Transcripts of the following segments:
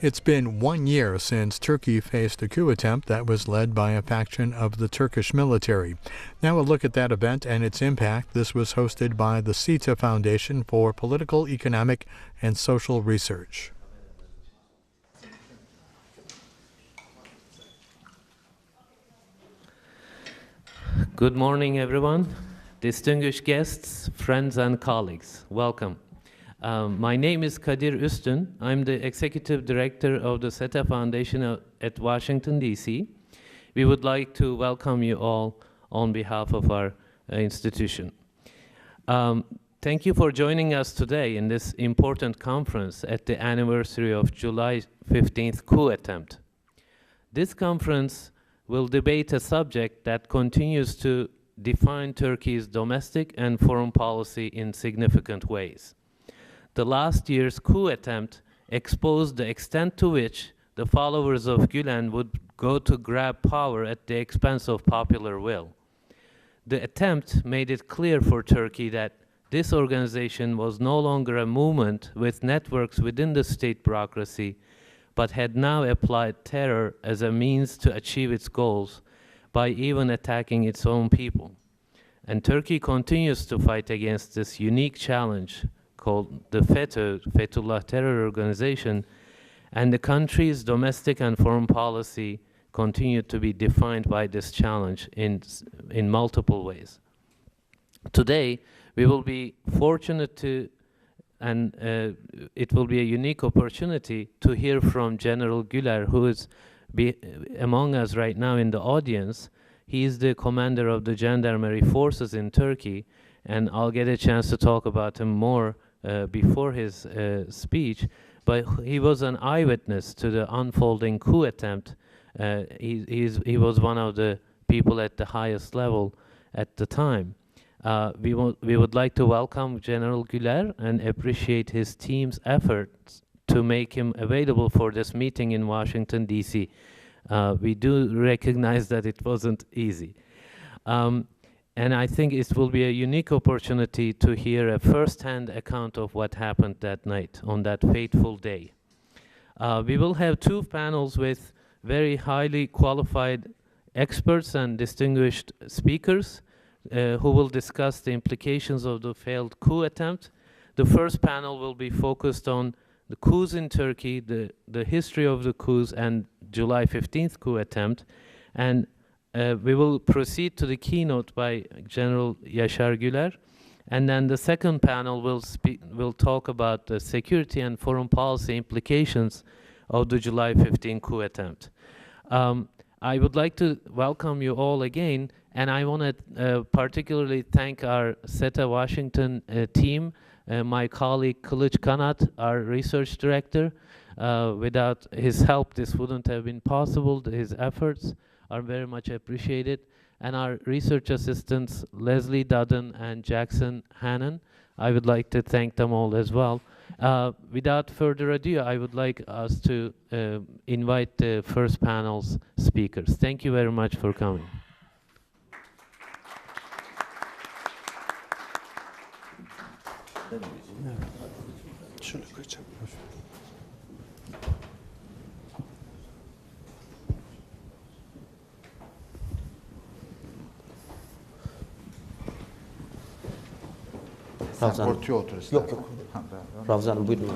It's been 1 year since Turkey faced a coup attempt that was led by a faction of the Turkish military. Now a look at that event and its impact. This was hosted by the SETA Foundation for Political, Economic, and Social Research. Good morning, everyone. Distinguished guests, friends, and colleagues, welcome. My name is Kadir Üstün. I'm the Executive Director of the SETA Foundation at Washington, D.C. We would like to welcome you all on behalf of our institution. Thank you for joining us today in this important conference at the anniversary of July 15th coup attempt. This conference will debate a subject that continues to define Turkey's domestic and foreign policy in significant ways. The last year's coup attempt exposed the extent to which the followers of Gülen would go to grab power at the expense of popular will. The attempt made it clear for Turkey that this organization was no longer a movement with networks within the state bureaucracy, but had now applied terror as a means to achieve its goals by even attacking its own people. And Turkey continues to fight against this unique challenge called the FETÖ, Fethullah Terror Organization, and the country's domestic and foreign policy continue to be defined by this challenge in multiple ways. Today, we will be fortunate to, and it will be a unique opportunity to hear from General Güler, who is among us right now in the audience. He is the commander of the Gendarmerie forces in Turkey, and I'll get a chance to talk about him more before his speech, but he was an eyewitness to the unfolding coup attempt. He was one of the people at the highest level at the time. We would like to welcome General Güler and appreciate his team's efforts to make him available for this meeting in Washington, D.C. We do recognize that it wasn't easy. And I think it will be a unique opportunity to hear a first-hand account of what happened that night, on that fateful day. We will have two panels with very highly qualified experts and distinguished speakers who will discuss the implications of the failed coup attempt. The first panel will be focused on the coups in Turkey, the history of the coups and July 15th coup attempt. And we will proceed to the keynote by General Yaşar Güler, and then the second panel will talk about the security and foreign policy implications of the July 15 coup attempt. I would like to welcome you all again, and I want to particularly thank our SETA Washington team, my colleague Kılıç Kanat, our research director. Without his help, this wouldn't have been possible. His efforts are very much appreciated. And our research assistants, Leslie Dudden and Jackson Hannon, I would like to thank them all as well. Without further ado, I would like us to invite the first panel's speakers. Thank you very much for coming. Ravza Hanım. Ortaya otur istersen. Yok. Ravza Hanım buyurun.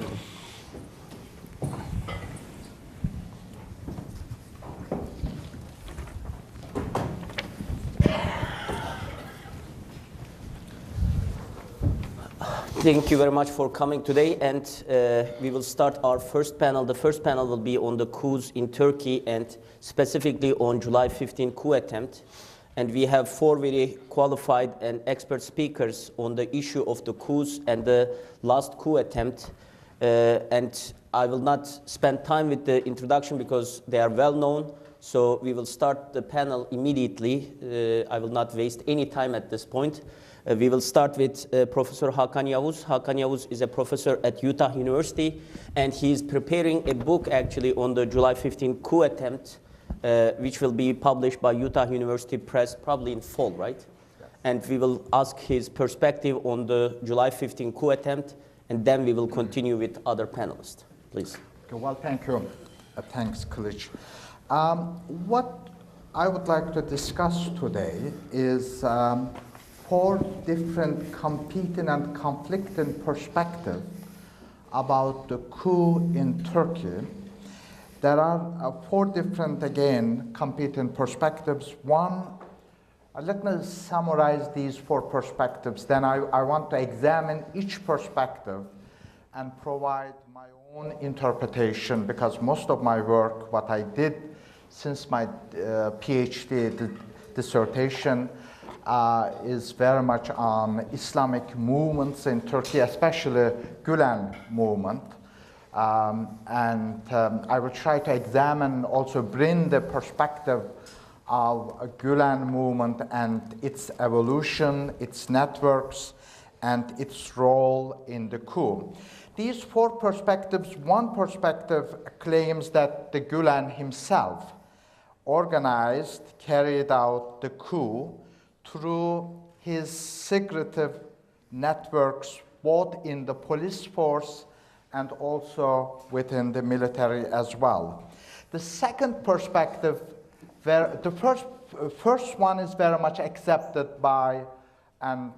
Thank you very much for coming today, and we will start our first panel. The first panel will be on the coups in Turkey and specifically on July 15 coup attempt. And we have four very qualified and expert speakers on the issue of the coups and the last coup attempt. And I will not spend time with the introduction because they are well known. So we will start the panel immediately. I will not waste any time at this point. We will start with Professor Hakan Yavuz. Hakan Yavuz is a professor at Utah University, and he is preparing a book actually on the July 15 coup attempt, which will be published by Utah University Press probably in fall, right? Yes. And we will ask his perspective on the July 15 coup attempt, and then we will continue with other panelists. Please. Okay, well, thank you. Thanks, Kılıç. What I would like to discuss today is four different competing and conflicting perspectives about the coup in Turkey. There are four different, again, competing perspectives. One, let me summarize these four perspectives. Then I want to examine each perspective and provide my own interpretation, because most of my work, what I did since my PhD dissertation, is very much on Islamic movements in Turkey, especially Gülen movement. I will try to examine, also bring the perspective of a Gülen movement and its evolution, its networks, and its role in the coup. These four perspectives, one perspective claims that the Gülen himself organized, carried out the coup through his secretive networks, both in the police force and also within the military as well. The second perspective, the first one is very much accepted by and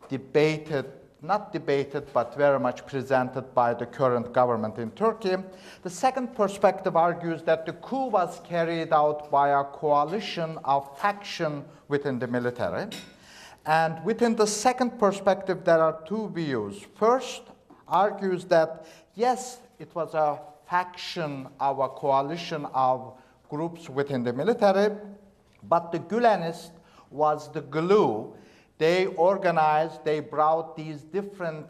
debated, not debated, but very much presented by the current government in Turkey. The second perspective argues that the coup was carried out by a coalition of factions within the military. And within the second perspective, there are two views. First, argues that, yes, it was a faction of a coalition of groups within the military, but the Gülenist was the glue. They organized, they brought these different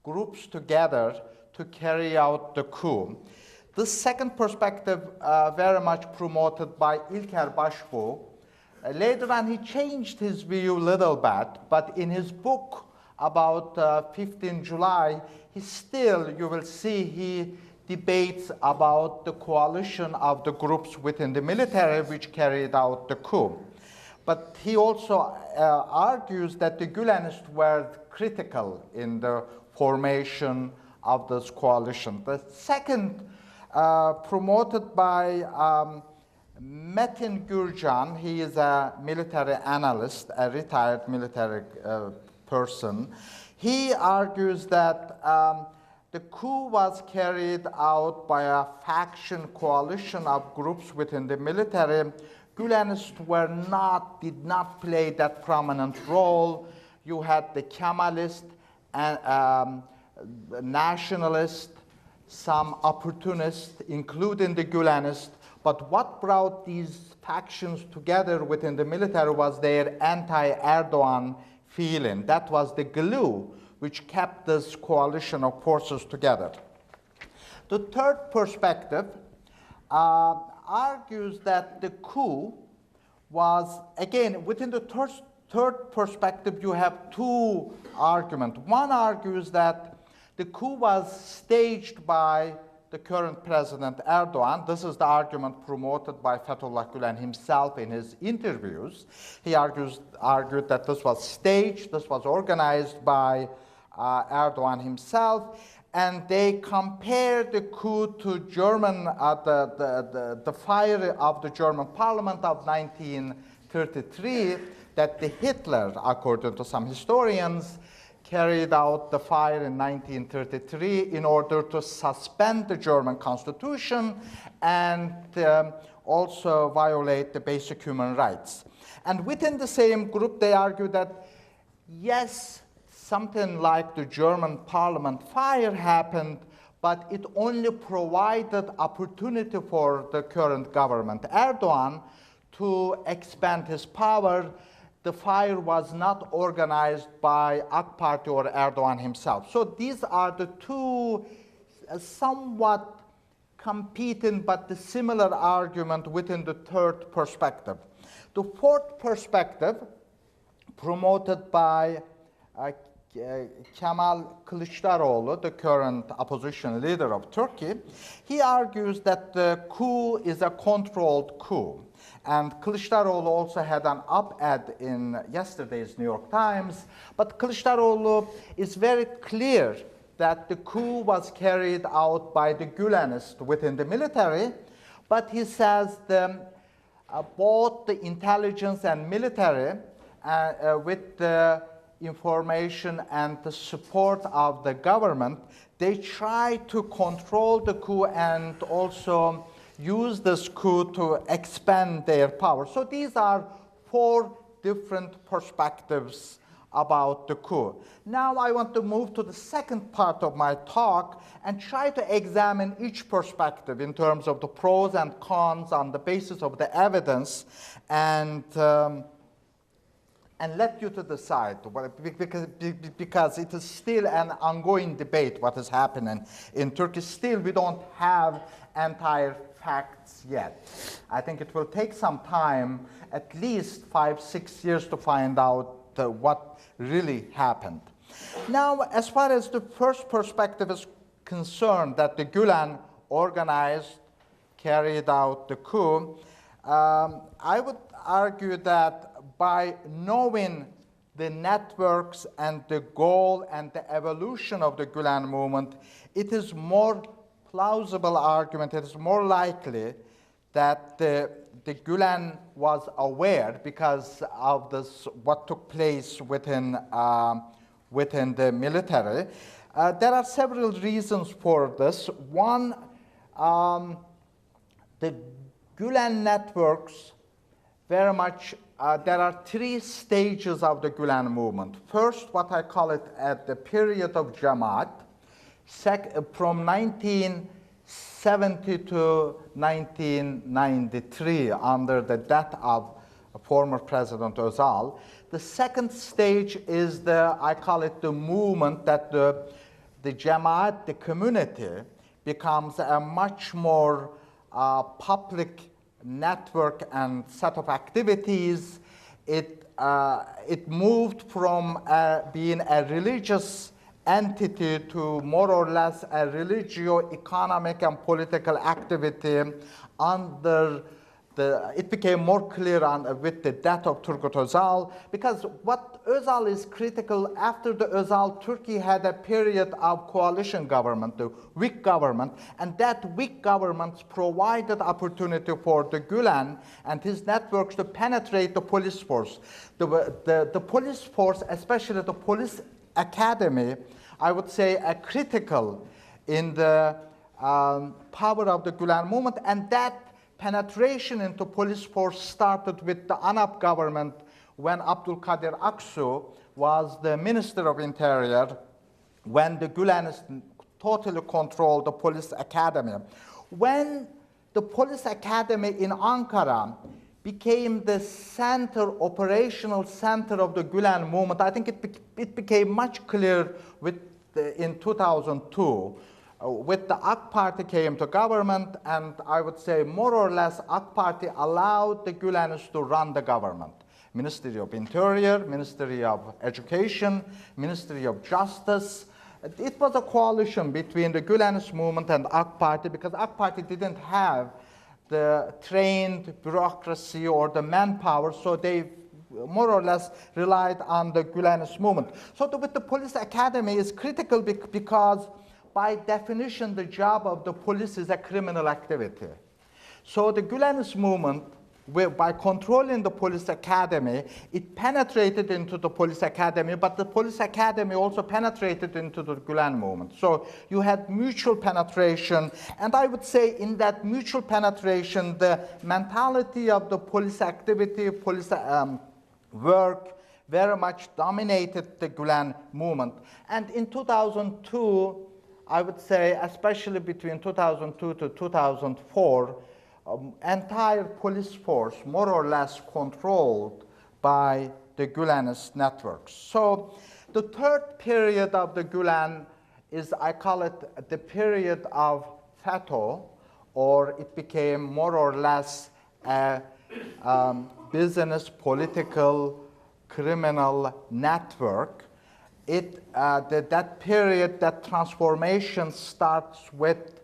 groups together to carry out the coup. This second perspective, very much promoted by İlker Başbuğ. Later on, he changed his view a little bit, but in his book about 15 July, he still, you will see, he debates about the coalition of the groups within the military which carried out the coup. But he also argues that the Gülenists were critical in the formation of this coalition. The second, promoted by Metin Gürcan, he is a military analyst, a retired military person. He argues that the coup was carried out by a faction coalition of groups within the military. Gülenists did not play that prominent role. You had the Kemalist and nationalist, some opportunists, including the Gülenists. But what brought these factions together within the military was their anti-Erdogan feeling. That was the glue which kept this coalition of forces together. The third perspective argues that the coup was, again, within the third perspective, you have two arguments. One argues that the coup was staged by the current President Erdogan. This is the argument promoted by Fethullah Gülen himself in his interviews. He argued that this was staged, this was organized by Erdogan himself, and they compared the coup to German, the fire of the German parliament of 1933, that the Hitler, according to some historians, carried out the fire in 1933 in order to suspend the German constitution and also violate the basic human rights. And within the same group, they argue that, yes, something like the German parliament fire happened, but it only provided opportunity for the current government, Erdogan, to expand his power. The fire was not organized by AK Party or Erdogan himself. So these are the two somewhat competing but the similar argument within the third perspective. The fourth perspective, promoted by Kemal Kılıçdaroğlu, the current opposition leader of Turkey, he argues that the coup is a controlled coup. And Kılıçdaroğlu also had an op-ed in yesterday's New York Times, but Kılıçdaroğlu is very clear that the coup was carried out by the Gülenists within the military, but he says both the intelligence and military with the information and the support of the government, they try to control the coup and also use this coup to expand their power. So these are 4 different perspectives about the coup. Now I want to move to the second part of my talk and try to examine each perspective in terms of the pros and cons on the basis of the evidence, and let you to decide, because it is still an ongoing debate what is happening in Turkey. Still, we don't have entire facts yet. I think it will take some time, at least 5-6 years, to find out what really happened. Now, as far as the first perspective is concerned, that the Gülen organized, carried out the coup, I would argue that by knowing the networks and the goal and the evolution of the Gülen movement, it is more plausible argument, it is more likely that the Gülen was aware because of this, what took place within the military. There are several reasons for this. One, the Gülen networks very much, there are 3 stages of the Gülen movement. First, what I call it at the period of Jamaat, from 1970 to 1993, under the death of former President Özal. The second stage is I call it the movement that the Jamaat, the community, becomes a much more public network and set of activities. It moved from being a religious entity to more or less a religio-economic and political activity under it became more clear with the death of Turgut Özal, because what Özal is critical, after the Özal, Turkey had a period of coalition government, the weak government, and that weak government provided opportunity for the Gülen and his networks to penetrate the police force. The police force, especially the police academy, I would say are critical in the power of the Gülen movement, and that penetration into police force started with the ANAP government when Abdülkadir Aksu was the Minister of Interior, when the Gülenists totally controlled the police academy. When the police academy in Ankara became the center, operational center of the Gülen movement, I think it became much clear in 2002. With the AK Party came to government, and I would say more or less AK Party allowed the Gülenists to run the government. Ministry of Interior, Ministry of Education, Ministry of Justice. It was a coalition between the Gülenist movement and AK Party, because AK Party didn't have the trained bureaucracy or the manpower, so they more or less relied on the Gülenist movement. So with the police academy is critical because by definition, the job of the police is a criminal activity. So the Gülenist movement, by controlling the police academy, it penetrated into the police academy, but the police academy also penetrated into the Gülen movement. So you had mutual penetration, and I would say in that mutual penetration, the mentality of the police activity, police work, very much dominated the Gülen movement. And in 2002, I would say, especially between 2002 to 2004, entire police force more or less controlled by the Gülenist networks. So the third period of the Gülen is, I call it the period of FETÖ, or it became more or less a business, political, criminal network. That period, that transformation starts with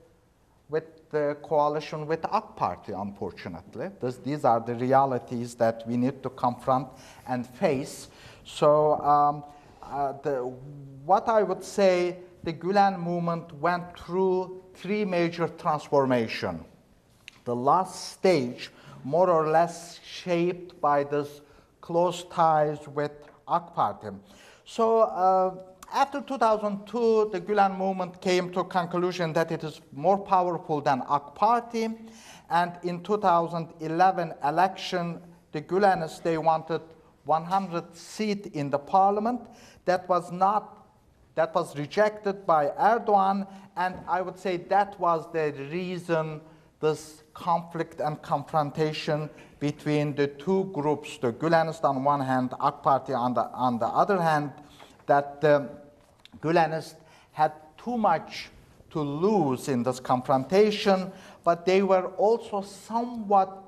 the coalition with the AK Party, unfortunately. These are the realities that we need to confront and face. So what I would say, the Gulen movement went through three major transformations. The last stage, more or less shaped by this close ties with AK Party. So after 2002, the Gulen movement came to a conclusion that it is more powerful than AK Party. And in 2011 election, the Gulenists, they wanted 100 seats in the parliament. That was rejected by Erdogan, and I would say that was the reason this conflict and confrontation between the two groups, the Gulenists on one hand, AK Party on the other hand, that the Gulenists had too much to lose in this confrontation, but they were also somewhat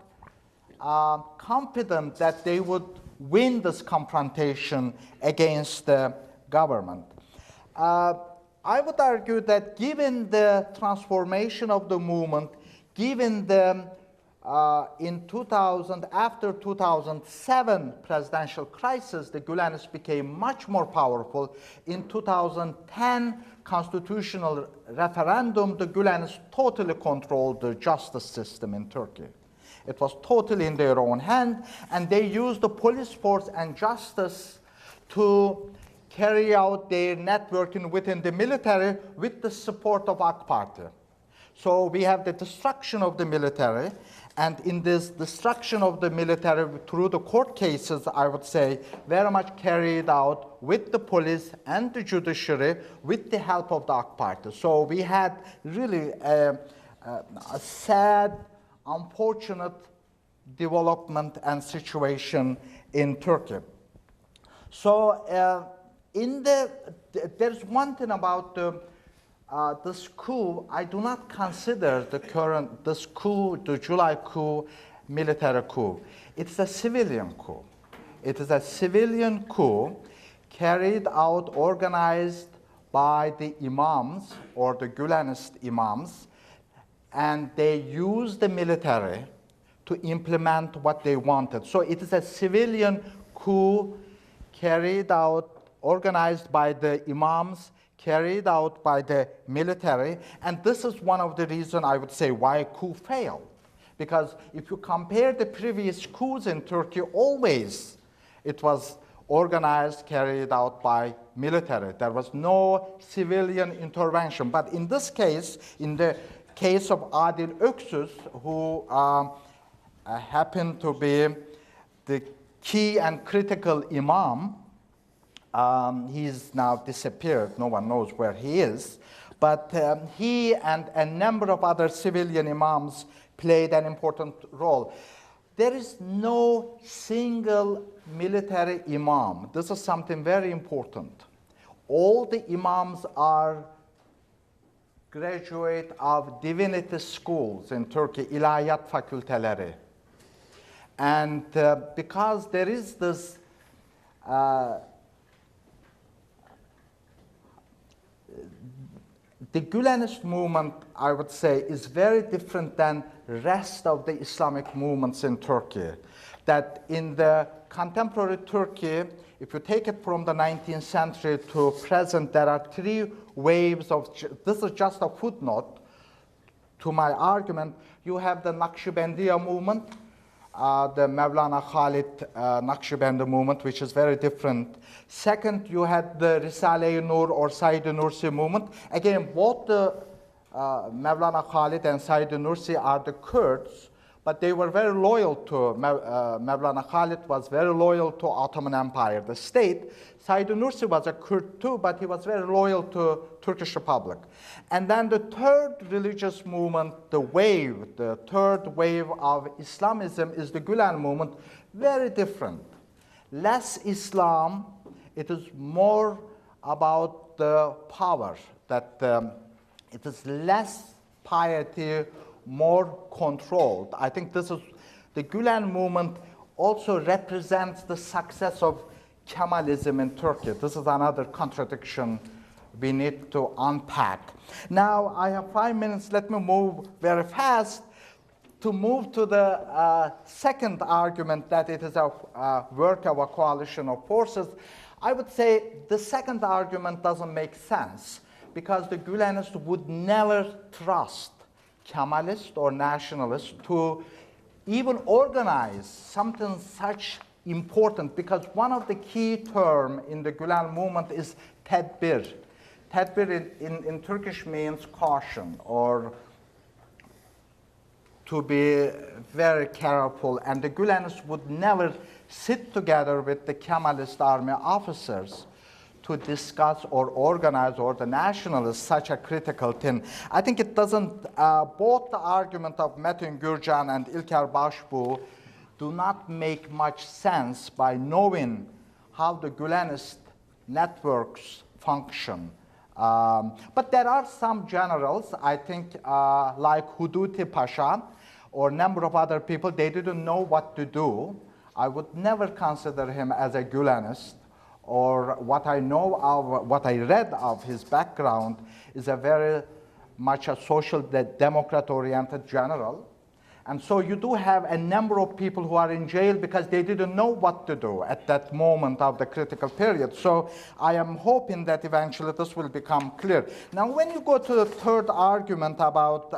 confident that they would win this confrontation against the government. I would argue that given the transformation of the movement, given the after 2007 presidential crisis, the Gulenists became much more powerful. In 2010 constitutional referendum, the Gulenists totally controlled the justice system in Turkey. It was totally in their own hand, and they used the police force and justice to carry out their networking within the military with the support of AK Party. So we have the destruction of the military, and in this destruction of the military through the court cases, I would say, very much carried out with the police and the judiciary with the help of the AK Party. So we had really a sad, unfortunate development and situation in Turkey. So there's one thing about this coup. I do not consider this coup, the July coup, military coup. It's a civilian coup. It is a civilian coup carried out, organized by the imams or the Gulenist imams, and they used the military to implement what they wanted. So it is a civilian coup carried out, organized by the imams, carried out by the military, and this is one of the reasons I would say why coup failed. Because if you compare the previous coups in Turkey, always it was organized, carried out by military. There was no civilian intervention. But in this case, in the case of Adil Öksüz, who happened to be the key and critical imam, he's now disappeared. No one knows where he is. But he and a number of other civilian imams played an important role. There is no single military imam. This is something very important. All the imams are graduate of divinity schools in Turkey, ilahiyat fakülteleri. And because there is this the Gulenist movement, I would say, is very different than the rest of the Islamic movements in Turkey. That in the contemporary Turkey, if you take it from the 19th century to present, there are three waves of, this is just a footnote to my argument. You have the Naqshbandiya movement, the Mevlana Khalid Naqshbandi movement, which is very different. Second, you had the Risale-i Nur or Said-i Nursi movement. Again, both the Mevlana Khalid and Said-i Nursi are the Kurds, but they were very loyal to, Mevlana Khalid was very loyal to Ottoman Empire, the state. Said-i Nursi was a Kurd too, but he was very loyal to Turkish Republic. And then the third religious movement, the third wave of Islamism is the Gulen movement, very different. Less Islam, it is more about the power, that it is less piety, more controlled. I think this is, the Gulen movement also represents the success of Kemalism in Turkey. This is another contradiction we need to unpack. Now, I have 5 minutes. Let me move very fast to move to the second argument, that it is a work of a coalition of forces. I would say the second argument doesn't make sense, because the Gülenists would never trust Kemalists or nationalists to even organize something such important, because one of the key terms in the Gülen movement is tedbir. Tedbir in Turkish means caution, or to be very careful, and the Gülenists would never sit together with the Kemalist army officers to discuss or organize, or the nationalists, such a critical thing. I think it doesn't, both the argument of Metin Gürcan and İlker Başbuğ do not make much sense by knowing how the Gülenist networks function. But there are some generals, I think, like Huduti Pasha or a number of other people, they didn't know what to do. I would never consider him as a Gülenist, or what I know of, what I read of his background is a very much a social democrat-oriented general. And so you do have a number of people who are in jail because they didn't know what to do at that moment of the critical period. So I am hoping that eventually this will become clear. Now, when you go to the third argument about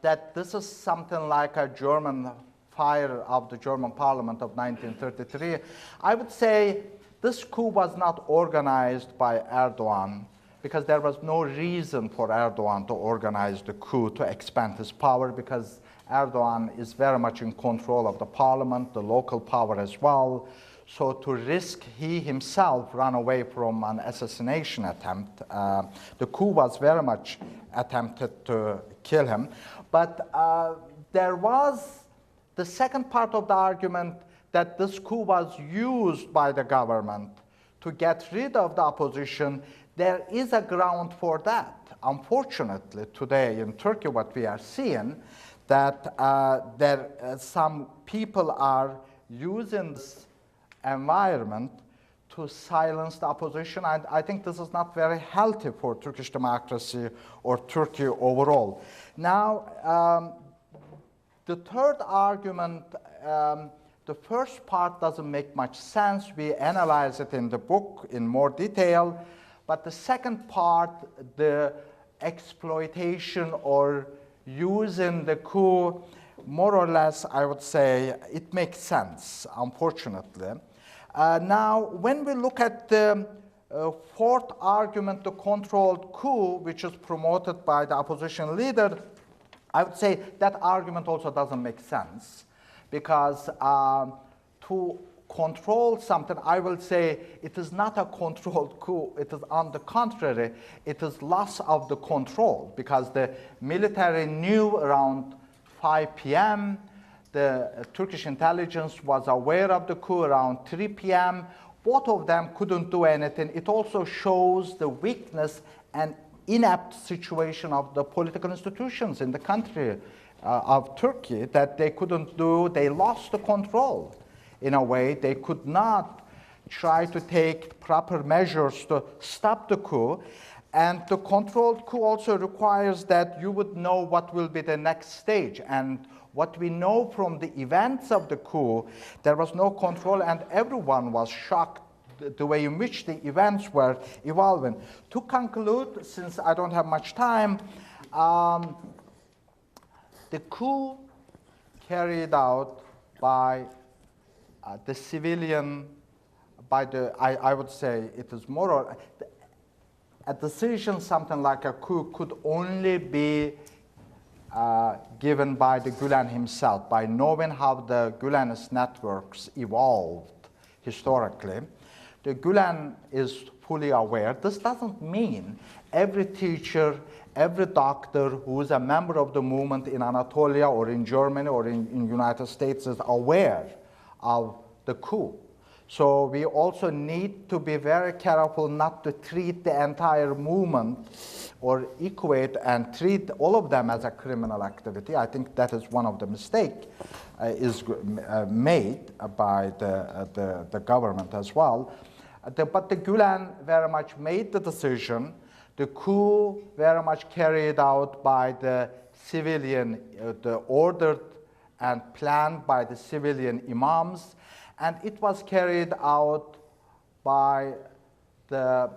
that this is something like a German fire of the German parliament of 1933, I would say this coup was not organized by Erdogan, because there was no reason for Erdogan to organize the coup to expand his power, because Erdogan is very much in control of the parliament, the local power as well. So to risk he himself run away from an assassination attempt, the coup was very much attempted to kill him. But there was the second part of the argument, that this coup was used by the government to get rid of the opposition. There is a ground for that. Unfortunately, today in Turkey, what we are seeing, that some people are using this environment to silence the opposition. And I think this is not very healthy for Turkish democracy or Turkey overall. Now, the third argument, the first part doesn't make much sense. We analyze it in the book in more detail. But the second part, the exploitation or using the coup, more or less, I would say, it makes sense, unfortunately. Now, when we look at the fourth argument, the controlled coup, which is promoted by the opposition leader, I would say that argument also doesn't make sense, because to control something, I will say it is not a controlled coup. It is on the contrary, it is loss of the control, because the military knew around 5 p.m., the Turkish intelligence was aware of the coup around 3 p.m. Both of them couldn't do anything. It also shows the weakness and inept situation of the political institutions in the country of Turkey, that they couldn't do, they lost the control. In a way, they could not try to take proper measures to stop the coup. And the controlled coup also requires that you would know what will be the next stage. And what we know from the events of the coup, there was no control, and everyone was shocked the way in which the events were evolving. To conclude, since I don't have much time, the coup carried out by the civilian, I would say it is more or a decision, something like a coup, could only be given by the Gülen himself, by knowing how the Gülenist networks evolved historically. The Gülen is fully aware. This doesn't mean every teacher, every doctor who is a member of the movement in Anatolia or in Germany or in United States is aware of the coup. So we also need to be very careful not to treat the entire movement or equate and treat all of them as a criminal activity. I think that is one of the mistakes is made by the government as well. But the Gülen very much made the decision. The coup very much carried out by the civilian, ordered and planned by the civilian imams. And it was carried out by the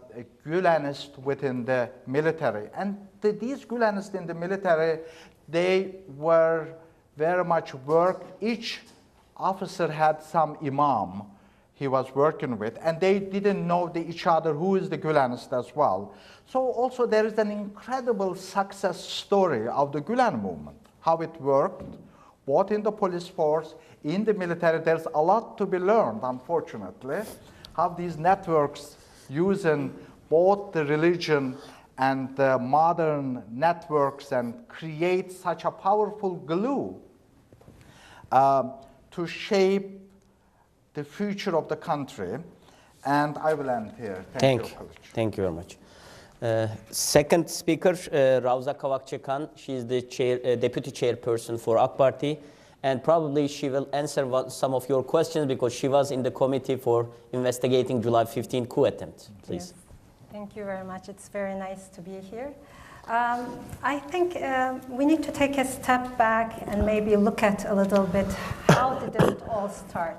Gulenists within the military. And these Gulenists in the military, they were very much each officer had some imam he was working with, and they didn't know each other who is the Gulenist as well. So also there is an incredible success story of the Gulen movement, how it worked, both in the police force, in the military. There's a lot to be learned, unfortunately, how these networks using both the religion and the modern networks and create such a powerful glue to shape the future of the country. And I will end here. Thank you. Thank you very much. Second speaker, Ravza Kavakçıkan. She is the deputy chairperson for AK Party, and probably she will answer some of your questions because she was in the committee for investigating July 15 coup attempt. Please. Yes. Thank you very much. It's very nice to be here. I think we need to take a step back and maybe look at a little bit how did it all start.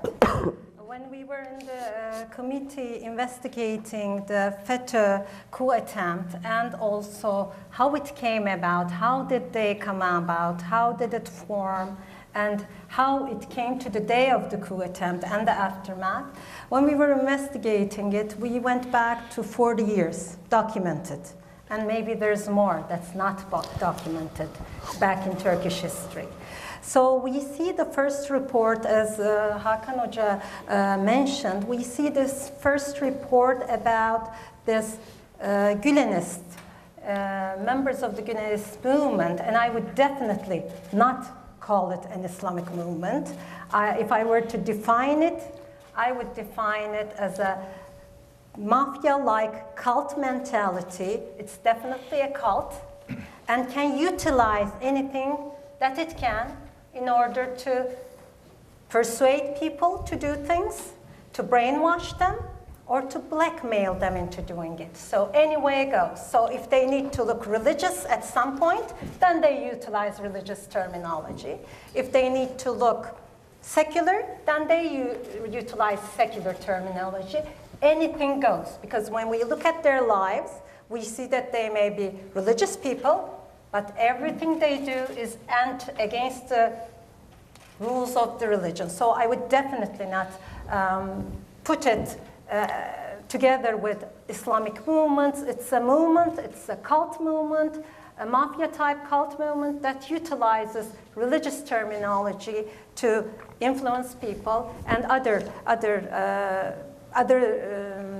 When we were in the committee investigating the SETA coup attempt and also how it came about, how did they come about, how did it form, and how it came to the day of the coup attempt and the aftermath, when we were investigating it, we went back to 40 years, documented. And maybe there's more that's not documented back in Turkish history. So we see the first report, as Hakan Hoca mentioned, we see this first report about this Gülenist, members of the Gülenist movement, and I would definitely not call it an Islamic movement. If I were to define it, I would define it as a mafia-like cult mentality. It's definitely a cult and can utilize anything that it can in order to persuade people to do things, to brainwash them, or to blackmail them into doing it. So any way it goes. So if they need to look religious at some point, then they utilize religious terminology. If they need to look secular, then they utilize secular terminology. Anything goes, because when we look at their lives, we see that they may be religious people, but everything they do is against the rules of the religion. So I would definitely not put it together with Islamic movements. It's a movement, it's a cult movement, a mafia-type cult movement that utilizes religious terminology to influence people and other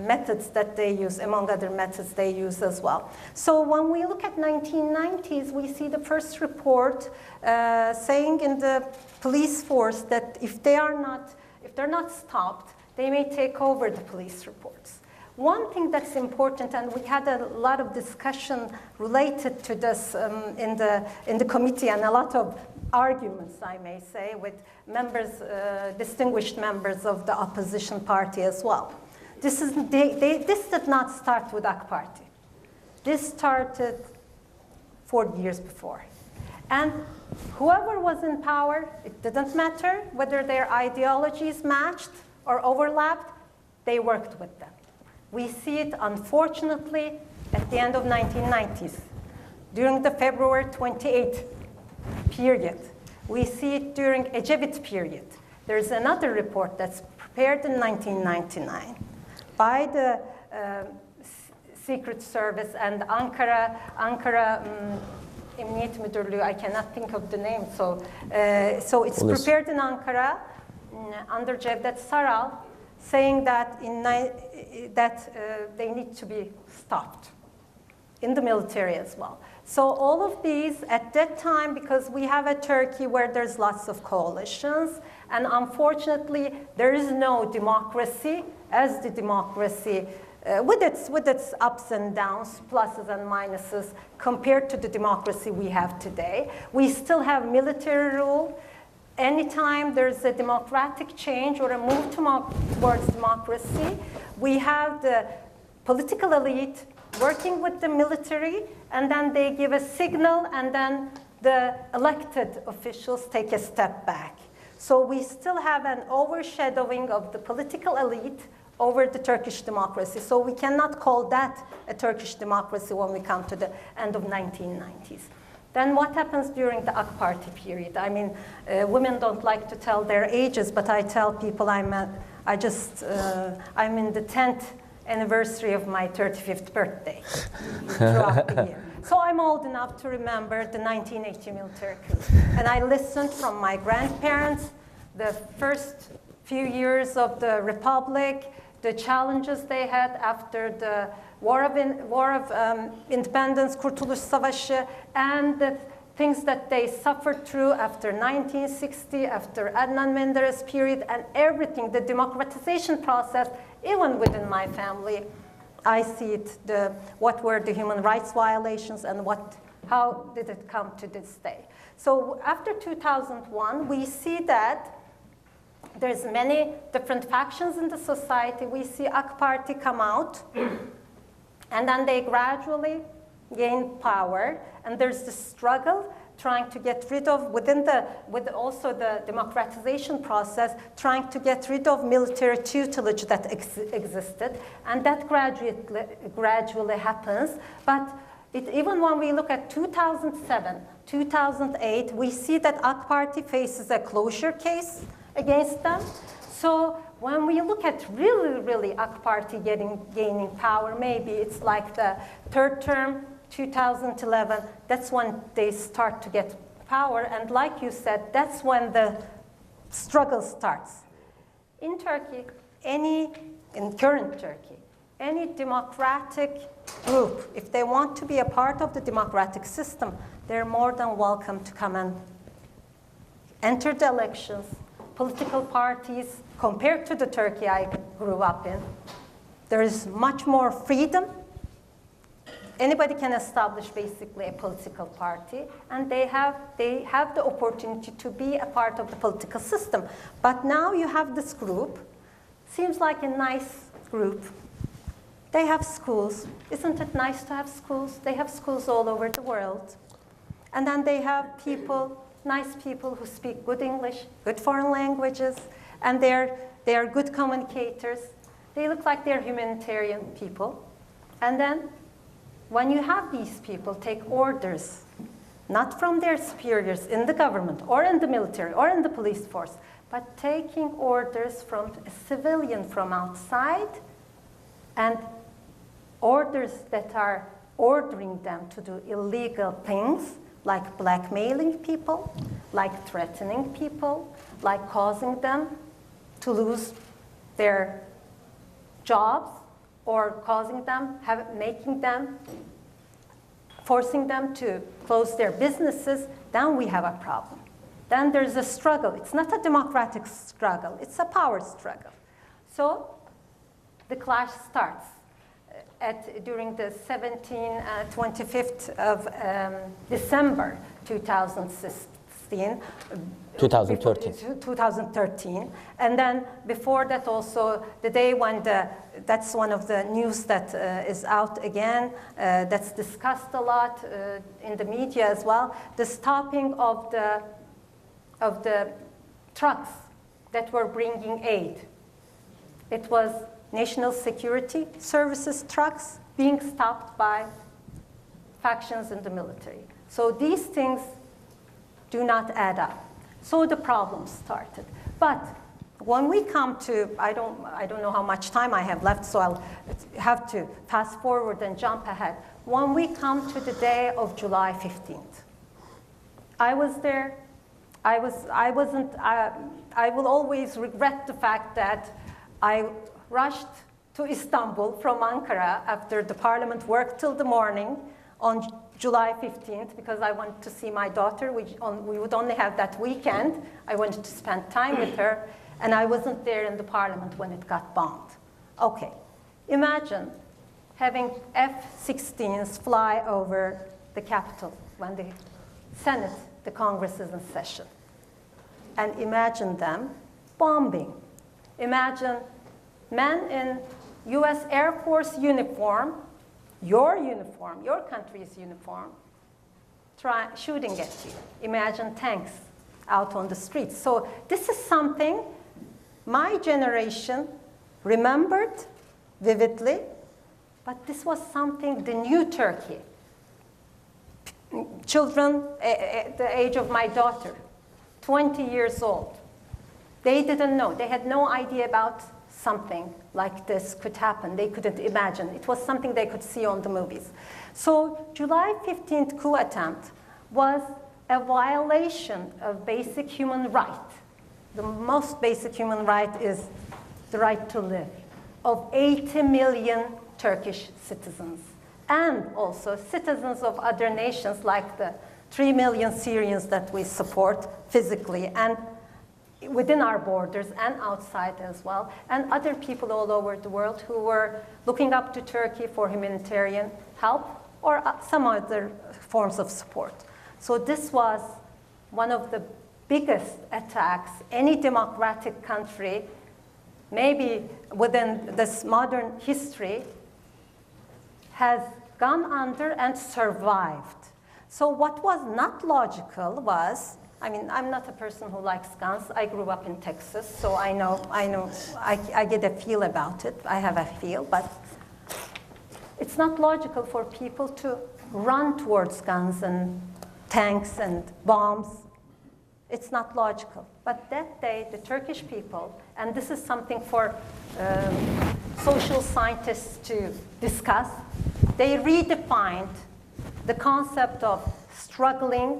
methods that they use, among other methods they use as well. So when we look at 1990s, we see the first report saying in the police force that if they're not stopped, they may take over the police reports. One thing that's important, and we had a lot of discussion related to this in the committee, and a lot of arguments, I may say, with members, distinguished members of the opposition party as well. This did not start with AK Party. This started 40 years before. And whoever was in power, it didn't matter whether their ideologies matched or overlapped, they worked with them. We see it, unfortunately, at the end of 1990s, during the February 28th period. We see it during Ecevit period. There's another report that's prepared in 1999 by the Secret Service and Ankara Emniyet Müdürlüğü, I cannot think of the name, so it's prepared in Ankara under Cevdet Saral, saying that they need to be stopped in the military as well. So all of these, at that time, because we have a Turkey where there's lots of coalitions, and unfortunately, there is no democracy, as the democracy, with its ups and downs, pluses and minuses, compared to the democracy we have today. We still have military rule. Anytime there's a democratic change or a move towards democracy, we have the political elite working with the military, and then they give a signal, and then the elected officials take a step back. So we still have an overshadowing of the political elite over the Turkish democracy. So we cannot call that a Turkish democracy when we come to the end of 1990s. Then what happens during the AK Party period? I mean, women don't like to tell their ages, but I tell people I'm in the 10th anniversary of my 35th birthday throughout the year. So I'm old enough to remember the 1980 military coup. And I listened from my grandparents, the first few years of the Republic, the challenges they had after the War of Independence, Kurtuluş Savaşı, and the things that they suffered through after 1960, after Adnan Menderes period, and everything, the democratization process, even within my family. I see it, what were the human rights violations and how did it come to this day. So after 2001, we see that there's many different factions in the society. We see AK Party come out, and then they gradually gain power, and there's this struggle trying to get rid of, with also the democratization process, trying to get rid of military tutelage that existed, and that gradually happens. But even when we look at 2007, 2008, we see that AK Party faces a closure case against them. So when we look at really AK Party gaining power, maybe it's like the third term, 2011, that's when they start to get power. And like you said, that's when the struggle starts. In Turkey, in current Turkey, any democratic group, if they want to be a part of the democratic system, they're more than welcome to come and enter the elections. Political parties, compared to the Turkey I grew up in, there is much more freedom. Anybody can establish basically a political party, and they have the opportunity to be a part of the political system. But now you have this group, seems like a nice group. They have schools. Isn't it nice to have schools? They have schools all over the world. And then they have nice people who speak good English, good foreign languages, and they are good communicators. They look like they're humanitarian people. And then when you have these people take orders, not from their superiors in the government or in the military or in the police force, but taking orders from a civilian from outside, and orders that are ordering them to do illegal things, like blackmailing people, like threatening people, like causing them to lose their jobs, or forcing them to close their businesses, then we have a problem. Then there's a struggle. It's not a democratic struggle, it's a power struggle. So the clash starts during the 25th of December 2013. 2013. And then before that also, the day when that's one of the news that is out again, that's discussed a lot in the media as well, the stopping of the trucks that were bringing aid. It was National Security Services trucks being stopped by factions in the military. So these things do not add up. So the problem started. But when we come to, I don't know how much time I have left, so I'll have to fast forward and jump ahead. When we come to the day of July 15th, I was there. I will always regret the fact that I rushed to Istanbul from Ankara after the parliament worked till the morning on July 15th, because I wanted to see my daughter. We would only have that weekend. I wanted to spend time with her, and I wasn't there in the parliament when it got bombed. Okay, imagine having F-16s fly over the Capitol when the Senate, the Congress is in session. And imagine them bombing. Imagine men in US Air Force uniform, your country's uniform, shooting at you. Imagine tanks out on the streets. So this is something my generation remembered vividly, but this was something, the new Turkey. Children at the age of my daughter, 20 years old, they didn't know. They had no idea about something like this could happen. They couldn't imagine. It was something they could see on the movies. So July 15th coup attempt was a violation of basic human right. The most basic human right is the right to live, of 80 million Turkish citizens, and also citizens of other nations like the 3 million Syrians that we support physically and within our borders and outside as well, and other people all over the world who were looking up to Turkey for humanitarian help or some other forms of support. So this was one of the biggest attacks any democratic country, maybe within this modern history, has gone under and survived. So what was not logical was, I mean, I'm not a person who likes guns. I grew up in Texas, so I get a feel about it. I have a feel, but it's not logical for people to run towards guns and tanks and bombs. It's not logical. But that day, the Turkish people, and this is something for social scientists to discuss, they redefined the concept of struggling,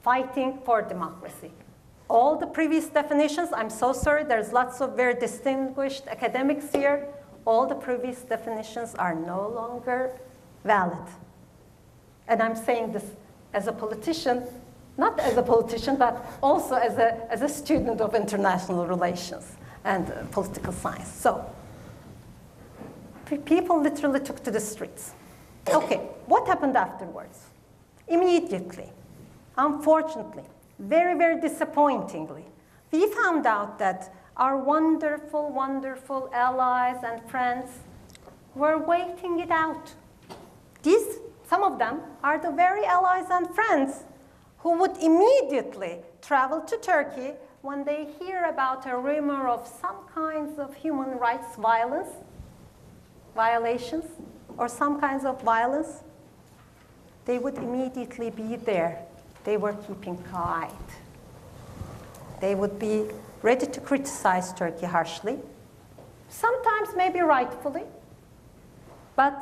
fighting for democracy. All the previous definitions, I'm so sorry, there's lots of very distinguished academics here. All the previous definitions are no longer valid. And I'm saying this as a politician, not as a politician, but also as a student of international relations and political science. So people literally took to the streets. Okay, what happened afterwards? Immediately, unfortunately, very, very disappointingly, we found out that our wonderful, wonderful allies and friends were waiting it out. Some of them are the very allies and friends who would immediately travel to Turkey when they hear about a rumor of some kinds of human rights violations, or some kinds of violence. They would immediately be there. They were keeping quiet. They would be ready to criticize Turkey harshly, sometimes maybe rightfully, but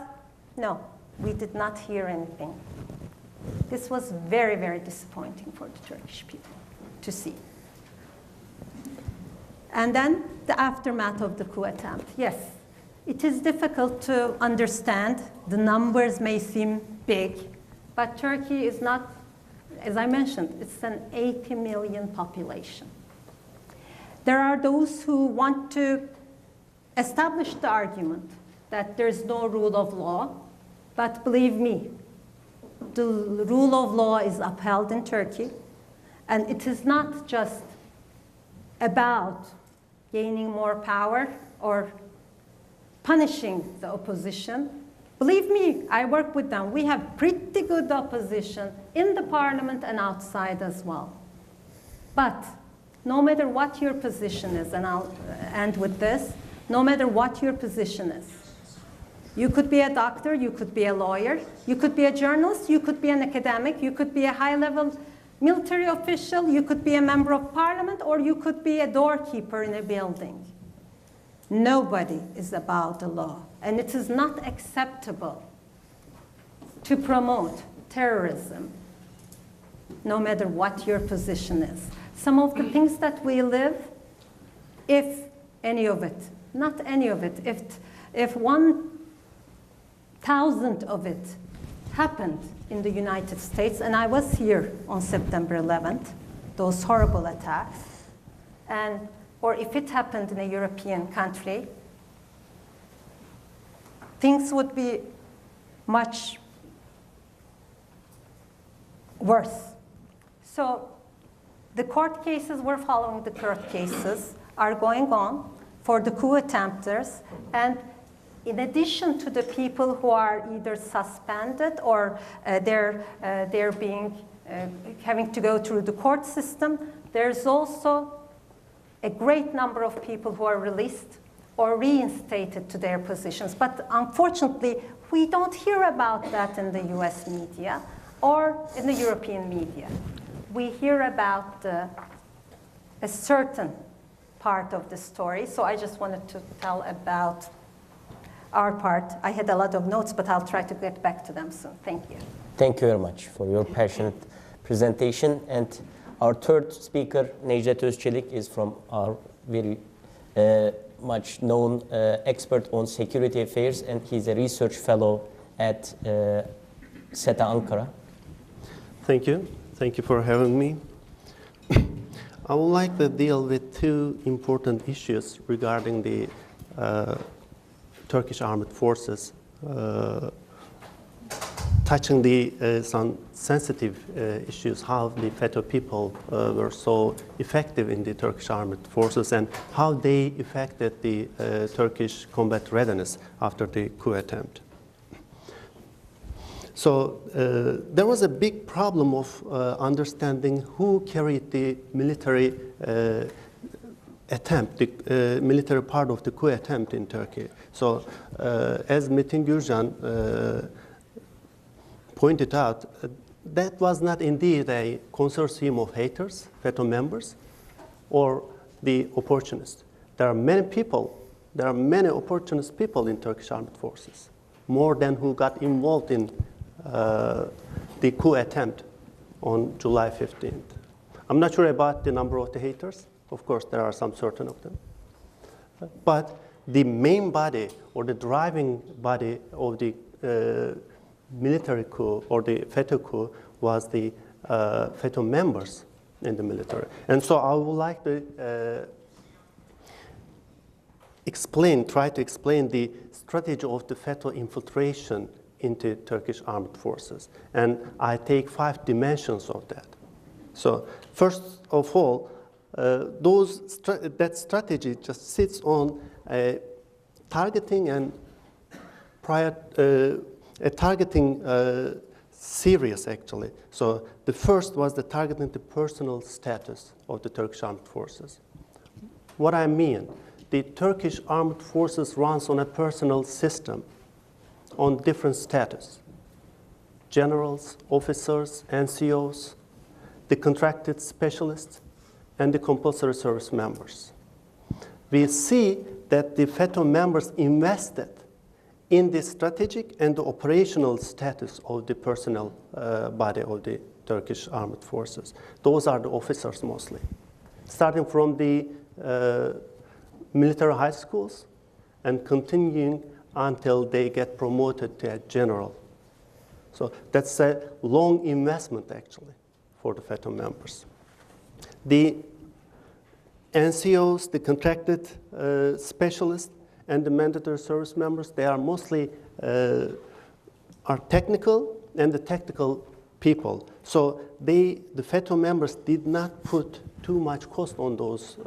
no, we did not hear anything. This was very, very disappointing for the Turkish people to see. And then the aftermath of the coup attempt. Yes, it is difficult to understand. The numbers may seem big, but Turkey is not, as I mentioned, it's an 80 million population. There are those who want to establish the argument that there's no rule of law, but believe me, the rule of law is upheld in Turkey, and it is not just about gaining more power or punishing the opposition. Believe me, I work with them. We have pretty good opposition in the parliament and outside as well. But no matter what your position is, and I'll end with this, no matter what your position is, you could be a doctor, you could be a lawyer, you could be a journalist, you could be an academic, you could be a high-level military official, you could be a member of parliament, or you could be a doorkeeper in a building. Nobody is above the law, and it is not acceptable to promote terrorism, no matter what your position is. Some of the things that we live, if any of it, not any of it, if 1,000 of it happened in the United States, and I was here on September 11th, those horrible attacks, or if it happened in a European country, things would be much worse. So the court cases, we're following the court cases, are going on for the coup attempters, and in addition to the people who are either suspended or they're having to go through the court system, there's also a great number of people who are released or reinstated to their positions. But unfortunately, we don't hear about that in the US media or in the European media. We hear about a certain part of the story. So I just wanted to tell about our part. I had a lot of notes, but I'll try to get back to them soon. Thank you. Thank you very much for your passionate presentation. And our third speaker, Necdet Özçelik, is from our very much known expert on security affairs, and he's a research fellow at SETA Ankara. Thank you. Thank you for having me. I would like to deal with two important issues regarding the Turkish armed forces, touching some sensitive issues, how the FETÖ people were so effective in the Turkish armed forces and how they affected the Turkish combat readiness after the coup attempt. So there was a big problem of understanding who carried the military attempt, the military part of the coup attempt in Turkey. So as Metin Gürcan pointed out, that was not indeed a consortium of haters, FETÖ members, or the opportunists. There are many people, there are many opportunist people in Turkish armed forces, more than who got involved in the coup attempt on July 15th. I'm not sure about the number of the haters. Of course, there are some certain of them. But the main body or the driving body of the military coup or the FETÖ coup was the FETÖ members in the military. And so I would like to try to explain the strategy of the FETÖ infiltration into Turkish armed forces. And I take 5 dimensions of that. So first of all, that strategy just sits on targeting and targeting series, actually. So the first was the targeting the personal status of the Turkish armed forces. What I mean, the Turkish armed forces runs on a personal system on different status. Generals, officers, NCOs, the contracted specialists, and the compulsory service members. We see that the FETÖ members invested in the strategic and the operational status of the personnel body of the Turkish armed forces. Those are the officers mostly. Starting from the military high schools and continuing until they get promoted to a general. So that's a long investment, actually, for the FETÖ members. The NCOs, the contracted specialists, and the mandatory service members, they are mostly are technical and the tactical people. So the FETÖ members did not put too much cost on those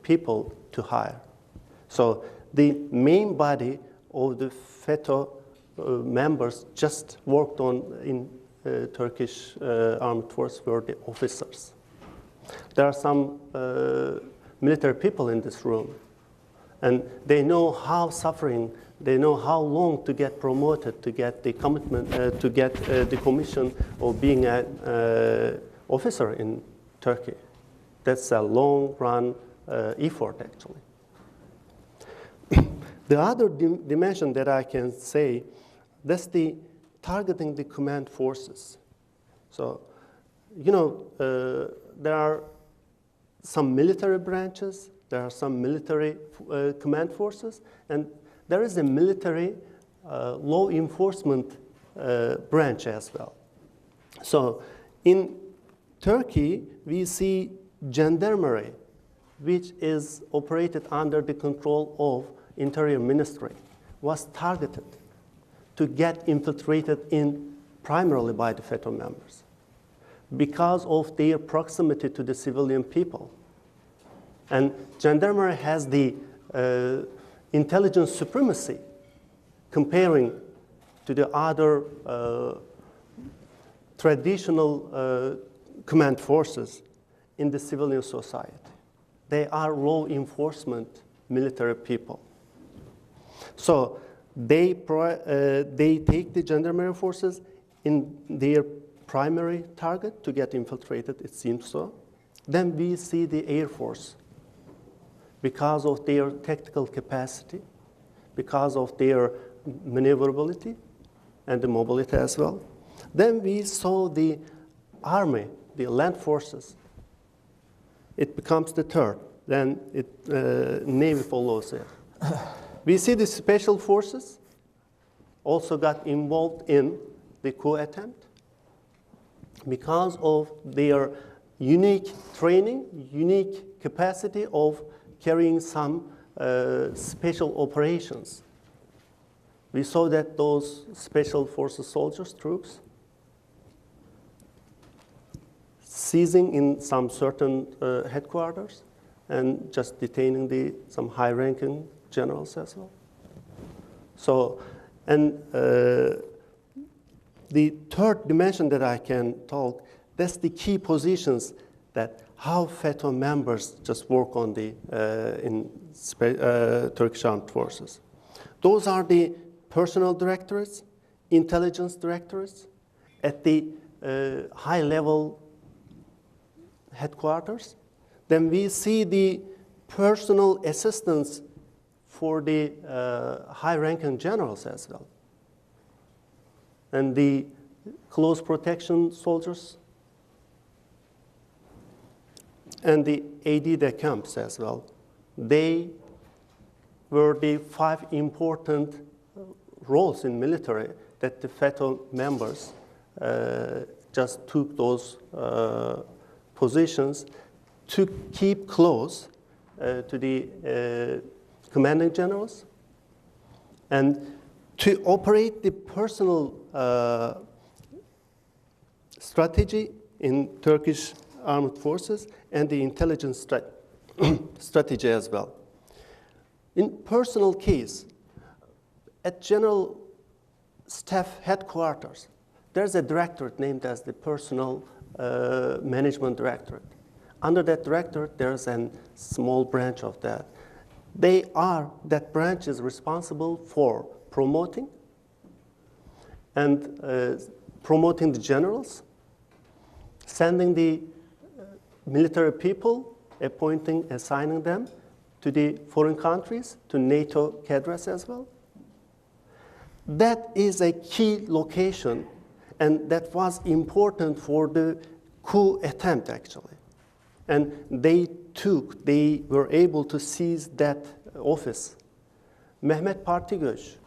people to hire. So the main body of the FETÖ members just worked on in Turkish armed force were the officers. There are some military people in this room, and they know how suffering, they know how long to get promoted, to get the commitment, to get the commission of being an officer in Turkey. That's a long run effort, actually. The other dimension that I can say, that's the targeting the command forces. So, you know, there are some military branches, there are some military command forces, and there is a military law enforcement branch as well. So in Turkey, we see gendarmerie, which is operated under the control of Interior Ministry, was targeted to get infiltrated in primarily by the FETÖ members because of their proximity to the civilian people. And gendarmerie has the intelligence supremacy comparing to the other traditional command forces in the civilian society. They are law enforcement military people. So they take the gendarmerie forces in their primary target to get infiltrated, it seems so. Then we see the Air Force, because of their tactical capacity, because of their maneuverability and the mobility as well. Then we saw the Army, the land forces. It becomes the third. Then Navy follows it. We see the special forces also got involved in the coup attempt because of their unique training, unique capacity of carrying some special operations. We saw that those special forces soldiers, troops, seizing in some certain headquarters and just detaining some high-ranking generals as well. So, and the third dimension that I can talk, that's the key positions that how FETÖ members just work on the Turkish armed forces. Those are the personnel directorates, intelligence directorates at the high-level headquarters. Then we see the personal assistance for the high-ranking generals as well, and the close protection soldiers, and the aide-de camps as well. They were the 5 important roles in military that the FETÖ members just took those positions to keep close to the commanding generals and to operate the personal strategy in Turkish armed forces and the intelligence strategy as well. In personal case, at General Staff Headquarters, there's a directorate named as the Personnel Management Directorate. Under that directorate, there's a small branch of that. That branch is responsible for promoting and promoting the generals, sending the military people, assigning them to the foreign countries, to NATO cadres as well. That is a key location, and that was important for the coup attempt, actually. And they were able to seize that office. Mehmet Partigöz,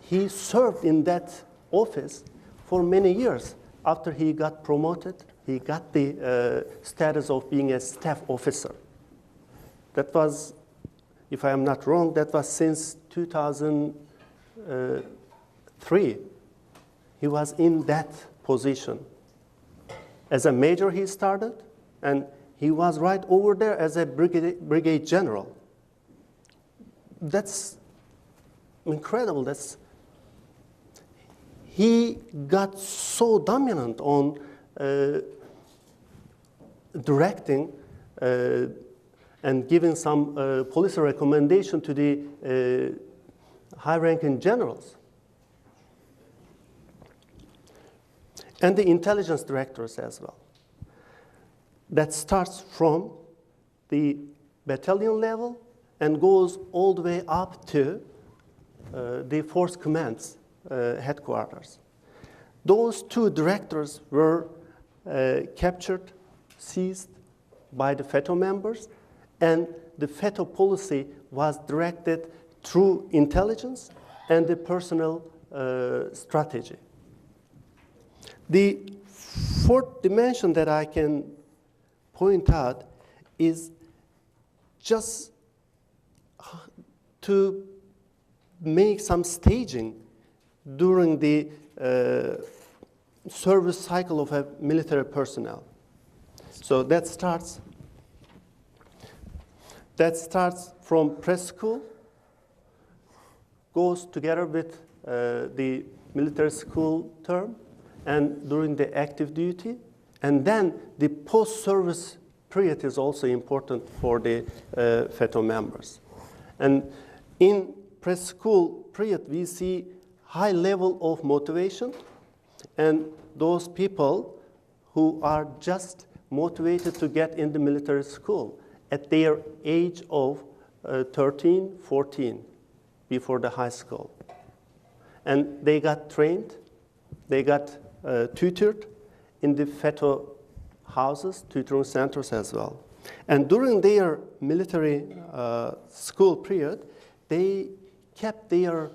he served in that office for many years. After he got promoted, he got the status of being a staff officer. That was, if I am not wrong, that was since 2003. He was in that position. As a major he started, and he was right over there as a brigade general. That's incredible. He got so dominant on directing and giving some policy recommendation to the high-ranking generals. And the intelligence directors as well. That starts from the battalion level and goes all the way up to the force commands headquarters. Those 2 directors were captured, seized by the FETÖ members, and the FETÖ policy was directed through intelligence and the personnel strategy. The 4th dimension that I can point out is just to make some staging during the service cycle of a military personnel. So that starts from press school, goes together with the military school term, and during the active duty, and then the post-service period is also important for the FETÖ members. And in preschool period, we see high level of motivation, and those people who are just motivated to get in the military school at their age of 13, 14, before the high school. And they got trained, they got tutored in the FETÖ houses, tutoring centers as well. And during their military school period, they kept their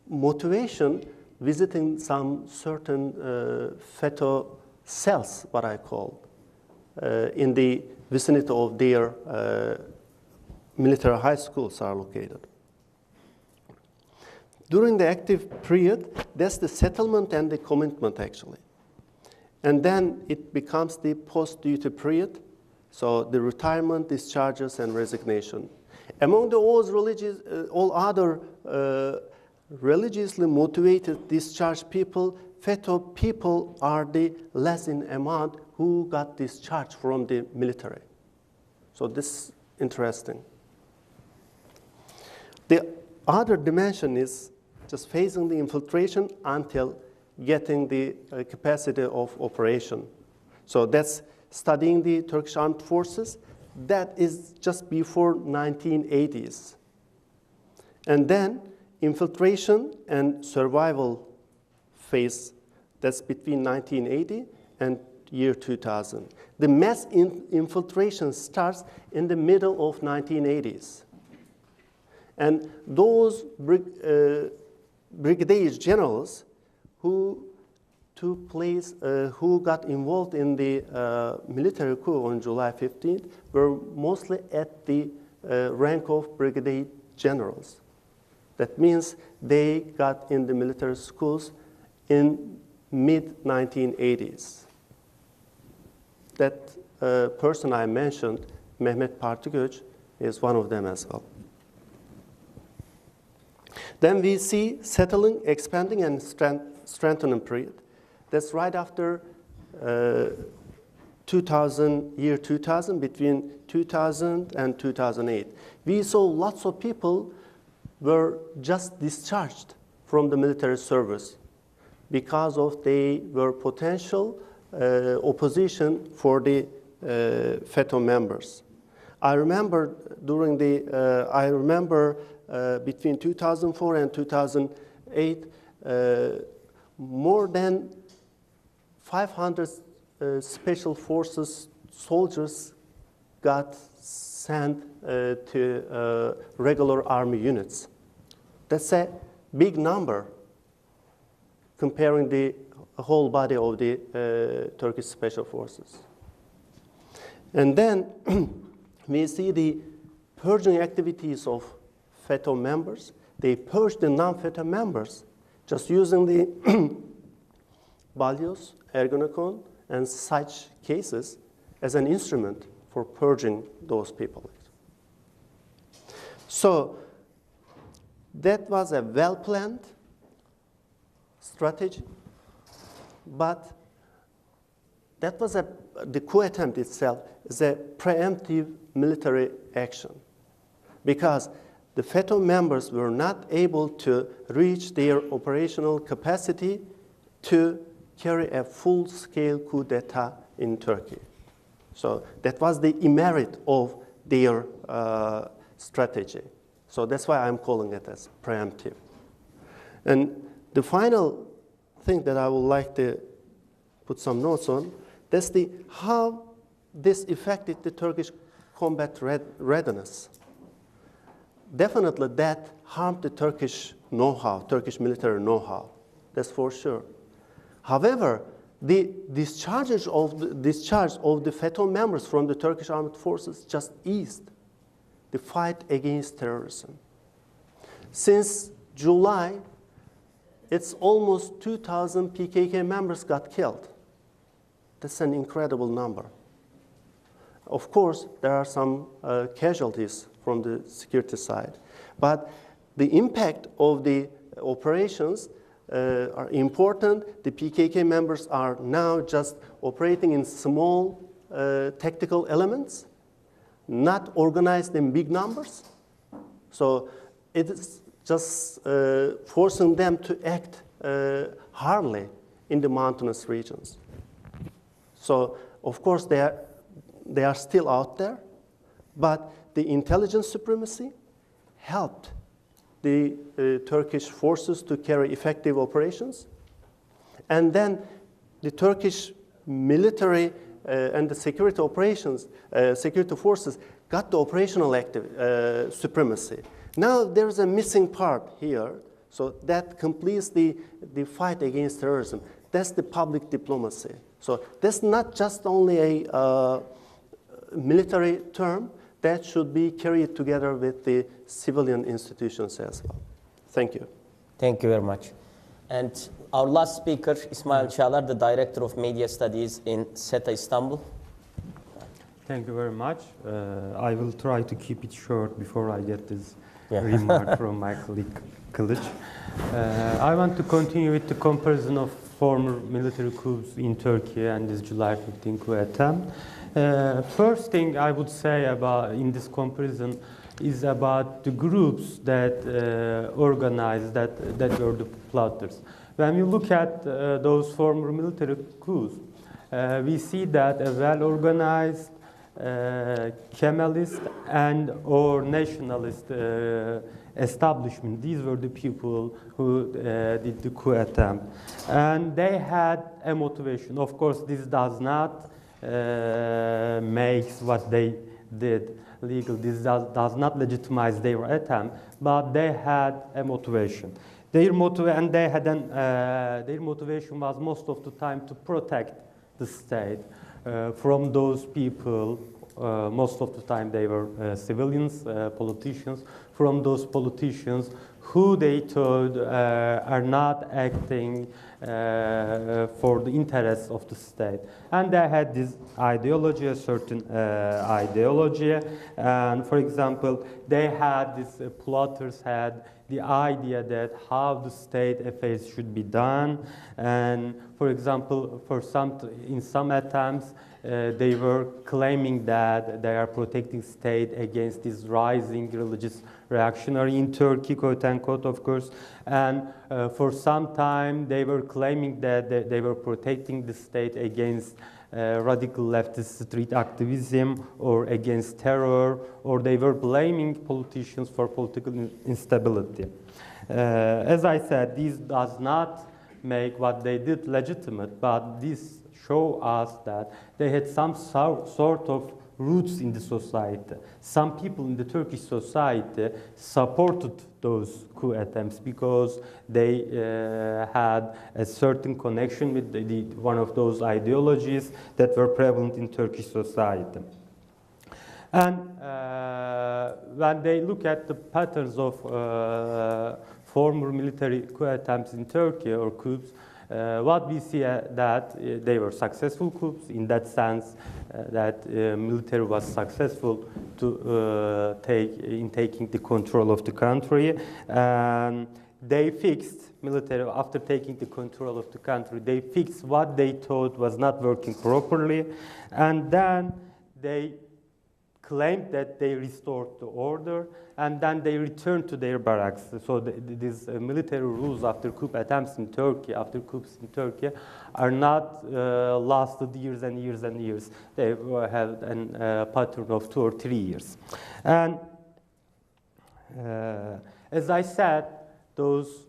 motivation visiting some certain FETÖ cells, what I call, in the vicinity of their military high schools are located. During the active period, that's the settlement and the commitment, actually. And then it becomes the post-duty period, so the retirement, discharges, and resignation. Among all other religiously motivated discharged people, FETÖ people are the less in amount who got discharged from the military. So this is interesting. The other dimension is just phasing the infiltration until getting the capacity of operation. So that's studying the Turkish armed forces. That is just before 1980s. And then infiltration and survival phase, that's between 1980 and year 2000. The mass infiltration starts in the middle of 1980s. And those brigadier generals who took place, who got involved in the military coup on July 15th were mostly at the rank of brigadier generals. That means they got in the military schools in mid-1980s. That person I mentioned, Mehmet Partigöç, is one of them as well. Then we see settling, expanding, and strengthening period. That's right after 2000, year 2000, between 2000 and 2008. We saw lots of people were just discharged from the military service because of they were potential opposition for the FETÖ members. I remember during the, between 2004 and 2008, more than 500 special forces soldiers got sent to regular army units. That's a big number comparing the whole body of the Turkish special forces. And then we see the purging activities of FETÖ members. They purged the non-FETÖ members just using the Balyoz, Ergenekon, and such cases as an instrument for purging those people. So that was a well-planned strategy, but that was the coup attempt itself is a preemptive military action because the FETÖ members were not able to reach their operational capacity to carry a full-scale coup d'etat in Turkey. So that was the merit of their strategy. So that's why I'm calling it as preemptive. And the final thing that I would like to put some notes on, that's how this affected the Turkish combat readiness. Definitely that harmed the Turkish know-how, Turkish military know-how, that's for sure. However, the discharge of the FETÖ members from the Turkish armed forces just eased the fight against terrorism. Since July, it's almost 2,000 PKK members got killed. That's an incredible number. Of course, there are some casualties from the security side, but the impact of the operations are important. The PKK members are now just operating in small tactical elements, not organized in big numbers. So it is just forcing them to act hardly in the mountainous regions. So of course they are still out there, but the intelligence supremacy helped the Turkish forces to carry effective operations. And then the Turkish military and the security operations, security forces got the operational supremacy. Now there's a missing part here, so that completes the fight against terrorism. That's the public diplomacy. So that's not just only a military term, that should be carried together with the civilian institutions as well. Thank you. Thank you very much. And our last speaker, Ismail Çağlar, the Director of Media Studies in SETA Istanbul. Thank you very much. I will try to keep it short before I get this remark from my colleague Kılıç. I want to continue with the comparison of former military coups in Turkey and this July 15 coup attempt. First thing I would say about in this comparison is about the groups that organized, that were the plotters. When we look at those former military coups, we see that a well-organized Kemalist and or nationalist establishment, these were the people who did the coup attempt. And they had a motivation. Of course, this does not makes what they did legal. This does not legitimize their attempt, but they had a motivation. Their motivation was most of the time to protect the state from those people. Most of the time they were civilians, politicians, from those politicians who they thought are not acting for the interests of the state. And they had this ideology, a certain ideology. And for example, they had this, plotters had the idea that how the state affairs should be done. And for example, in some attempts, they were claiming that they are protecting state against this rising religious reactionary in Turkey, quote unquote, of course. And for some time, they were claiming that they were protecting the state against radical leftist street activism or against terror, or they were blaming politicians for political instability. As I said, this does not make what they did legitimate, but this show us that they had some sort of roots in the society. Some people in the Turkish society supported those coup attempts because they had a certain connection with one of those ideologies that were prevalent in Turkish society. And when they look at the patterns of former military coup attempts in Turkey or coups, what we see that they were successful coups in that sense that military was successful to taking the control of the country. They fixed military after taking the control of the country. They fixed what they thought was not working properly, and then they claimed that they restored the order, and then they returned to their barracks. So these military rules after coup attempts in Turkey, after coups in Turkey, are not lasted years and years and years. They have a pattern of 2 or 3 years. And as I said, those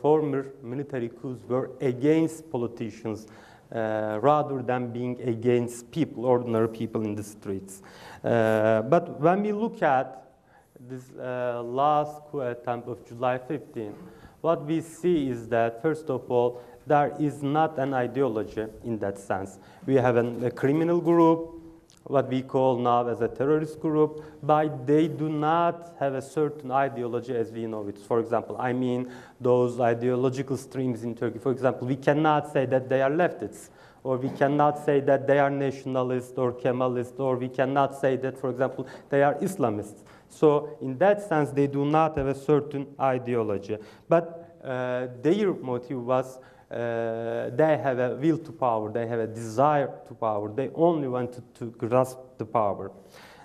former military coups were against politicians rather than being against people, ordinary people in the streets. But when we look at this last coup attempt of July 15, what we see is that, first of all, there is not an ideology in that sense. We have a criminal group, what we call now as a terrorist group, but they do not have a certain ideology as we know it. For example, I mean those ideological streams in Turkey. For example, we cannot say that they are leftists, or we cannot say that they are nationalists or Kemalists, or we cannot say that, for example, they are Islamists. So in that sense, they do not have a certain ideology. But their motive was they have a will to power, they have a desire to power, they only wanted to grasp the power.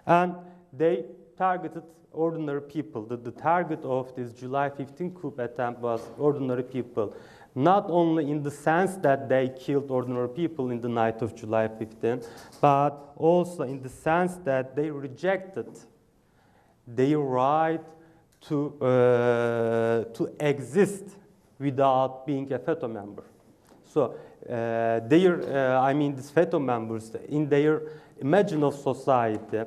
And they targeted ordinary people. The target of this July 15 coup attempt was ordinary people, not only in the sense that they killed ordinary people in the night of July 15, but also in the sense that they rejected their right to exist without being a FETÖ member. So these FETÖ members, in their imagine of society,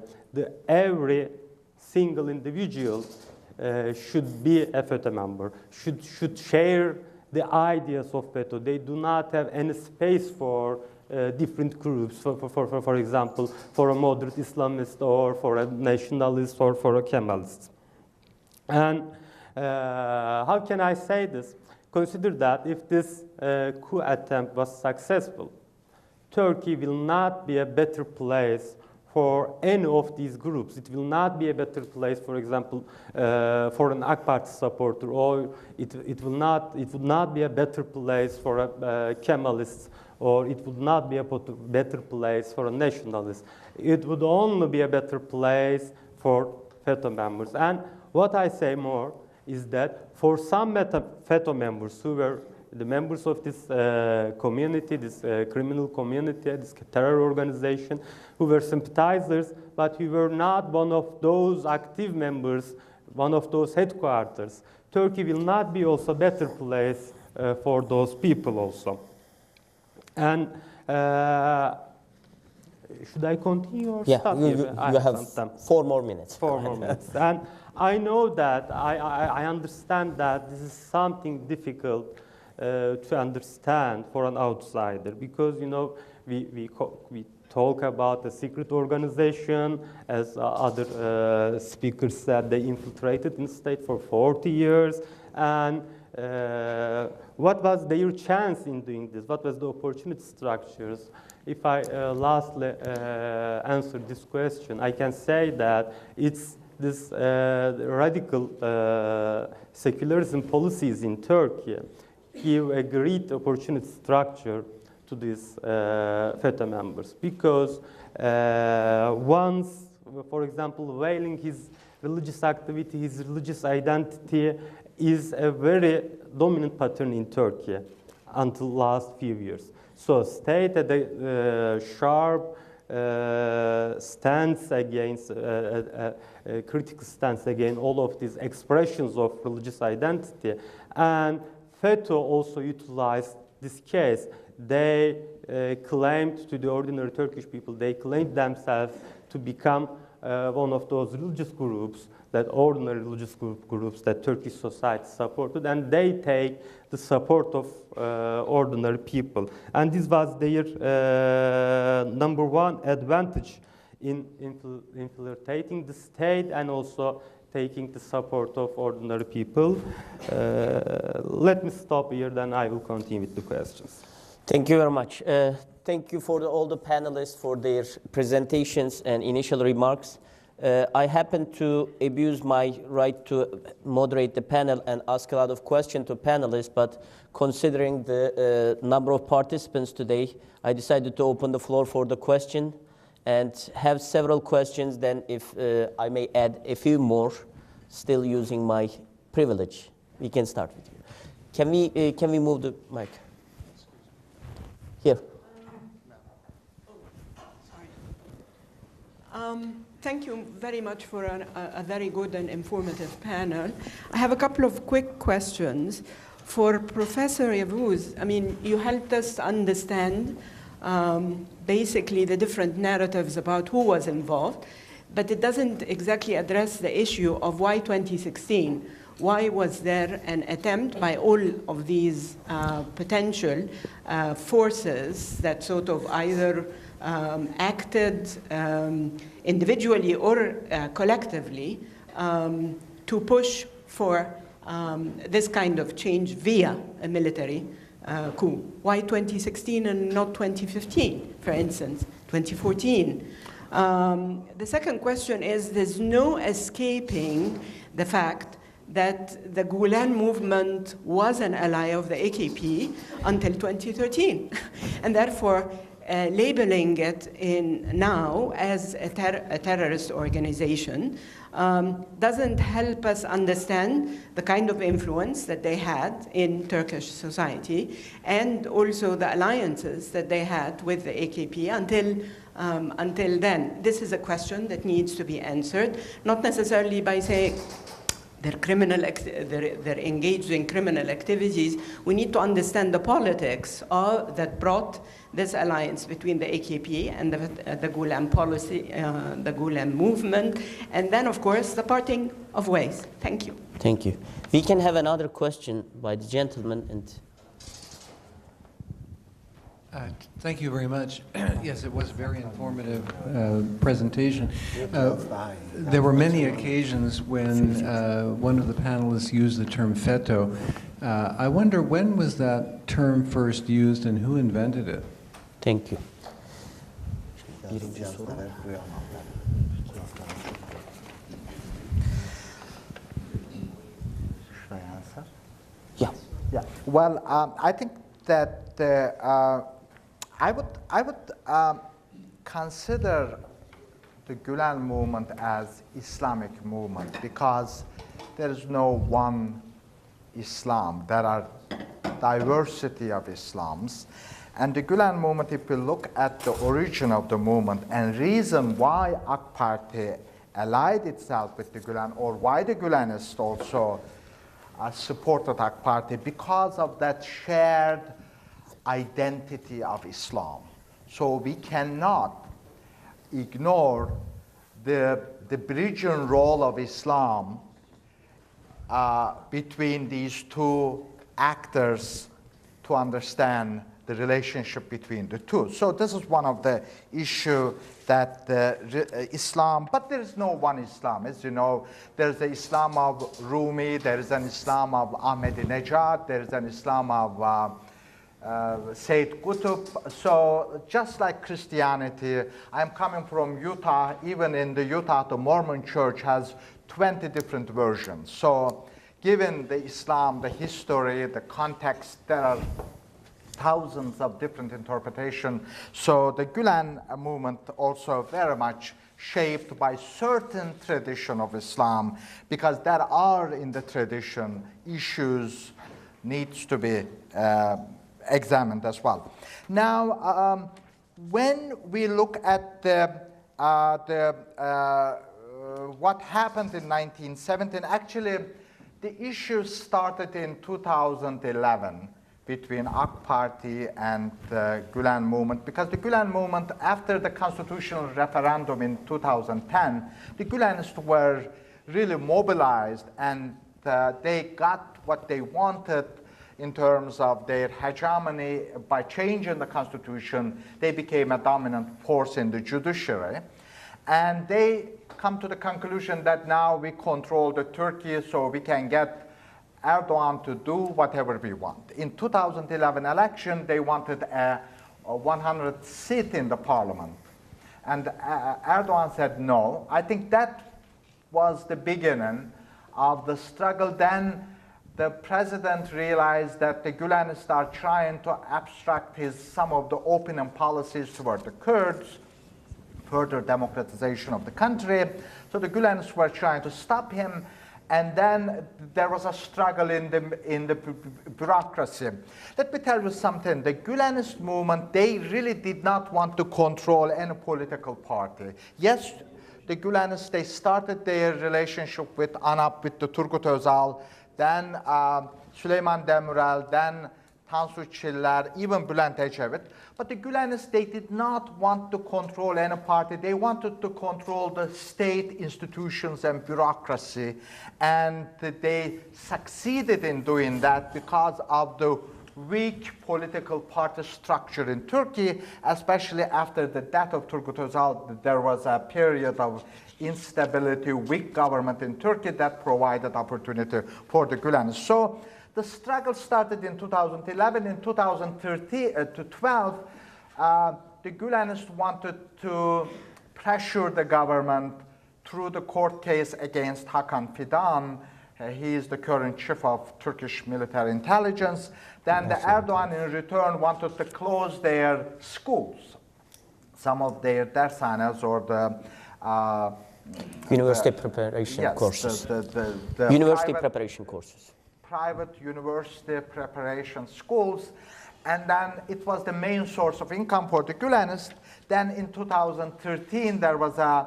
every single individual should be a FETÖ member, should share the ideas of FETÖ. They do not have any space for different groups, for example, for a moderate Islamist or for a nationalist or for a Kemalist. And how can I say this? Consider that if this coup attempt was successful, Turkey will not be a better place for any of these groups. It will not be a better place, for example, for an AK Party supporter, or it would not be a better place for a Kemalist, or it would not be a better place for a nationalist. It would only be a better place for FETÖ members. And what I say more is that for some FETÖ members who were the members of this community, this criminal community, this terror organization, who were sympathizers, but who were not one of those active members, one of those headquarters, Turkey will not be also a better place for those people also. And should I continue or stop? You have 4 more minutes. 4 more minutes. And I know that, I understand that this is something difficult to understand for an outsider, because we talk about a secret organization, as other speakers said, they infiltrated in the state for 40 years, and what was their chance in doing this? What was the opportunity structures? If I lastly answer this question, I can say that it's this radical secularism policies in Turkey give a great opportunity structure to these FETÖ members, because once, for example, veiling his religious activity, his religious identity is a very dominant pattern in Turkey until last few years. So state had a sharp stance against, a critical stance against all of these expressions of religious identity, and FETÖ also utilized this case. They claimed to the ordinary Turkish people, they claimed themselves to become one of those religious groups, that ordinary religious groups that Turkish society supported, and they take the support of ordinary people. And this was their number one advantage in infiltrating the state and also taking the support of ordinary people. Let me stop here, then I will continue with the questions. Thank you very much. Thank you for all the panelists for their presentations and initial remarks. I happen to abuse my right to moderate the panel and ask a lot of questions to panelists, but considering the number of participants today, I decided to open the floor for the question and have several questions. Then if I may add a few more, still using my privilege, we can start with you. Can we move the mic? Here. Thank you very much for a very good and informative panel. I have a couple of quick questions. For Professor Yavuz, I mean, you helped us understand basically the different narratives about who was involved, but it doesn't exactly address the issue of why 2016. Why was there an attempt by all of these potential forces that sort of either acted individually or collectively to push for this kind of change via a military coup? Why 2016 and not 2015, for instance, 2014? The second question is, there's no escaping the fact that the Gulen movement was an ally of the AKP until 2013. And therefore, labeling it now as a terrorist organization doesn't help us understand the kind of influence that they had in Turkish society and also the alliances that they had with the AKP until then. This is a question that needs to be answered, not necessarily by saying they're engaged in criminal activities. We need to understand the politics that brought this alliance between the AKP and the Gulen policy, the Gulen movement, and then, of course, the parting of ways. Thank you. Thank you. We can have another question by the gentleman. And thank you very much. Yes, it was a very informative presentation. There were many occasions when one of the panelists used the term feto. I wonder, when was that term first used and who invented it? Thank you. Yeah. Yeah. Well, I think that I would consider the Gulen movement as Islamic movement because there is no one Islam. There are diversity of Islams. And the Gulen movement, if you look at the origin of the movement and reason why AK Party allied itself with the Gulen, or why the Gulenists also supported AK Party, because of that shared identity of Islam. So we cannot ignore the bridging role of Islam between these two actors to understand the relationship between the two. So this is one of the issues that Islam, but there is no one Islam. As you know, there is the Islam of Rumi, there is an Islam of Ahmadinejad, there is an Islam of Sayyid Qutb. So just like Christianity, I'm coming from Utah. Even in the Utah, the Mormon church has 20 different versions. So given the Islam, the history, the context, there are thousands of different interpretations. So the Gulen movement also very much shaped by certain tradition of Islam, because there are in the tradition issues needs to be examined as well. Now, when we look at what happened in 1917, actually the issue started in 2011 between AK Party and the Gulen movement, because the Gulen movement, after the constitutional referendum in 2010, the Gulenists were really mobilized, and they got what they wanted in terms of their hegemony. By changing the constitution, they became a dominant force in the judiciary. And they come to the conclusion that now we control the Turkey, so we can get Erdogan to do whatever we want. In 2011 election, they wanted a 100 seat in the parliament. And Erdogan said no. I think that was the beginning of the struggle. Then the president realized that the Gulenists are trying to abstract some of the opening policies toward the Kurds, further democratization of the country. So the Gulenists were trying to stop him. And then there was a struggle in the bureaucracy. Let me tell you something. The Gulenist movement, they really did not want to control any political party. Yes, the Gulenists, they started their relationship with ANAP, with the Turgut Özal, then Süleyman Demirel, then Tansu Çiller, even Bülent Ecevit. But the Gulenists, they did not want to control any party. They wanted to control the state institutions and bureaucracy. And they succeeded in doing that because of the weak political party structure in Turkey, especially after the death of Turgut Özal. There was a period of instability, weak government in Turkey that provided opportunity for the Gulenists. So the struggle started in 2011. In 2012, the Gulenists wanted to pressure the government through the court case against Hakan Fidan, He is the current chief of Turkish military intelligence. Then the Erdogan in return wanted to close their schools, some of their dershanes or the University preparation yes, courses. The University private, preparation courses. Private university preparation schools. And then it was the main source of income for the Gülenists. Then in 2013, there was a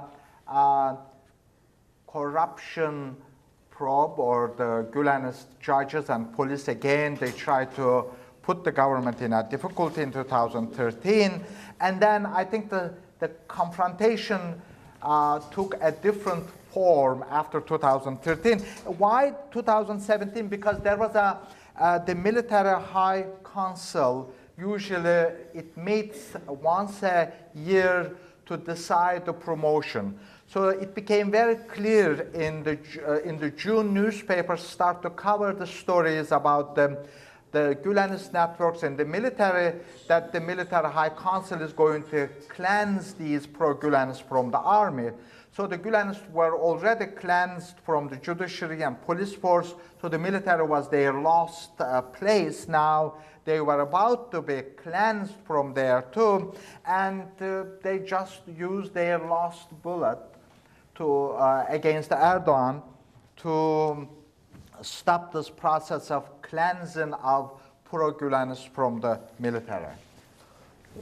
corruption probe, or the Gülenist judges and police again, they tried to put the government in a difficulty in 2013. And then I think the confrontation took a different form after 2013. Why 2017? Because there was the military high council. Usually it meets once a year to decide the promotion. So it became very clear in the June newspapers start to cover the stories about the Gülenist networks and the military, that the military high council is going to cleanse these pro-Gülenists from the army. So the Gülenists were already cleansed from the judiciary and police force, so the military was their lost place. Now they were about to be cleansed from there too, and they just used their last bullet to, against Erdogan to stop this process of cleansing of pro-Gülenists from the military.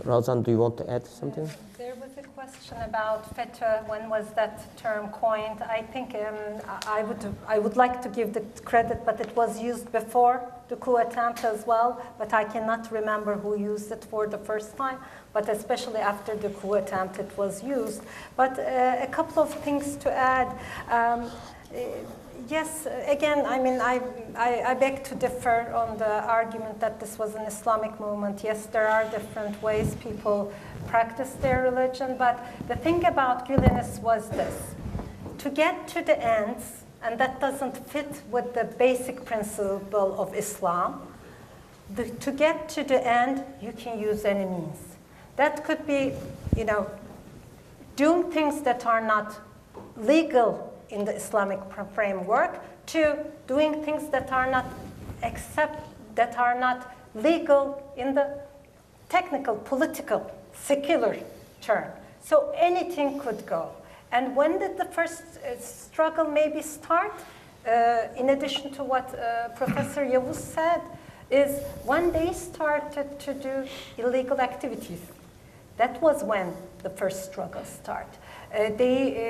Razan, do you want to add something? There was a question about FETA. When was that term coined? I think I would like to give the credit, but it was used before the coup attempt as well. But I cannot remember who used it for the first time. But especially after the coup attempt, it was used. But a couple of things to add. Yes, again, I mean, I beg to differ on the argument that this was an Islamic movement. Yes, there are different ways people practice their religion, but the thing about Gülenists was this. To get to the ends, and that doesn't fit with the basic principle of Islam, to get to the end, you can use any means. That could be, you know, doing things that are not legal in the Islamic framework, to doing things that are not that are not legal in the technical, political, secular term. So anything could go. And when did the first struggle maybe start? In addition to what Professor Yavuz said, is when they started to do illegal activities. That was when the first struggle started.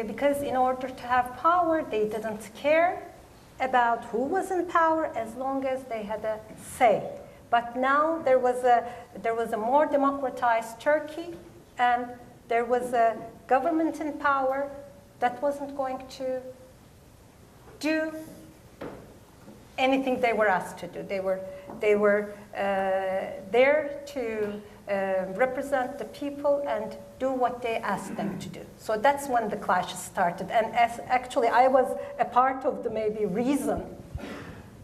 Because in order to have power, they didn't care about who was in power as long as they had a say. But now there was a more democratized Turkey, and there was a government in power that wasn't going to do anything they were asked to do. They were there to represent the people and do what they asked them to do. So that's when the clashes started. And actually, I was a part of the maybe reason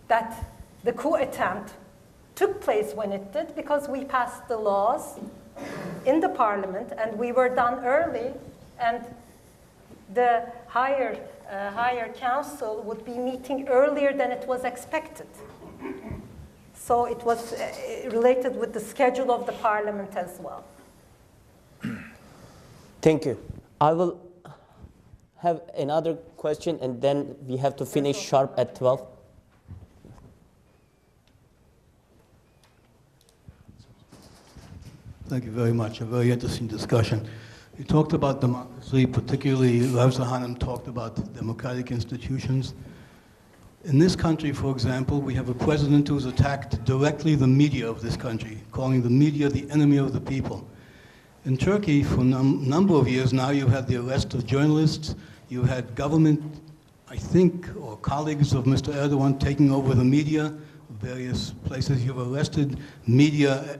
that the coup attempt took place when it did, because we passed the laws in the parliament, and we were done early, and the higher council would be meeting earlier than it was expected. So it was related with the schedule of the parliament as well. Thank you. I will have another question, and then we have to finish sharp at 12. Thank you very much. A very interesting discussion. You talked about democracy, particularly Ravza Hanım talked about democratic institutions. In this country, for example, we have a president who's attacked directly the media of this country, calling the media the enemy of the people. In Turkey, for a number of years now, you had the arrest of journalists, you had government, I think, or colleagues of Mr. Erdogan taking over the media, various places. You've arrested media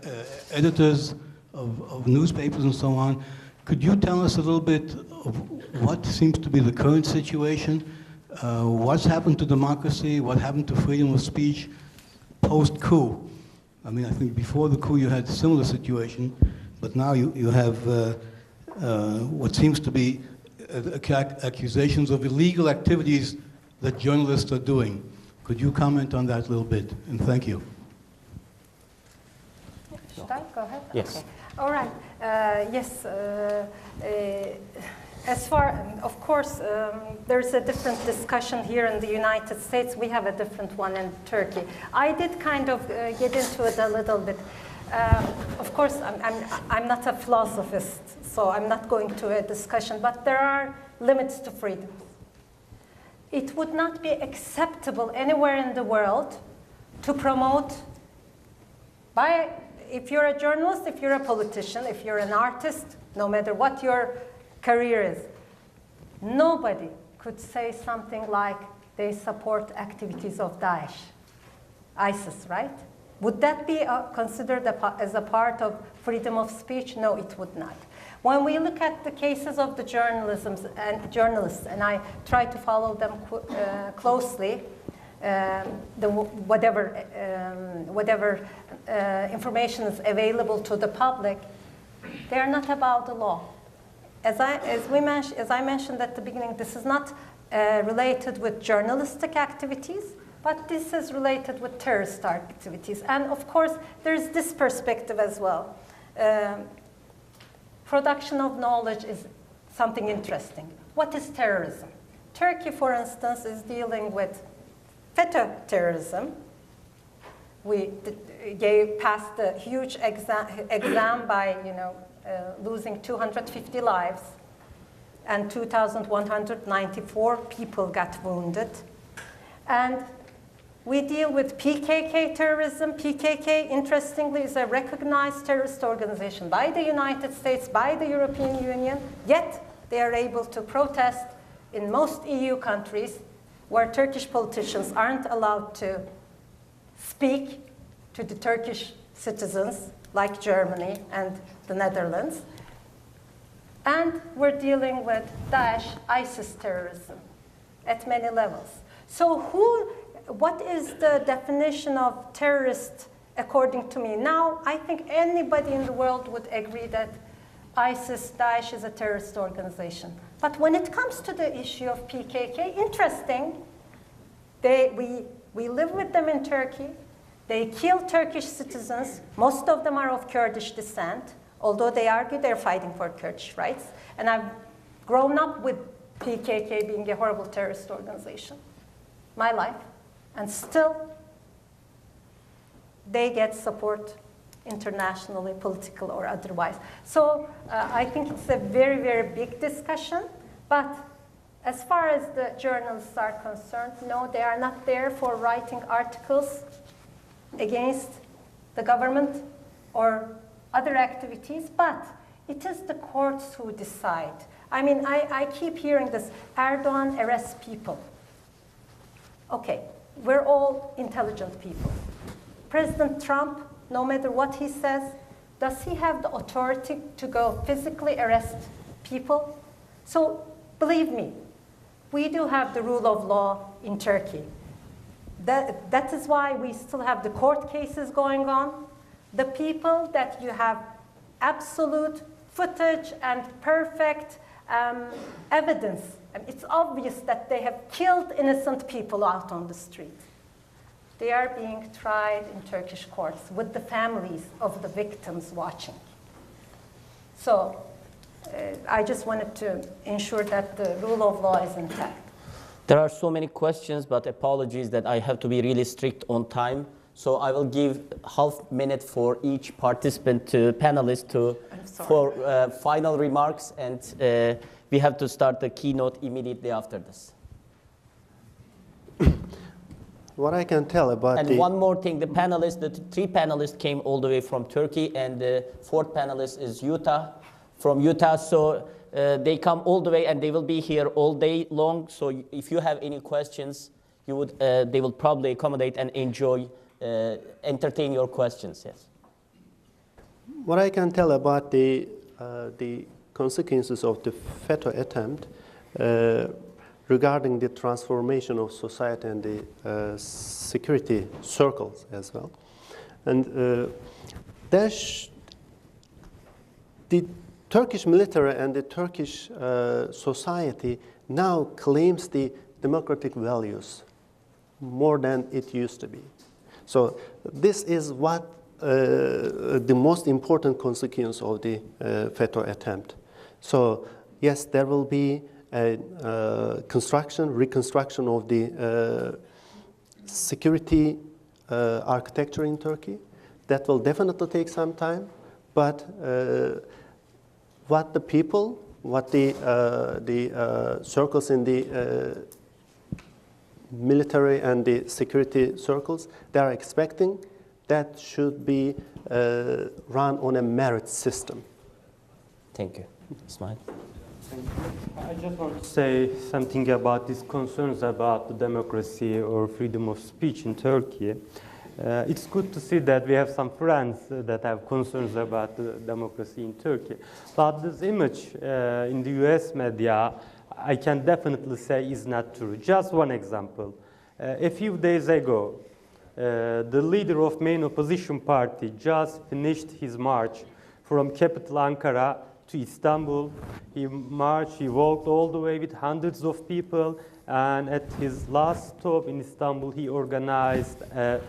editors of newspapers and so on. Could you tell us a little bit of what seems to be the current situation? What's happened to democracy? What happened to freedom of speech post-coup? I mean, I think before the coup you had a similar situation, but now you have what seems to be accusations of illegal activities that journalists are doing. Could you comment on that a little bit? And thank you. Should I go ahead? Yes. Okay. All right. Yes. As far, of course, there's a different discussion here in the United States. We have a different one in Turkey. I did kind of get into it a little bit. Of course, I'm not a philosophist, so I'm not going to a discussion, but there are limits to freedom. It would not be acceptable anywhere in the world to promote, if you're a journalist, if you're a politician, if you're an artist, no matter what your career is, nobody could say something like they support activities of Daesh, ISIS, right? Would that be considered as a part of freedom of speech? No, it would not. When we look at the cases of the journalists, and I try to follow them closely, whatever information is available to the public, they are not about the law. As I mentioned at the beginning, this is not related with journalistic activities, but this is related with terrorist activities. And of course, there's this perspective as well. Production of knowledge is something interesting. What is terrorism? Turkey, for instance, is dealing with SETA terrorism. We passed a huge exam by, losing 250 lives, and 2,194 people got wounded. And we deal with PKK terrorism. PKK, interestingly, is a recognized terrorist organization by the United States, by the European Union, yet they are able to protest in most EU countries where Turkish politicians aren't allowed to speak to the Turkish citizens, like Germany and the Netherlands. And we're dealing with Daesh, ISIS terrorism at many levels. So what is the definition of terrorist according to me? Now, I think anybody in the world would agree that ISIS, Daesh is a terrorist organization. But when it comes to the issue of PKK, interesting, we live with them in Turkey. They kill Turkish citizens. Most of them are of Kurdish descent, although they argue they're fighting for Kurdish rights. And I've grown up with PKK being a horrible terrorist organization, my life. And still, they get support internationally, political or otherwise. So I think it's a very, very big discussion. But as far as the journalists are concerned, no, they are not there for writing articles against the government or other activities, but it is the courts who decide. I mean, I keep hearing this, Erdogan arrests people. Okay, we're all intelligent people. President Trump, no matter what he says, does he have the authority to go physically arrest people? So believe me, we do have the rule of law in Turkey. That is why we still have the court cases going on. The people that you have absolute footage and perfect evidence, it's obvious that they have killed innocent people out on the street. They are being tried in Turkish courts with the families of the victims watching. So I just wanted to ensure that the rule of law is intact. There are so many questions, but apologies that I have to be really strict on time. So I will give half minute for each participant panelist for final remarks, and we have to start the keynote immediately after this. What I can tell about and one more thing, the three panelists came all the way from Turkey, and the fourth panelist is from Utah. So they come all the way, and they will be here all day long. So if you have any questions, they will probably accommodate and entertain your questions. Yes. What I can tell about the consequences of the SETA attempt regarding the transformation of society and the security circles as well. And the Turkish military and the Turkish society now claims the democratic values more than it used to be. So this is what the most important consequence of the veto attempt. So yes, there will be a reconstruction of the security architecture in Turkey. That will definitely take some time, but what the people, what the circles in the military and the security circles, they are expecting that should be run on a merit system. Thank you. Ismail? I just want to say something about these concerns about the democracy or freedom of speech in Turkey. It's good to see that we have some friends that have concerns about the democracy in Turkey. But this image in the US media, I can definitely say is not true. Just one example. A few days ago, the leader of main opposition party just finished his march from capital Ankara to Istanbul. He marched, he walked all the way with hundreds of people, and at his last stop in Istanbul, he organized a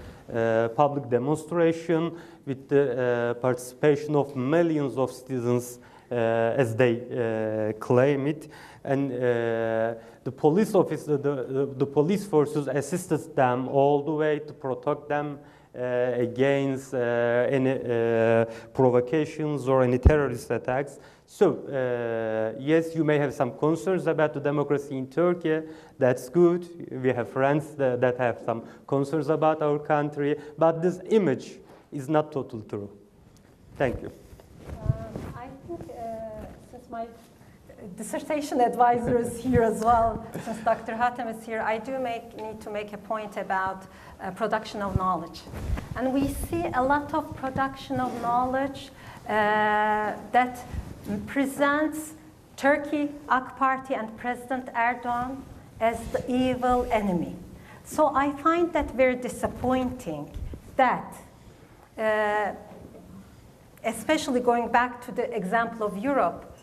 public demonstration with the participation of millions of students, as they claim it. And the police officer, the police forces assisted them all the way to protect them against any provocations or any terrorist attacks. So, yes, you may have some concerns about the democracy in Turkey. That's good. We have friends that have some concerns about our country. But this image is not totally true. Thank you. I think since my dissertation advisor is here as well, since Dr. Hatem is here, I do need to make a point about production of knowledge. And we see a lot of production of knowledge that presents Turkey, AK Party, and President Erdogan as the evil enemy. So I find that very disappointing that, especially going back to the example of Europe,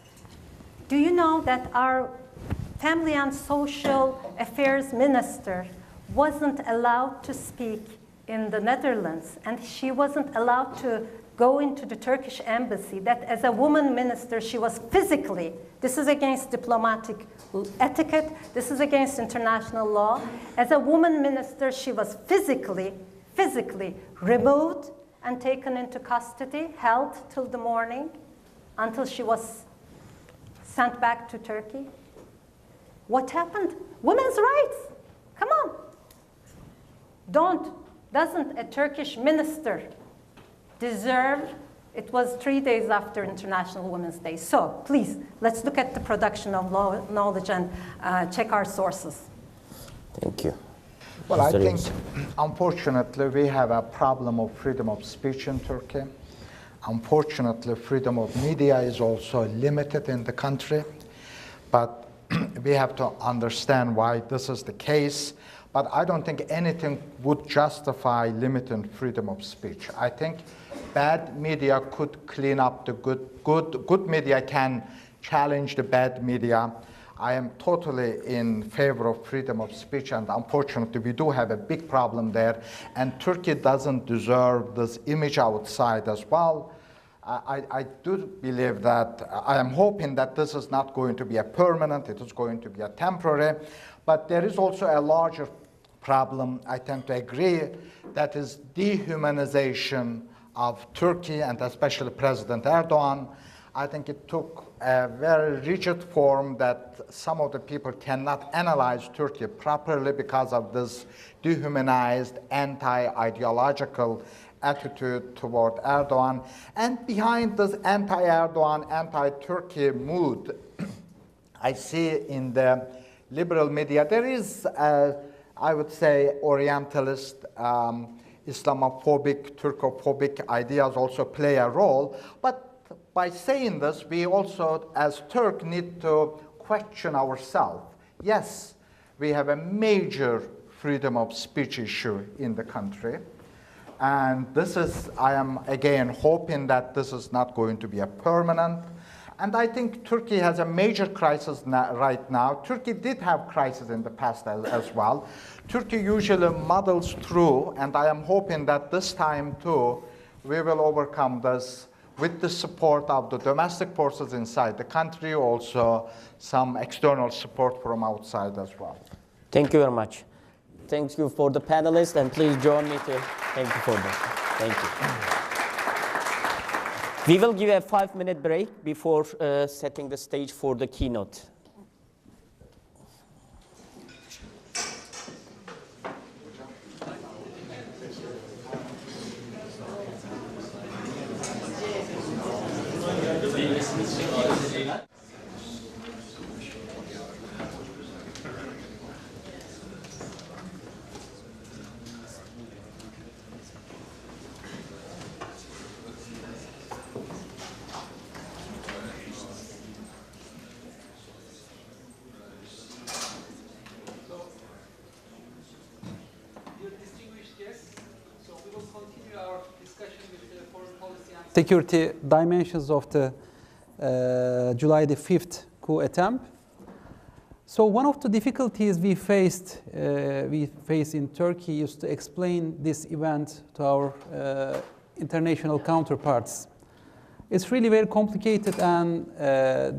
do you know that our Family and Social Affairs Minister wasn't allowed to speak in the Netherlands, and she wasn't allowed to go into the Turkish embassy, that as a woman minister, she was physically, this is against diplomatic etiquette, this is against international law. As a woman minister, she was physically removed and taken into custody, held till the morning, until she was sent back to Turkey. What happened? Women's rights, come on. Doesn't a Turkish minister deserve, it was 3 days after International Women's Day. So please, let's look at the production of knowledge and check our sources. Thank you. Well, I think, unfortunately, we have a problem of freedom of speech in Turkey. Unfortunately, freedom of media is also limited in the country. But we have to understand why this is the case. But I don't think anything would justify limiting freedom of speech. I think bad media could clean up the good. Good media can challenge the bad media. I am totally in favor of freedom of speech, and unfortunately, we do have a big problem there. And Turkey doesn't deserve this image outside as well. I do believe that, I am hoping that this is not going to be a permanent, it is going to be a temporary. But there is also a larger problem, I tend to agree, that is dehumanization of Turkey and especially President Erdogan. I think it took a very rigid form that some of the people cannot analyze Turkey properly because of this dehumanized, anti-ideological attitude toward Erdogan. And behind this anti-Erdogan, anti-Turkey mood, I see in the liberal media, there is, I would say, Orientalist, Islamophobic, Turkophobic ideas also play a role. But by saying this, we also, as Turk, need to question ourselves. Yes, we have a major freedom of speech issue in the country. And this is, I am again hoping that this is not going to be a permanent. And I think Turkey has a major crisis right now. Turkey did have crisis in the past as well. Turkey usually muddles through, and I am hoping that this time too, we will overcome this with the support of the domestic forces inside the country, also some external support from outside as well. Thank you very much. Thank you for the panelists, and please join me to thank you for that. Thank you. We will give a 5-minute break before setting the stage for the keynote. Security dimensions of the July the 5th coup attempt. So one of the difficulties we face in Turkey is to explain this event to our international counterparts. It's really very complicated and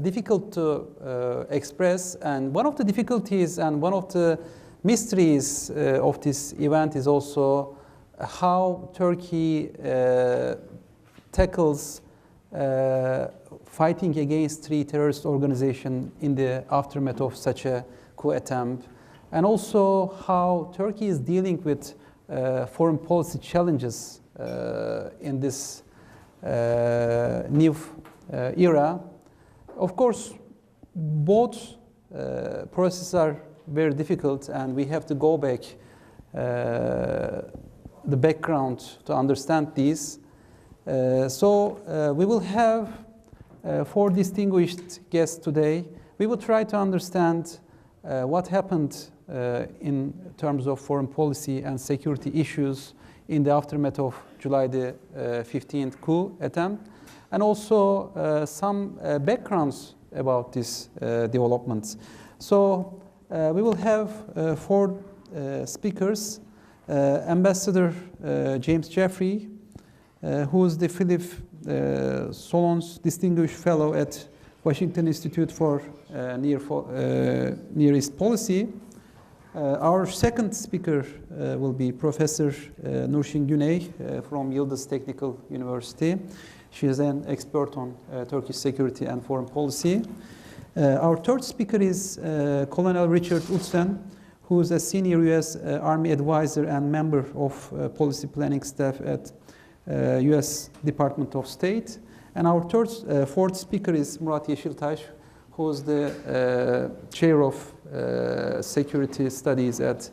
difficult to express. And one of the difficulties and one of the mysteries of this event is also how Turkey tackles fighting against three terrorist organizations in the aftermath of such a coup attempt, and also how Turkey is dealing with foreign policy challenges in this new era. Of course, both processes are very difficult, and we have to go back the background to understand these. So we will have 4 distinguished guests today. We will try to understand what happened in terms of foreign policy and security issues in the aftermath of July the 15th coup attempt, and also some backgrounds about these developments. So we will have 4 speakers. Ambassador James Jeffrey, who is the Philip Solons Distinguished Fellow at Washington Institute for Near East Policy. Our second speaker will be Professor Nurşin Güney from Yıldız Technical University. She is an expert on Turkish security and foreign policy. Our third speaker is Colonel Richard Utzen, who is a senior U.S. Army advisor and member of policy planning staff at U.S. Department of State. And our fourth speaker is Murat Yeşiltaş, who is the chair of security studies at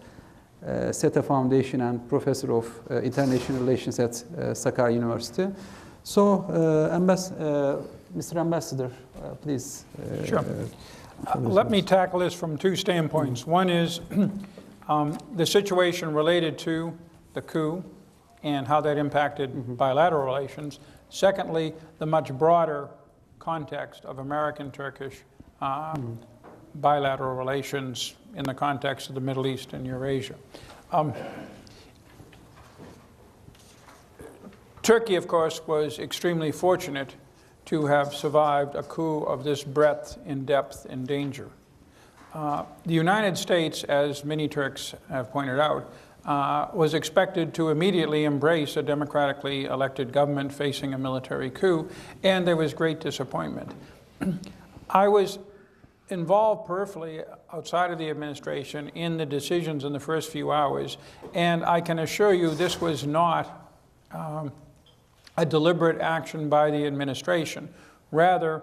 SETA Foundation and professor of international relations at Sakarya University. So, Mr. Ambassador, please. Sure. Let me tackle this from 2 standpoints. One is the situation related to the coup and how that impacted bilateral relations. Secondly, the much broader context of American-Turkish bilateral relations in the context of the Middle East and Eurasia. Turkey, of course, was extremely fortunate to have survived a coup of this breadth and depth and danger. The United States, as many Turks have pointed out, was expected to immediately embrace a democratically elected government facing a military coup, and there was great disappointment. I was involved peripherally outside of the administration in the decisions in the first few hours, and I can assure you this was not a deliberate action by the administration. Rather,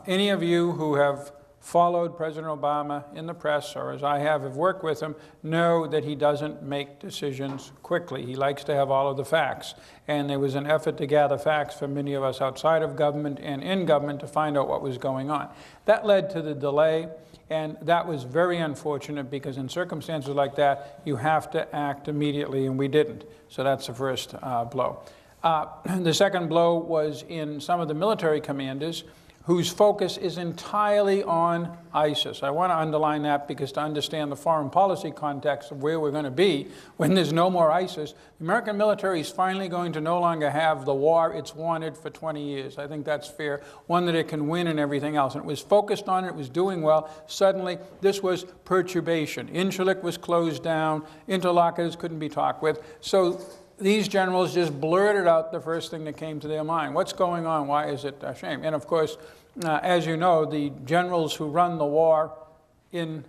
any of you who have followed President Obama in the press, or as I have worked with him, know that he doesn't make decisions quickly. He likes to have all of the facts. And there was an effort to gather facts from many of us outside of government and in government to find out what was going on. That led to the delay, and that was very unfortunate because in circumstances like that, you have to act immediately, and we didn't. So that's the first blow. The second blow was in some of the military commanders whose focus is entirely on ISIS. I want to underline that because to understand the foreign policy context of where we're going to be when there's no more ISIS, the American military is finally going to no longer have the war it's wanted for 20 years. I think that's fair, one that it can win and everything else. And it was focused on it, it was doing well. Suddenly, this was perturbation. Incirlik was closed down, interlocutors couldn't be talked with. So these generals just blurted out the first thing that came to their mind. What's going on? Why is it a shame? And of course, as you know, the generals who run the war in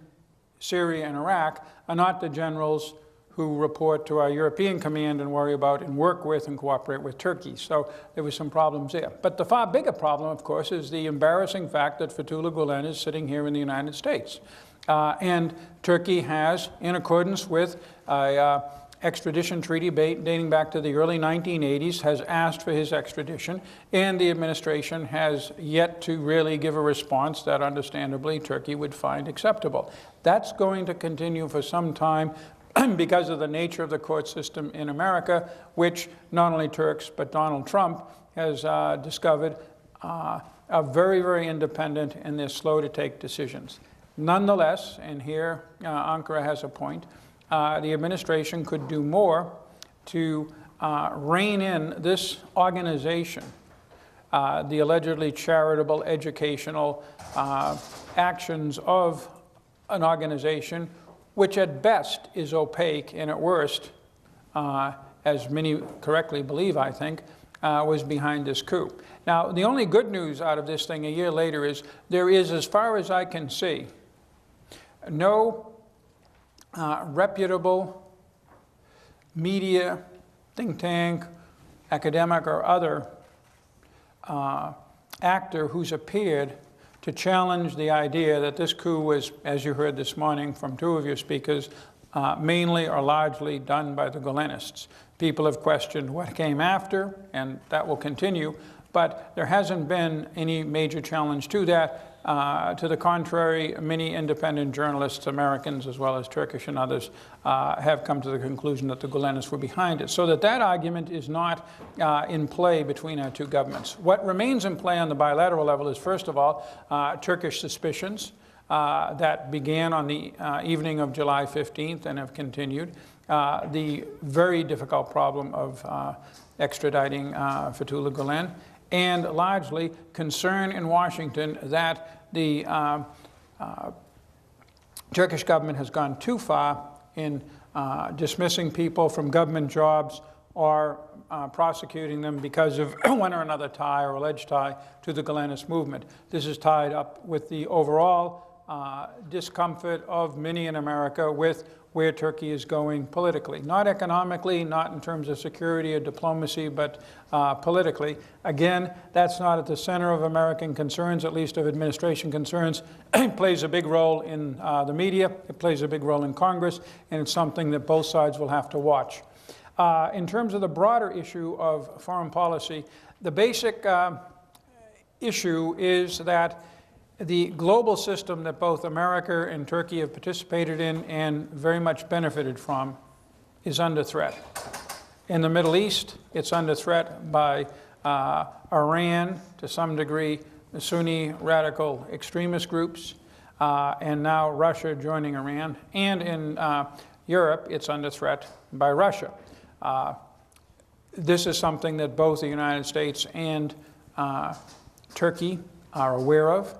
Syria and Iraq are not the generals who report to our European command and worry about and work with and cooperate with Turkey. So there were some problems there. But the far bigger problem, of course, is the embarrassing fact that Fethullah Gulen is sitting here in the United States. And Turkey has, in accordance with extradition treaty dating back to the early 1980s, has asked for his extradition, and the administration has yet to really give a response that understandably Turkey would find acceptable. That's going to continue for some time because of the nature of the court system in America, which not only Turks but Donald Trump has discovered are very, very independent, and they're slow to take decisions. Nonetheless, and here Ankara has a point, the administration could do more to rein in this organization, the allegedly charitable, educational actions of an organization which at best is opaque and at worst, as many correctly believe, I think, was behind this coup. Now, the only good news out of this thing a year later is there is, as far as I can see, no reputable media, think tank, academic, or other actor who's appeared to challenge the idea that this coup was, as you heard this morning from two of your speakers, mainly or largely done by the Gulenists. People have questioned what came after, and that will continue, but there hasn't been any major challenge to that. To the contrary, many independent journalists, Americans as well as Turkish and others, have come to the conclusion that the Gulenists were behind it. So that argument is not in play between our two governments. What remains in play on the bilateral level is, first of all, Turkish suspicions that began on the evening of July 15th and have continued. The very difficult problem of extraditing Fethullah Gulen, and largely concern in Washington that the Turkish government has gone too far in dismissing people from government jobs or prosecuting them because of one or another tie or alleged tie to the Gulenist movement. This is tied up with the overall discomfort of many in America with where Turkey is going politically. Not economically, not in terms of security or diplomacy, but politically. Again, that's not at the center of American concerns, at least of administration concerns. It plays a big role in the media, it plays a big role in Congress, and it's something that both sides will have to watch. In terms of the broader issue of foreign policy, the basic issue is that the global system that both America and Turkey have participated in and very much benefited from is under threat. In the Middle East, it's under threat by Iran, to some degree, the Sunni radical extremist groups, and now Russia joining Iran. And in Europe, it's under threat by Russia. This is something that both the United States and Turkey are aware of.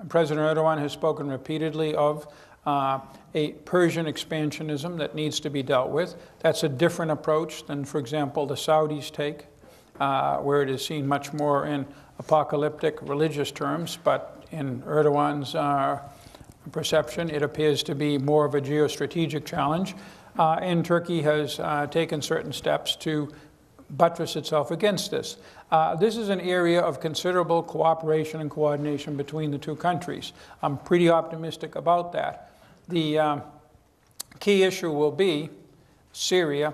President Erdogan has spoken repeatedly of a Persian expansionism that needs to be dealt with. That's a different approach than, for example, the Saudis take, where it is seen much more in apocalyptic religious terms, but in Erdogan's perception, it appears to be more of a geostrategic challenge. And Turkey has taken certain steps to buttress itself against this. This is an area of considerable cooperation and coordination between the two countries. I'm pretty optimistic about that. The key issue will be Syria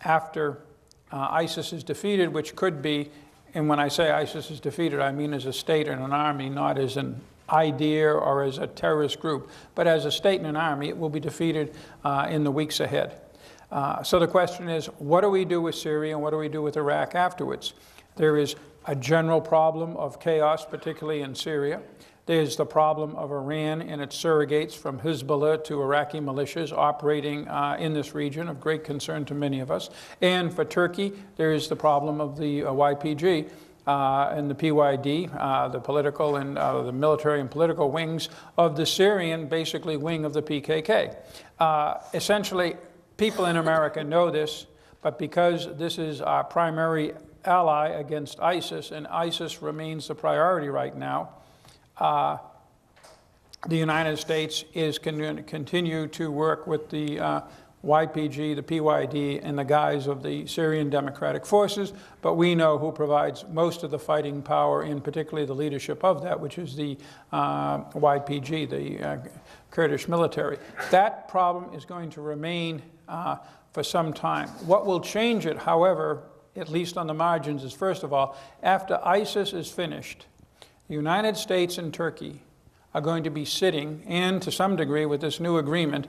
after ISIS is defeated, which could be, and when I say ISIS is defeated, I mean as a state and an army, not as an idea or as a terrorist group, but as a state and an army. It will be defeated in the weeks ahead. So the question is, what do we do with Syria and what do we do with Iraq afterwards? There is a general problem of chaos, particularly in Syria. There's the problem of Iran and its surrogates from Hezbollah to Iraqi militias operating in this region of great concern to many of us. And for Turkey, there is the problem of the YPG and the PYD, the political and the military and political wings of the Syrian, basically, wing of the PKK. Essentially, people in America know this, but because this is our primary ally against ISIS, and ISIS remains the priority right now, the United States is going to continue to work with the YPG, the PYD, and the guys of the Syrian Democratic Forces, but we know who provides most of the fighting power, in particularly the leadership of that, which is the YPG, the Kurdish military. That problem is going to remain for some time. What will change it, however, at least on the margins, is, first of all, after ISIS is finished, the United States and Turkey are going to be sitting, and to some degree with this new agreement,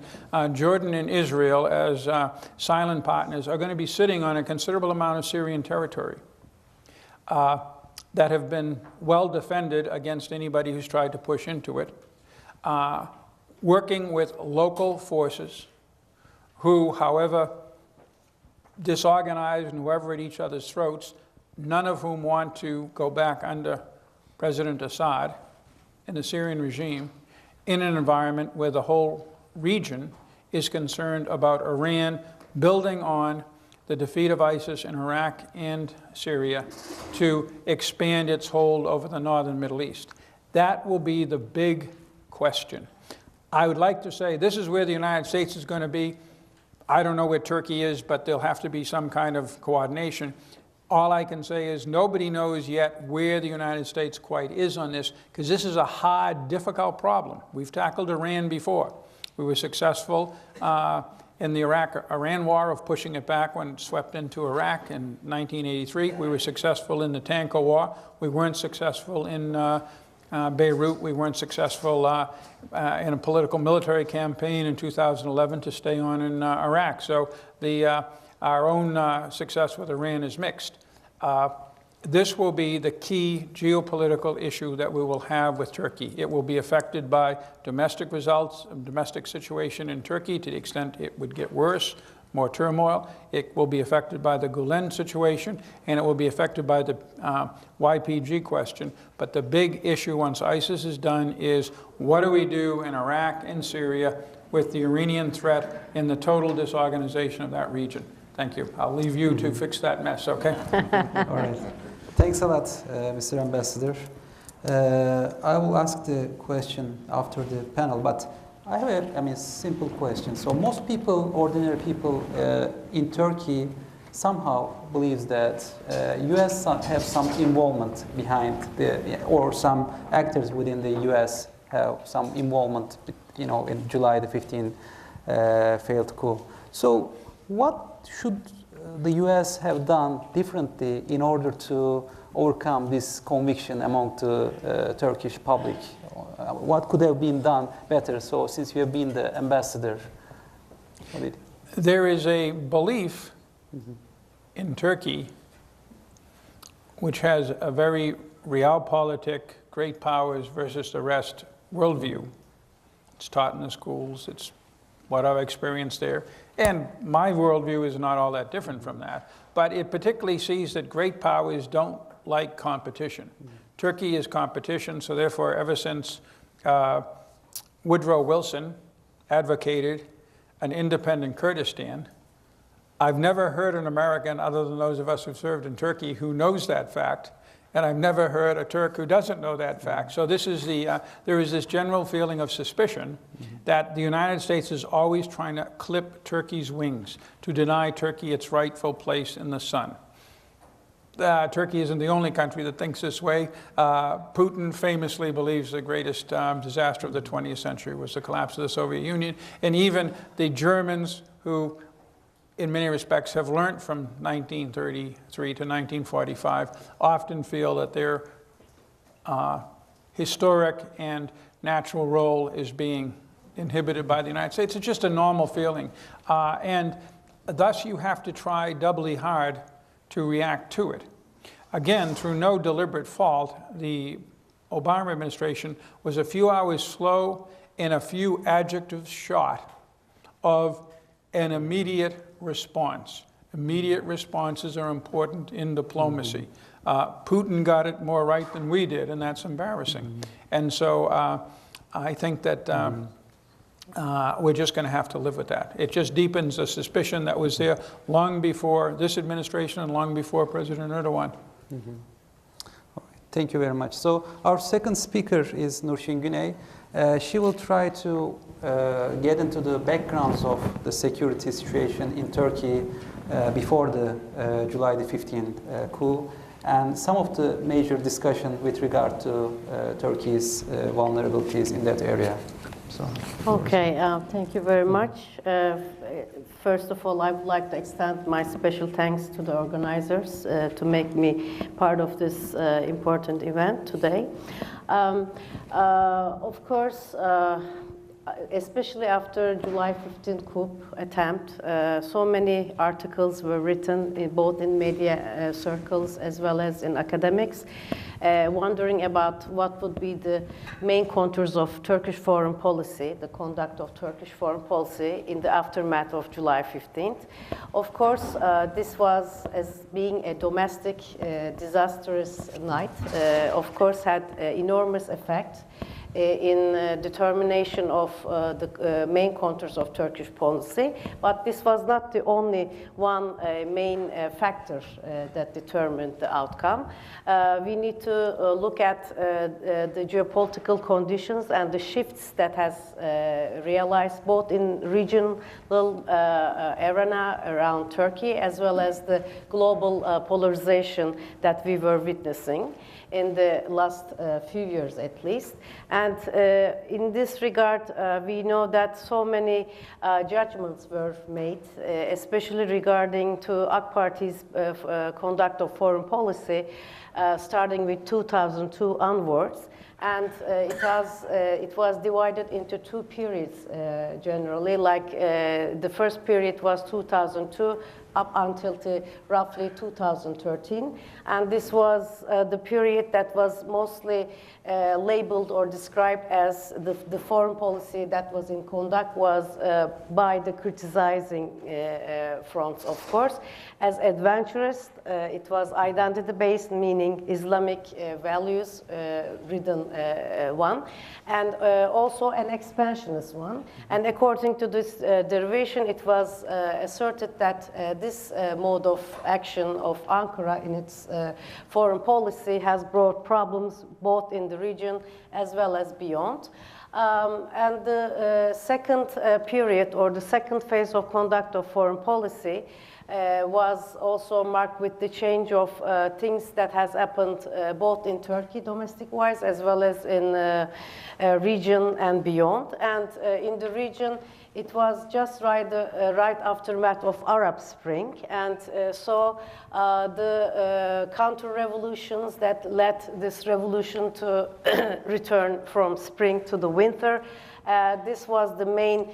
Jordan and Israel as silent partners are going to be sitting on a considerable amount of Syrian territory that have been well defended against anybody who's tried to push into it, working with local forces who, however disorganized and whoever at each other's throats, none of whom want to go back under President Assad and the Syrian regime, in an environment where the whole region is concerned about Iran building on the defeat of ISIS in Iraq and Syria to expand its hold over the northern Middle East. That will be the big question. I would like to say this is where the United States is going to be. I don't know where Turkey is, but there'll have to be some kind of coordination. All I can say is nobody knows yet where the United States quite is on this, because this is a hard, difficult problem. We've tackled Iran before. We were successful in the Iraq-Iran war of pushing it back when it swept into Iraq in 1983. We were successful in the Tanker war. We weren't successful in Beirut. We weren't successful in a political military campaign in 2011 to stay on in Iraq. So our own success with Iran is mixed. This will be the key geopolitical issue that we will have with Turkey. It will be affected by domestic results, domestic situation in Turkey to the extent it would get worse, more turmoil. It will be affected by the Gulen situation, and it will be affected by the YPG question. But the big issue once ISIS is done is what do we do in Iraq and Syria with the Iranian threat and the total disorganization of that region? Thank you. I'll leave you to fix that mess, okay? All right. Thanks a lot, Mr. Ambassador. I will ask the question after the panel, but I have a simple question. So most people, ordinary people in Turkey somehow believes that U.S. have some involvement behind or some actors within the U.S. have some involvement, in July the 15th failed coup. So what should the U.S. have done differently in order to overcome this conviction among the Turkish public? What could have been done better? So since you have been the ambassador, there is a belief in Turkey which has a very realpolitik, great powers versus the rest worldview. It's taught in the schools. It's what I've experienced there. And my worldview is not all that different from that. But it particularly sees that great powers don't like competition. Turkey is competition, so therefore ever since Woodrow Wilson advocated an independent Kurdistan, I've never heard an American, other than those of us who've served in Turkey, who knows that fact. And I've never heard a Turk who doesn't know that fact. So this is there is this general feeling of suspicion that the United States is always trying to clip Turkey's wings, to deny Turkey its rightful place in the sun. Turkey isn't the only country that thinks this way. Putin famously believes the greatest disaster of the 20th century was the collapse of the Soviet Union. And even the Germans, who in many respects have learned from 1933 to 1945, often feel that their historic and natural role is being inhibited by the United States. It's just a normal feeling. And thus you have to try doubly hard to react to it. again, through no deliberate fault, the Obama administration was a few hours slow and a few adjectives short of an immediate response. Immediate responses are important in diplomacy. Putin got it more right than we did, and that's embarrassing. And so I think that we're just going to have to live with that. It just deepens a suspicion that was there long before this administration and long before President Erdogan. Thank you very much. So our second speaker is Nurşin Güney. She will try to get into the backgrounds of the security situation in Turkey before the July the 15th coup, and some of the major discussion with regard to Turkey's vulnerabilities in that area. So, okay, thank you very much. First of all, I would like to extend my special thanks to the organizers to make me part of this important event today. Of course, especially after July 15th coup attempt, so many articles were written both in media circles as well as in academics, wondering about what would be the main contours of Turkish foreign policy, the conduct of Turkish foreign policy in the aftermath of July 15th. Of course, this was, as being a domestic disastrous night, of course had enormous effect in determination of the main contours of Turkish policy, but this was not the only one main factor that determined the outcome. We need to look at the geopolitical conditions and the shifts that has realized both in regional arena around Turkey as well as the global polarization that we were witnessing in the last few years at least. And in this regard, we know that so many judgments were made, especially regarding to AK Party's conduct of foreign policy, starting with 2002 onwards. And it was divided into two periods generally, like the first period was 2002 up until roughly 2013. And this was the period that was mostly labeled or described as the foreign policy that was in conduct was by the criticizing fronts, of course, as adventurous. It was identity-based, meaning Islamic values ridden one, and also an expansionist one. And according to this derivation, it was asserted that this mode of action of Ankara in its foreign policy has brought problems both in the region as well as beyond. And the second period, or the second phase of conduct of foreign policy, was also marked with the change of things that has happened both in Turkey domestic-wise as well as in region and beyond. And in the region, it was just right aftermath of Arab Spring, and so the counter-revolutions that led this revolution to return from spring to the winter. This was the main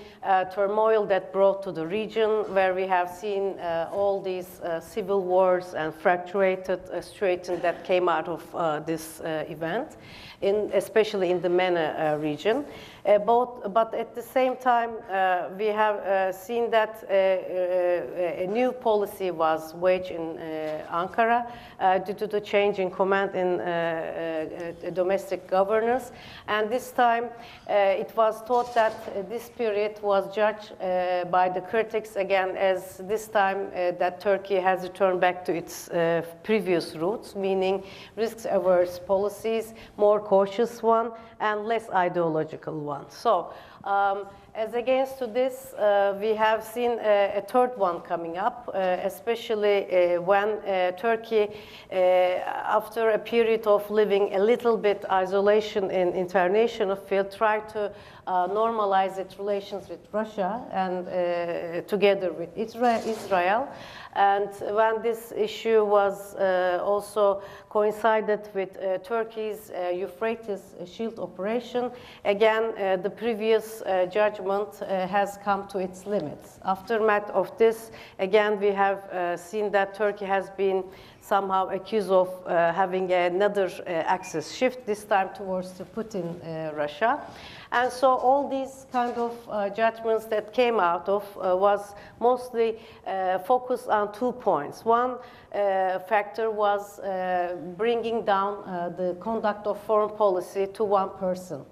turmoil that brought to the region, where we have seen all these civil wars and fractured situation that came out of this event, especially in the MENA region. But at the same time, we have seen that a new policy was waged in Ankara due to the change in command in domestic governance. And this time, it was thought that this period was judged by the critics again as this time that Turkey has returned back to its previous roots, meaning risk-averse policies, more cautious one, and less ideological one. So, as against to this, we have seen a third one coming up, especially when Turkey, after a period of living a little bit isolation in international field, tried to normalize its relations with Russia and together with Israel. And when this issue was also coincided with Turkey's Euphrates Shield operation, again, the previous judgment has come to its limits. Aftermath of this, again, we have seen that Turkey has been somehow accused of having another axis shift, this time towards the Putin Russia. And so all these kind of judgments that came out of was mostly focused on 2 points. One factor was bringing down the conduct of foreign policy to one person.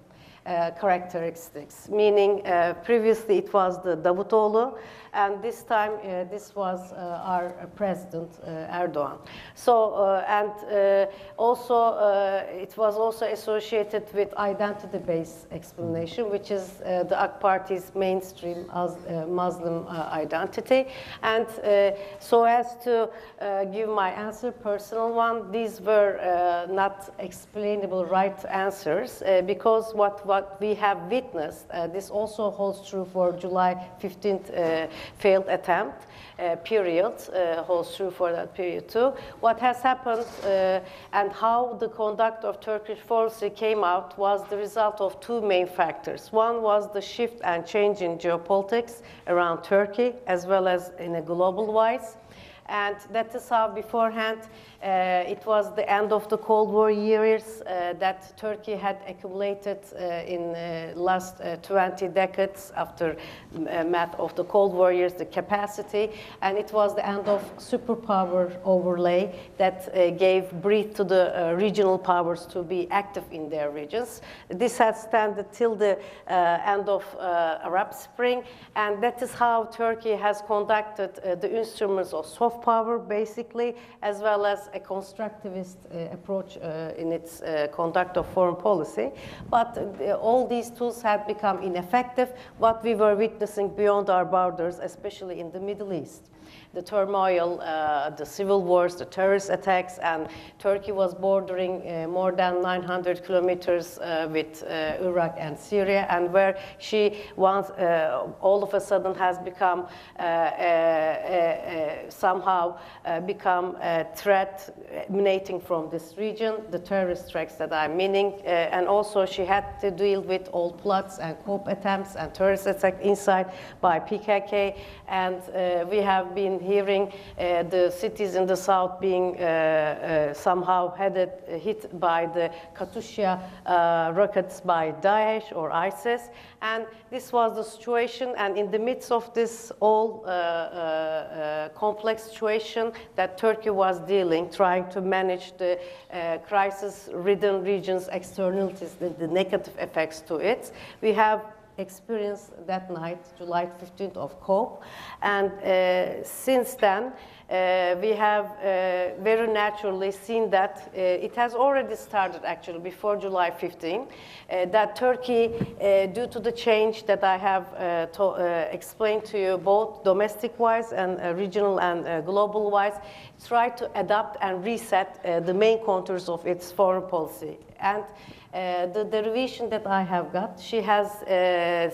Characteristics, meaning previously it was the Davutoğlu, and this time this was our President Erdogan. So, also it was also associated with identity-based explanation, which is the AK Party's mainstream as Muslim identity. And so as to give my answer, personal one, these were not explainable right answers because what we have witnessed, this also holds true for July 15th failed attempt period, holds true for that period too. What has happened and how the conduct of Turkish policy came out was the result of 2 main factors. One was the shift and change in geopolitics around Turkey as well as in a global wise. And that is how beforehand it was the end of the Cold War years that Turkey had accumulated in last 20 decades after math of the Cold War years, the capacity, and it was the end of superpower overlay that gave breath to the regional powers to be active in their regions. This has standed till the end of Arab Spring, and that is how Turkey has conducted the instruments of soft power, basically, as well as a constructivist approach in its conduct of foreign policy. But all these tools have become ineffective. What we were witnessing beyond our borders, especially in the Middle East. The turmoil, the civil wars, the terrorist attacks, and Turkey was bordering more than 900 kilometers with Iraq and Syria, and where she once all of a sudden has become somehow become a threat emanating from this region, the terrorist threats that I'm meaning, and also she had to deal with all plots and coup attempts and terrorist attacks inside by PKK, and we have been hearing the cities in the south being somehow hit by the Katyusha rockets by Daesh or ISIS. And this was the situation, and in the midst of this all complex situation that Turkey was dealing, trying to manage the crisis-ridden region's externalities, the negative effects to it, we have experienced that night, July 15th of COP, and since then we have very naturally seen that it has already started actually before July 15, that Turkey, due to the change that I have explained to you, both domestic-wise and regional and global-wise, tried to adapt and reset the main contours of its foreign policy. And the derivation that I have got, she has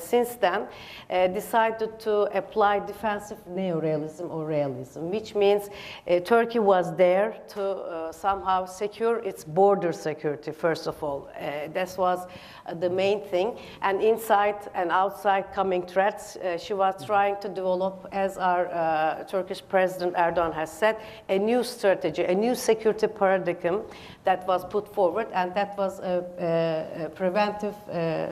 since then decided to apply defensive neorealism or realism, which means Turkey was there to somehow secure its border security, first of all. This was the main thing. And inside and outside coming threats, she was trying to develop, as our Turkish President Erdogan has said, a new strategy, a new security paradigm that was put forward, and that was a preventive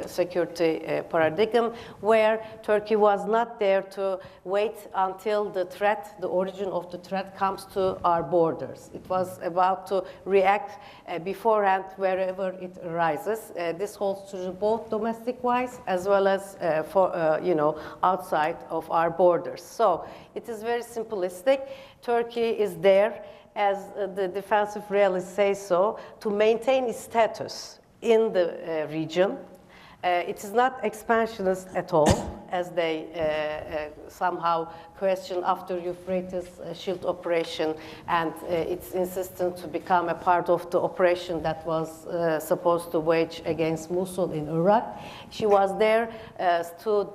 security paradigm where Turkey was not there to wait until the threat, the origin of the threat comes to our borders. It was about to react beforehand wherever it arises. This holds true both domestic-wise as well as for outside of our borders. So it is very simplistic. Turkey is there, as the defensive realists say so, to maintain its status in the region. It is not expansionist at all, as they somehow question after Euphrates Shield operation and its insistence to become a part of the operation that was supposed to wage against Mosul in Iraq. She was there to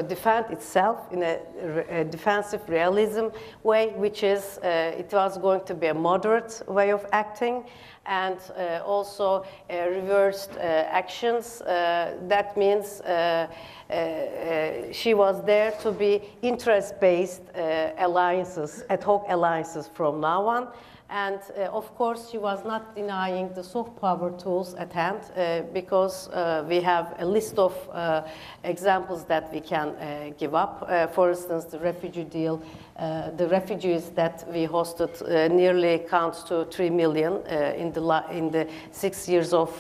defend itself in a defensive realism way, which is it was going to be a moderate way of acting. and also reversed actions. That means she was there to be interest-based alliances, ad hoc alliances from now on. And of course, she was not denying the soft power tools at hand because we have a list of examples that we can give up. For instance, the refugee deal, the refugees that we hosted nearly counts to 3 million in the 6 years of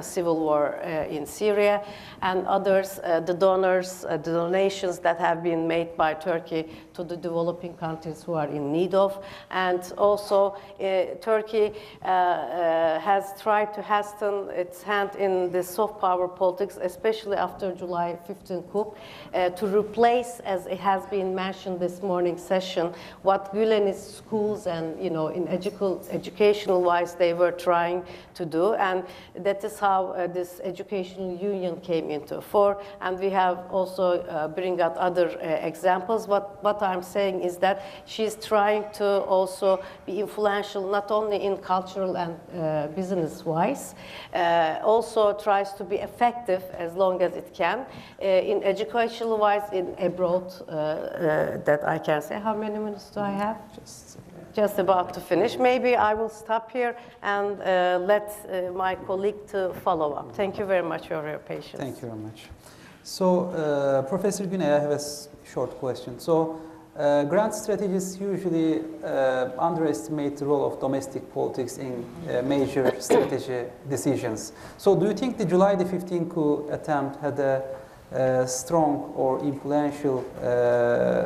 civil war in Syria, and others, the donors, the donations that have been made by Turkey to the developing countries who are in need of. And also, Turkey has tried to hasten its hand in the soft power politics, especially after July 15 coup, to replace, as it has been mentioned this morning session, what Gülen's schools and, in educational wise they were trying to do. And that is how this educational union came into fore. And we have also bring out other examples. What I'm saying is that she's trying to also be influential not only in cultural and business-wise, also tries to be effective as long as it can in educational-wise in abroad. That I can say. How many minutes do I have? Just about to finish. Maybe I will stop here and let my colleague to follow up. Thank you very much for your patience. Thank you very much. So, Professor Güney, I have a short question. So, grand strategists usually underestimate the role of domestic politics in major strategy decisions. So, do you think the July the 15th coup attempt had a strong or influential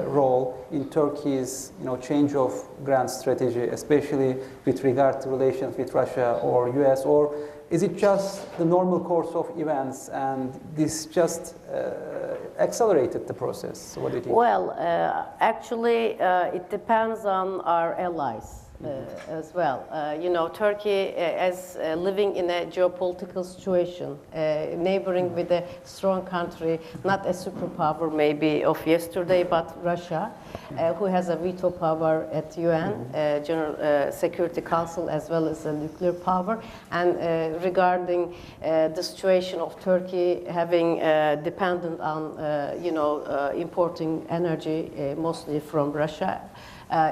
role in Turkey's change of grand strategy, especially with regard to relations with Russia or US, or is it just the normal course of events and this just accelerated the process? What do you think? Well, actually, it depends on our allies. As well. Turkey as living in a geopolitical situation, neighboring with a strong country, not a superpower maybe of yesterday, but Russia, who has a veto power at UN, General Security Council, as well as a nuclear power. And regarding the situation of Turkey having dependent on, importing energy mostly from Russia,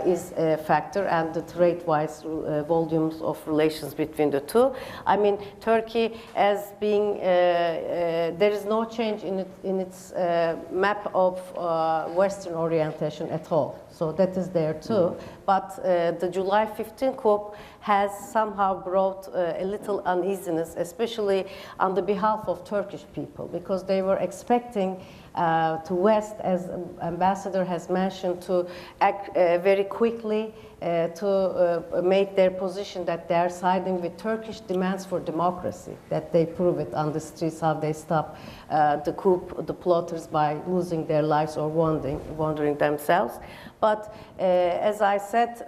is a factor, and the trade-wise volumes of relations between the two. I mean, Turkey as being, there is no change in its map of Western orientation at all. So that is there too. But the July 15 coup has somehow brought a little uneasiness, especially on the behalf of Turkish people, because they were expecting to West, as Ambassador has mentioned, to act very quickly to make their position that they are siding with Turkish demands for democracy, that they prove it on the streets, how they stop the coup, the plotters by losing their lives or wandering themselves. But as I said,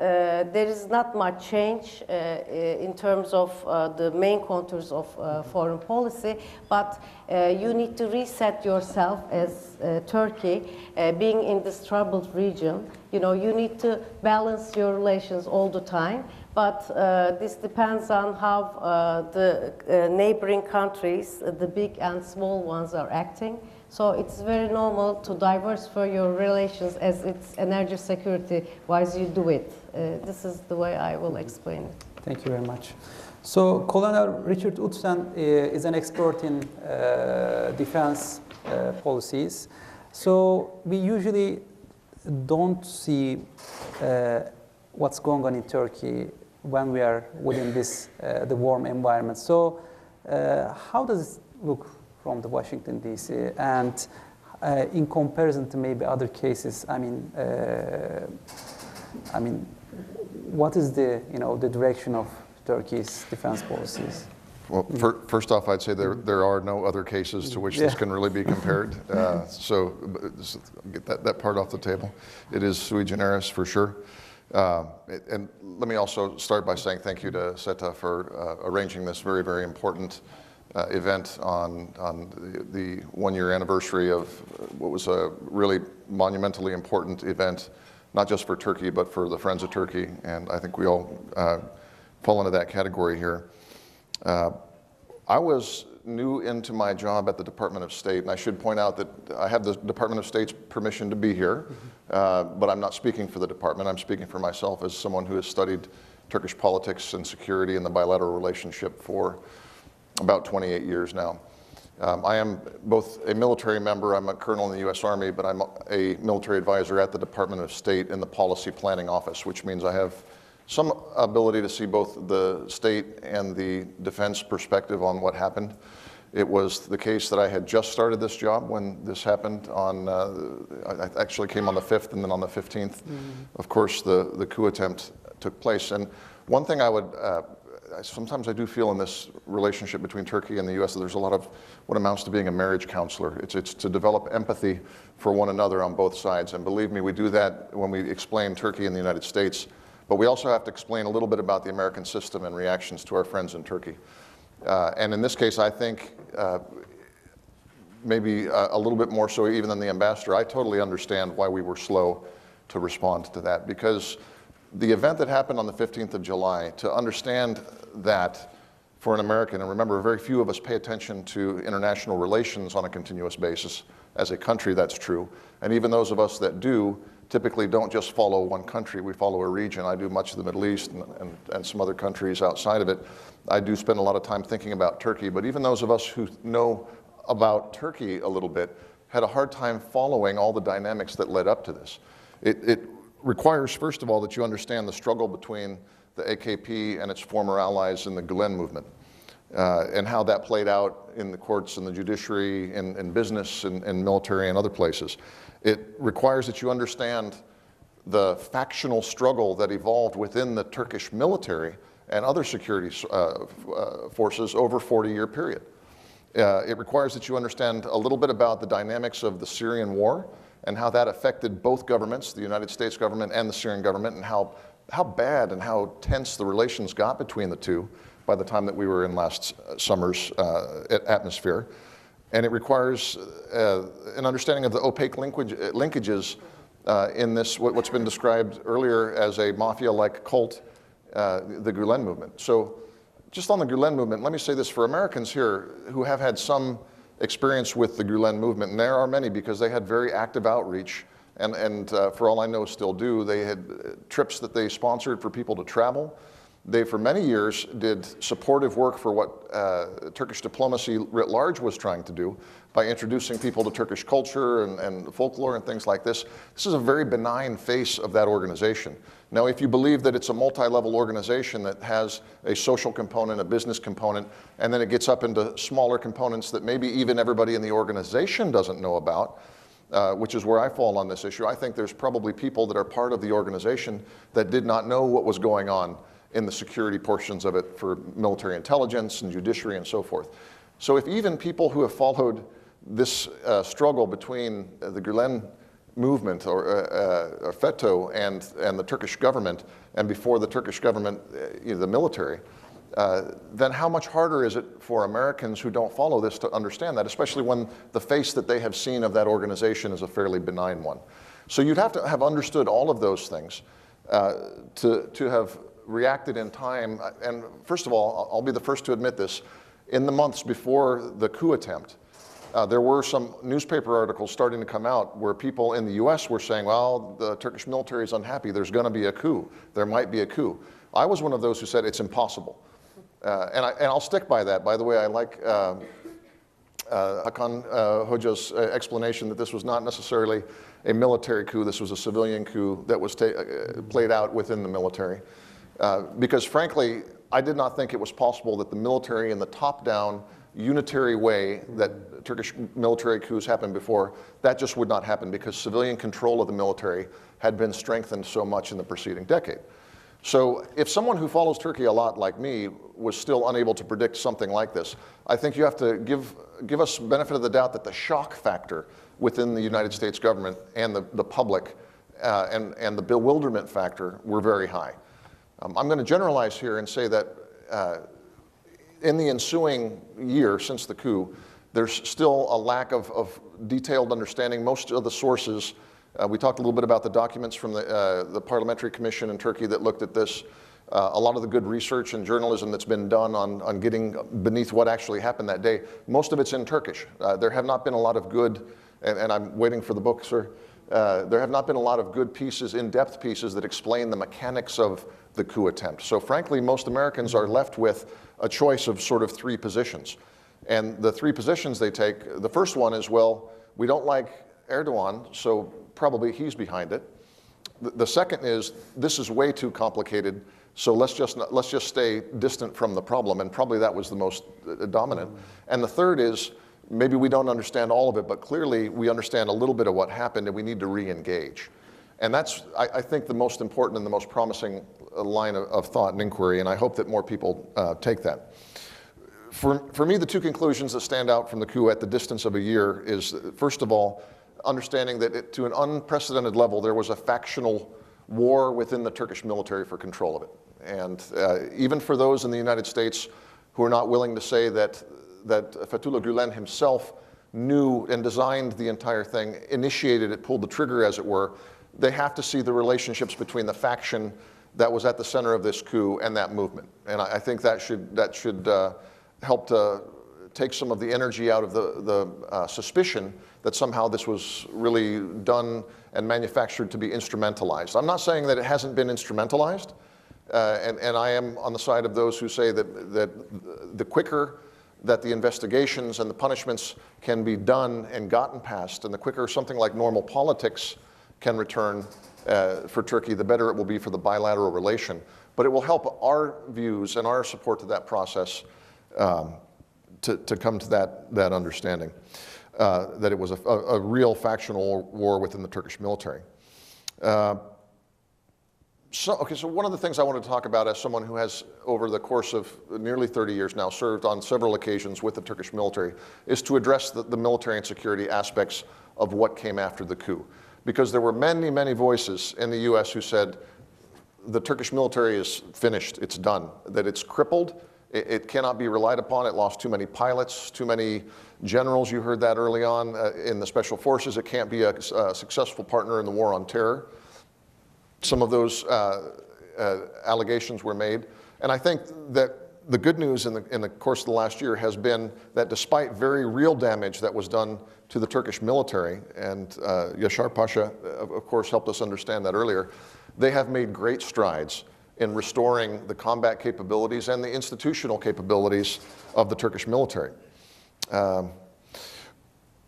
there is not much change in terms of the main contours of foreign policy, but you need to reset yourself as Turkey, being in this troubled region. You need to balance your relations all the time, but this depends on how the neighboring countries, the big and small ones, are acting. So it's very normal to diversify your relations as it's energy security wise you do it. This is the way I will explain it. Thank you very much. So Colonel Richard Utzon is an expert in defense policies. So we usually don't see what's going on in Turkey when we are within this the warm environment. So how does it look from the Washington D.C. and in comparison to maybe other cases? I mean, what is the the direction of Turkey's defense policies? Well, first off, I'd say there are no other cases to which this can really be compared. So get that part off the table. It is sui generis for sure. And let me also start by saying thank you to SETA for arranging this very, very important event on the one-year anniversary of what was a really monumentally important event, not just for Turkey, but for the Friends of Turkey. And I think we all fall into that category here. I was new into my job at the Department of State, and I should point out that I have the Department of State's permission to be here, but I'm not speaking for the department. I'm speaking for myself as someone who has studied Turkish politics and security and the bilateral relationship for about 28 years now. I am both a military member, I'm a colonel in the U.S. Army, but I'm a military advisor at the Department of State in the Policy Planning Office, which means I have some ability to see both the state and the defense perspective on what happened. It was the case that I had just started this job when this happened on, I actually came on the 5th and then on the 15th, of course, the coup attempt took place. And one thing I would, sometimes I do feel in this relationship between Turkey and the U.S. that there's a lot of what amounts to being a marriage counselor. It's to develop empathy for one another on both sides. And believe me, we do that when we explain Turkey and the United States. But we also have to explain a little bit about the American system and reactions to our friends in Turkey. And in this case, I think maybe a little bit more so even than the ambassador, I totally understand why we were slow to respond to that. Because the event that happened on the 15th of July, to understand that for an American, and remember, very few of us pay attention to international relations on a continuous basis. As a country, that's true. And even those of us that do, typically don't just follow one country, we follow a region. I do much of the Middle East and some other countries outside of it. I do spend a lot of time thinking about Turkey, but even those of us who know about Turkey a little bit had a hard time following all the dynamics that led up to this. It requires, first of all, that you understand the struggle between the AKP and its former allies in the Gülen movement, and how that played out in the courts and the judiciary, in business and military and other places. It requires that you understand the factional struggle that evolved within the Turkish military and other security forces over a 40-year period. It requires that you understand a little bit about the dynamics of the Syrian war and how that affected both governments, the United States government and the Syrian government, and how bad and how tense the relations got between the two by the time that we were in last summer's atmosphere. And it requires an understanding of the opaque linkages in this, what's been described earlier as a mafia-like cult, the Gülen movement. So just on the Gülen movement, let me say this for Americans here who have had some experience with the Gülen movement, and there are many because they had very active outreach, and for all I know still do. They had trips that they sponsored for people to travel. They, for many years, did supportive work for what Turkish diplomacy writ large was trying to do by introducing people to Turkish culture and folklore and things like this. This is a very benign face of that organization. Now, if you believe that it's a multi-level organization that has a social component, a business component, and then it gets up into smaller components that maybe even everybody in the organization doesn't know about, which is where I fall on this issue, I think there's probably people that are part of the organization that did not know what was going on in the security portions of it for military intelligence and judiciary and so forth. So if even people who have followed this struggle between the Gülen movement or FETÖ and the Turkish government, and before the Turkish government, the military, then how much harder is it for Americans who don't follow this to understand that, especially when the face that they have seen of that organization is a fairly benign one. So you'd have to have understood all of those things to have reacted in time. And first of all, I'll be the first to admit this, in the months before the coup attempt, there were some newspaper articles starting to come out where people in the US were saying, well, the Turkish military is unhappy, there's gonna be a coup, there might be a coup. I was one of those who said it's impossible. And I'll stick by that. By the way, I like Hakan Hoca's explanation that this was not necessarily a military coup, this was a civilian coup that was played out within the military. Because frankly, I did not think it was possible that the military in the top-down, unitary way that Turkish military coups happened before, that just would not happen because civilian control of the military had been strengthened so much in the preceding decade. So if someone who follows Turkey a lot like me was still unable to predict something like this, I think you have to give us benefit of the doubt that the shock factor within the United States government and the public and the bewilderment factor were very high. I'm going to generalize here and say that in the ensuing year since the coup, there's still a lack of detailed understanding. Most of the sources, we talked a little bit about the documents from the Parliamentary Commission in Turkey that looked at this. a lot of the good research and journalism that's been done on getting beneath what actually happened that day, most of it's in Turkish. There have not been a lot of good, and I'm waiting for the book, sir. There have not been a lot of good pieces, in-depth pieces that explain the mechanics of the coup attempt. So frankly, most Americans are left with a choice of sort of three positions. And the three positions they take, the first one is, well, we don't like Erdogan, so probably he's behind it. The second is, this is way too complicated, so let's just stay distant from the problem, and probably that was the most dominant. And the third is, maybe we don't understand all of it, but clearly we understand a little bit of what happened and we need to re-engage. And that's, I think, the most important and the most promising line of thought and inquiry, and I hope that more people take that. For me, the two conclusions that stand out from the coup at the distance of a year is, first of all, understanding that to an unprecedented level, there was a factional war within the Turkish military for control of it. And even for those in the United States who are not willing to say that Fethullah Gulen himself knew and designed the entire thing, initiated it, pulled the trigger, as it were, they have to see the relationships between the faction that was at the center of this coup and that movement. And I think that should help to take some of the energy out of the suspicion that somehow this was really done and manufactured to be instrumentalized. I'm not saying that it hasn't been instrumentalized, and I am on the side of those who say that the quicker that the investigations and the punishments can be done and gotten past, and the quicker something like normal politics can return for Turkey, the better it will be for the bilateral relation. But it will help our views and our support to that process to come to that understanding, that it was a real factional war within the Turkish military. So one of the things I want to talk about as someone who has, over the course of nearly 30 years now, served on several occasions with the Turkish military, is to address the military and security aspects of what came after the coup. Because there were many, many voices in the US who said, the Turkish military is finished, it's done, that it's crippled, it cannot be relied upon, it lost too many pilots, too many generals, you heard that early on in the special forces, it can't be a successful partner in the war on terror. Some of those allegations were made. And I think that the good news in the course of the last year has been that despite very real damage that was done to the Turkish military, and Yashar Pasha, of course, helped us understand that earlier, they have made great strides in restoring the combat capabilities and the institutional capabilities of the Turkish military.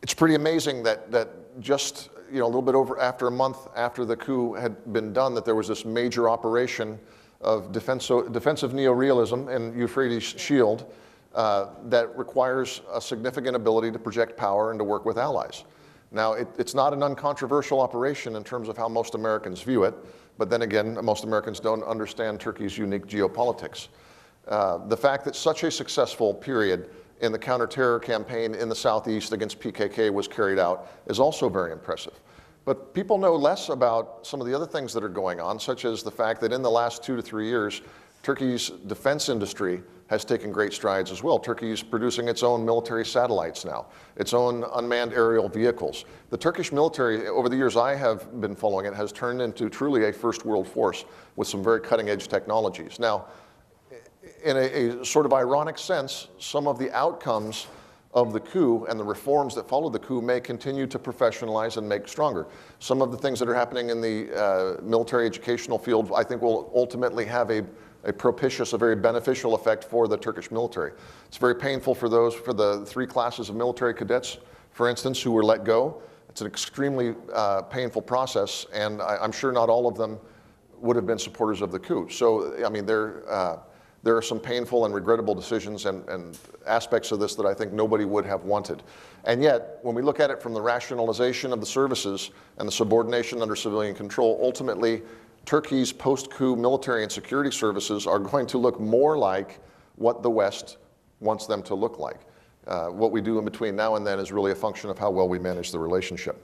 It's pretty amazing that just a little bit over after a month after the coup had been done, that there was this major operation of defensive neorealism in Euphrates Shield that requires a significant ability to project power and to work with allies. Now, it's not an uncontroversial operation in terms of how most Americans view it, but then again, most Americans don't understand Turkey's unique geopolitics. The fact that such a successful period in the counter-terror campaign in the southeast against PKK was carried out is also very impressive. But people know less about some of the other things that are going on, such as the fact that in the last 2 to 3 years, Turkey's defense industry has taken great strides as well. Turkey's producing its own military satellites now, its own unmanned aerial vehicles. The Turkish military, over the years I have been following it, has turned into truly a first world force with some very cutting-edge technologies. Now, in a sort of ironic sense, some of the outcomes of the coup and the reforms that followed the coup may continue to professionalize and make stronger. Some of the things that are happening in the military educational field, I think, will ultimately have a propitious, a very beneficial effect for the Turkish military. It's very painful for the 3 classes of military cadets, for instance, who were let go. It's an extremely painful process, and I'm sure not all of them would have been supporters of the coup. So, I mean, there are some painful and regrettable decisions and aspects of this that I think nobody would have wanted. And yet, when we look at it from the rationalization of the services and the subordination under civilian control, ultimately, Turkey's post-coup military and security services are going to look more like what the West wants them to look like. What we do in between now and then is really a function of how well we manage the relationship.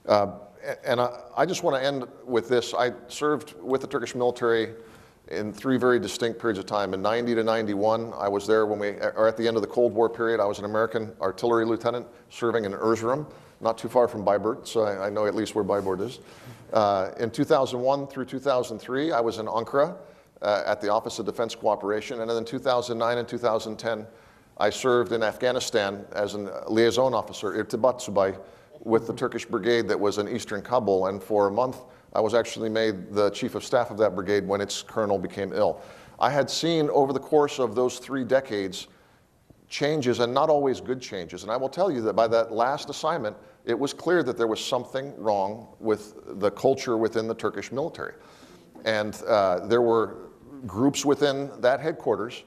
And I just want to end with this. I served with the Turkish military in 3 very distinct periods of time. In 90 to 91, I was there when or at the end of the Cold War period. I was an American artillery lieutenant serving in Erzurum, not too far from Bayburt, so I know at least where Bayburt is. In 2001 through 2003, I was in Ankara at the Office of Defense Cooperation, and then in 2009 and 2010, I served in Afghanistan as a liaison officer, irtibat subay, with the Turkish brigade that was in eastern Kabul, and for a month, I was actually made the chief of staff of that brigade when its colonel became ill. I had seen over the course of those 3 decades changes, and not always good changes. And I will tell you that by that last assignment, it was clear that there was something wrong with the culture within the Turkish military. And there were groups within that headquarters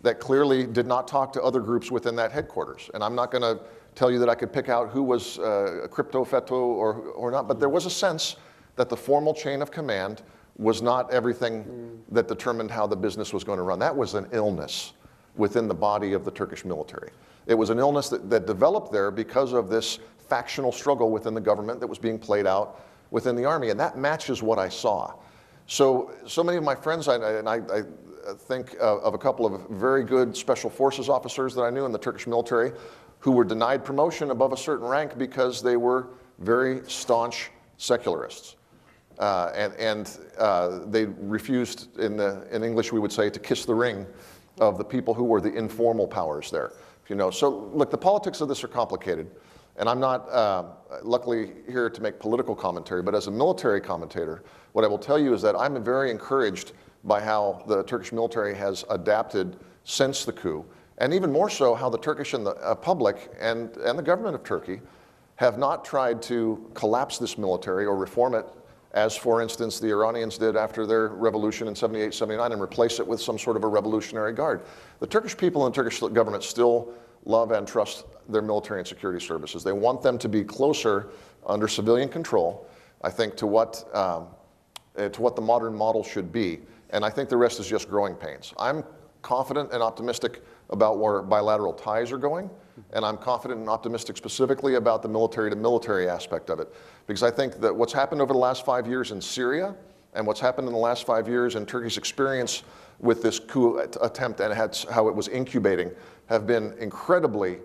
that clearly did not talk to other groups within that headquarters. And I'm not going to tell you that I could pick out who was a crypto-FETO or not, but there was a sense that the formal chain of command was not everything that determined how the business was going to run. That was an illness within the body of the Turkish military. It was an illness that developed there because of this factional struggle within the government that was being played out within the army, and that matches what I saw. So many of my friends, I think of a couple of very good special forces officers that I knew in the Turkish military who were denied promotion above a certain rank because they were very staunch secularists. They refused, in English we would say, to kiss the ring of the people who were the informal powers there. You know, so look, the politics of this are complicated, and I'm not luckily here to make political commentary, but as a military commentator, what I will tell you is that I'm very encouraged by how the Turkish military has adapted since the coup, and even more so how the Turkish and the public and the government of Turkey have not tried to collapse this military or reform it, as, for instance, the Iranians did after their revolution in 78, 79, and replace it with some sort of a revolutionary guard. The Turkish people and the Turkish government still love and trust their military and security services. They want them to be closer under civilian control, I think, to what the modern model should be. And I think the rest is just growing pains. I'm confident and optimistic about where bilateral ties are going, and I'm confident and optimistic specifically about the military-to-military aspect of it. Because I think that what's happened over the last 5 years in Syria and what's happened in the last 5 years in Turkey's experience with this coup attempt and how it was incubating have been incredibly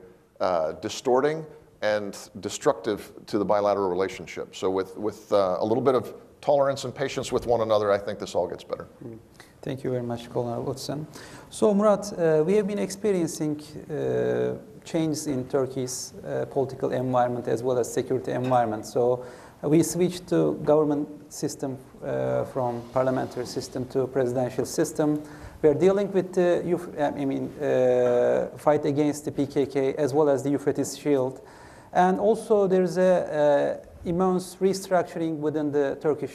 distorting and destructive to the bilateral relationship. So with a little bit of tolerance and patience with one another, I think this all gets better. Thank you very much, Colonel Utsen. So, Murat, we have been experiencing changes in Turkey's political environment as well as security environment. So, we switched to government system from parliamentary system to presidential system. We are dealing with the fight against the PKK as well as the Euphrates Shield. And also there's a immense restructuring within the Turkish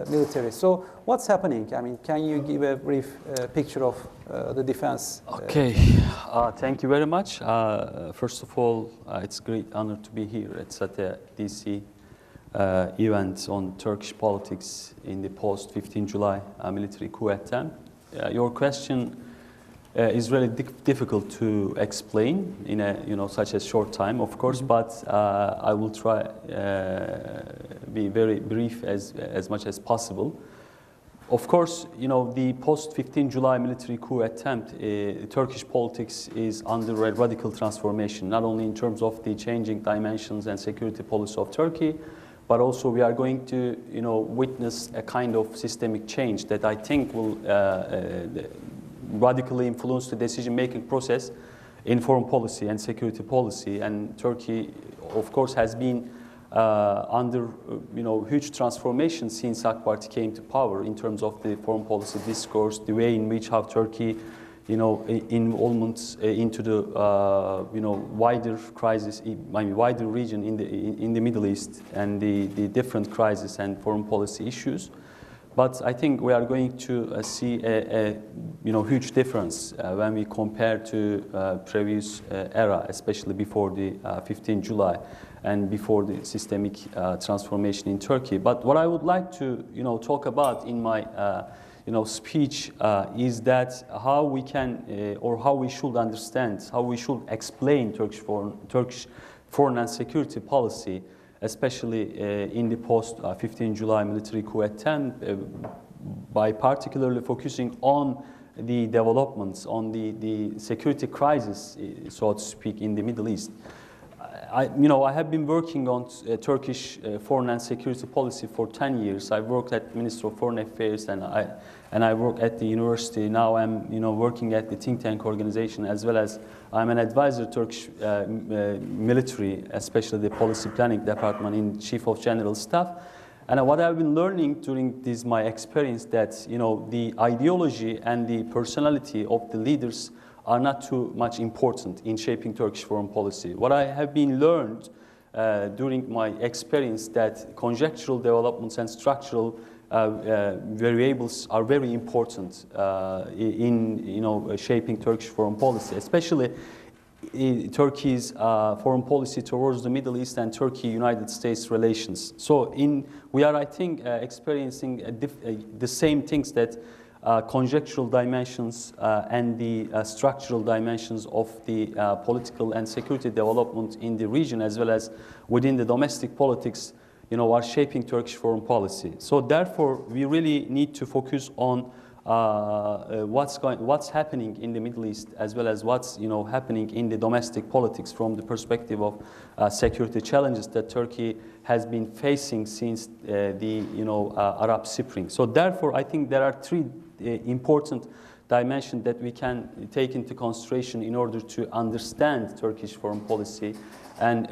military. So what's happening? I mean, can you give a brief picture of the defense? Okay, thank you very much. First of all, it's a great honor to be here at SETA DC event on Turkish politics in the post-15 July military coup attempt. Your question is really difficult to explain in such a short time, of course, but I will try be very brief as much as possible. Of course, the post-15 July military coup attempt, Turkish politics is under a radical transformation, not only in terms of the changing dimensions and security policy of Turkey, but also we are going to, witness a kind of systemic change that I think will radically influence the decision-making process in foreign policy and security policy. And Turkey, of course, has been under huge transformation since AK Party came to power in terms of the foreign policy discourse, the way in which how Turkey, involvement into the wider crisis, wider region in the Middle East and the different crises and foreign policy issues. But I think we are going to see a huge difference when we compare to previous era, especially before the 15 July and before the systemic transformation in Turkey. But what I would like to talk about in my speech is that how we can or how we should understand, how we should explain Turkish foreign and security policy, especially in the post-15 July military coup attempt, by particularly focusing on the developments, on the security crisis, so to speak, in the Middle East. I have been working on Turkish foreign and security policy for 10 years. I worked at Ministry of Foreign Affairs, and I work at the university. Now I'm working at the think tank organization, as well as I'm an advisor to Turkish military, especially the policy planning department in Chief of General Staff. And what I've been learning during my experience that the ideology and the personality of the leaders are not too much important in shaping Turkish foreign policy. What I have been learned during my experience that conjectural developments and structural variables are very important in shaping Turkish foreign policy, especially Turkey's foreign policy towards the Middle East and Turkey-United States relations. So we are, I think, experiencing the same things that conjectural dimensions and the structural dimensions of the political and security development in the region, as well as within the domestic politics, are shaping Turkish foreign policy. So therefore, we really need to focus on what's happening in the Middle East, as well as what's happening in the domestic politics from the perspective of security challenges that Turkey has been facing since the Arab Spring. So therefore, I think there are three important dimensions that we can take into consideration in order to understand Turkish foreign policy and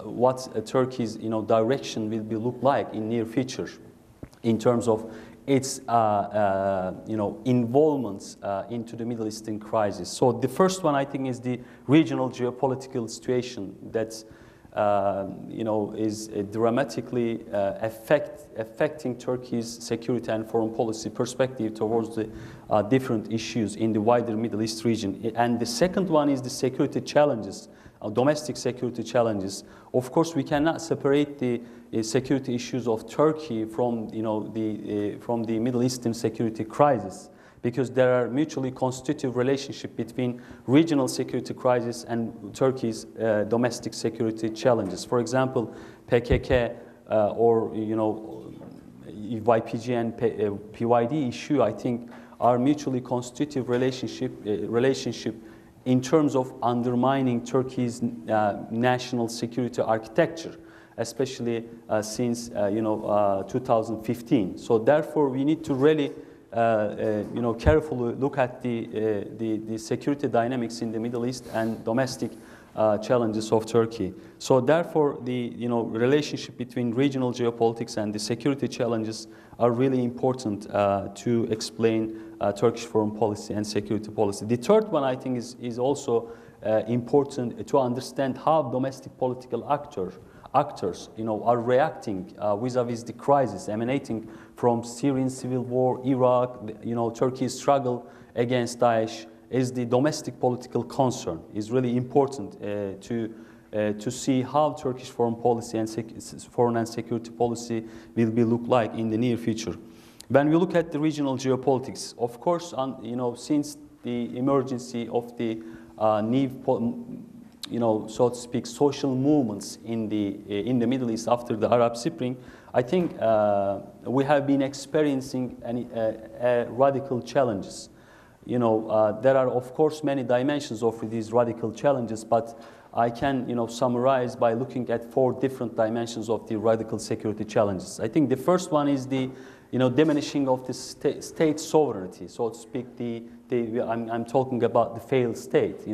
what Turkey's direction will look like in near future in terms of its involvements into the Middle Eastern crisis. So the first one, I think, is the regional geopolitical situation that is dramatically affecting Turkey's security and foreign policy perspective towards the different issues in the wider Middle East region. And the second one is the security challenges, domestic security challenges. Of course, we cannot separate the security issues of Turkey from the Middle Eastern security crisis, because there are mutually constitutive relationship between regional security crisis and Turkey's domestic security challenges. For example, PKK or YPG and PYD issue, I think, are mutually constitutive relationship in terms of undermining Turkey's national security architecture, especially since 2015. So therefore, we need to really carefully look at the security dynamics in the Middle East and domestic challenges of Turkey. So therefore, the relationship between regional geopolitics and the security challenges are really important to explain Turkish foreign policy and security policy. The third one, I think, is also important to understand how domestic political actors are reacting vis-a-vis the crisis emanating from Syrian civil war, Iraq, Turkey's struggle against Daesh. Is the domestic political concern is really important to see how Turkish foreign policy and foreign and security policy will look like in the near future. When we look at the regional geopolitics, of course, since the emergency of the new, so to speak, social movements in the Middle East after the Arab Spring, I think we have been experiencing radical challenges. There are, of course, many dimensions of these radical challenges, but I can, summarize by looking at 4 different dimensions of the radical security challenges. I think the first one is the, diminishing of the state sovereignty, so to speak. I'm talking about the failed state.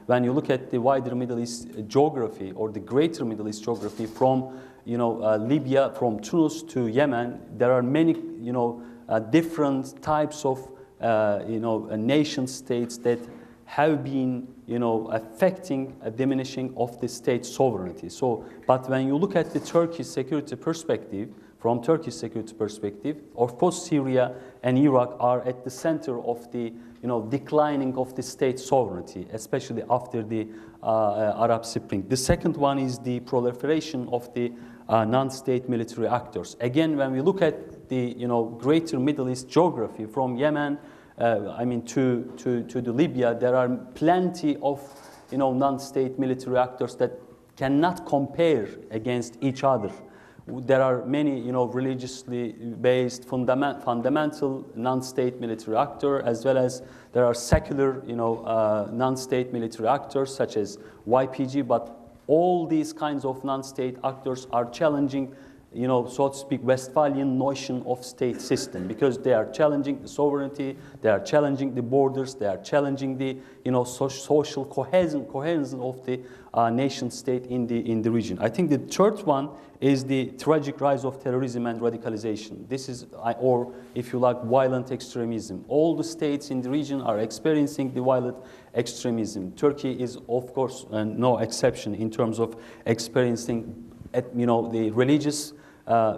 When you look at the wider Middle East geography or the greater Middle East geography from, Libya, from Tunis to Yemen, there are many, different types of nation states that have been, affecting a diminishing of the state sovereignty. So, but when you look at the Turkish security perspective, from Turkish security perspective, of course, Syria and Iraq are at the center of the, declining of the state sovereignty, especially after the Arab Spring. The second one is the proliferation of the non-state military actors. Again, when we look at the, greater Middle East geography from Yemen, to the Libya, there are plenty of, non-state military actors that cannot compare against each other. There are many, religiously based fundamental non-state military actors, as well as there are secular, non-state military actors such as YPG, but all these kinds of non-state actors are challenging, you know, so to speak, Westphalian notion of state system, because they are challenging the sovereignty, they are challenging the borders, they are challenging the, you know, social cohesion of the nation state in the region. I think the third one is the tragic rise of terrorism and radicalization. This is, or if you like, violent extremism. All the states in the region are experiencing the violent extremism. Turkey is, of course, no exception in terms of experiencing, you know, the religious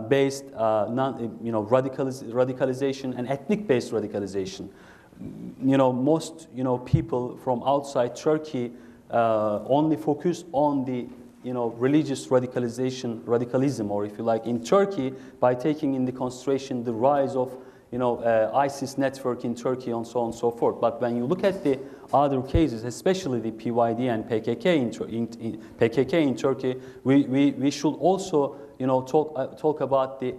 based, radicalization and ethnic-based radicalization. You know, most, you know, people from outside Turkey only focus on the, you know, religious radicalism, or if you like, in Turkey, by taking into consideration the rise of, you know, ISIS network in Turkey and so on and so forth. But when you look at the other cases, especially the PYD and PKK in Turkey, we should also, you know, talk about the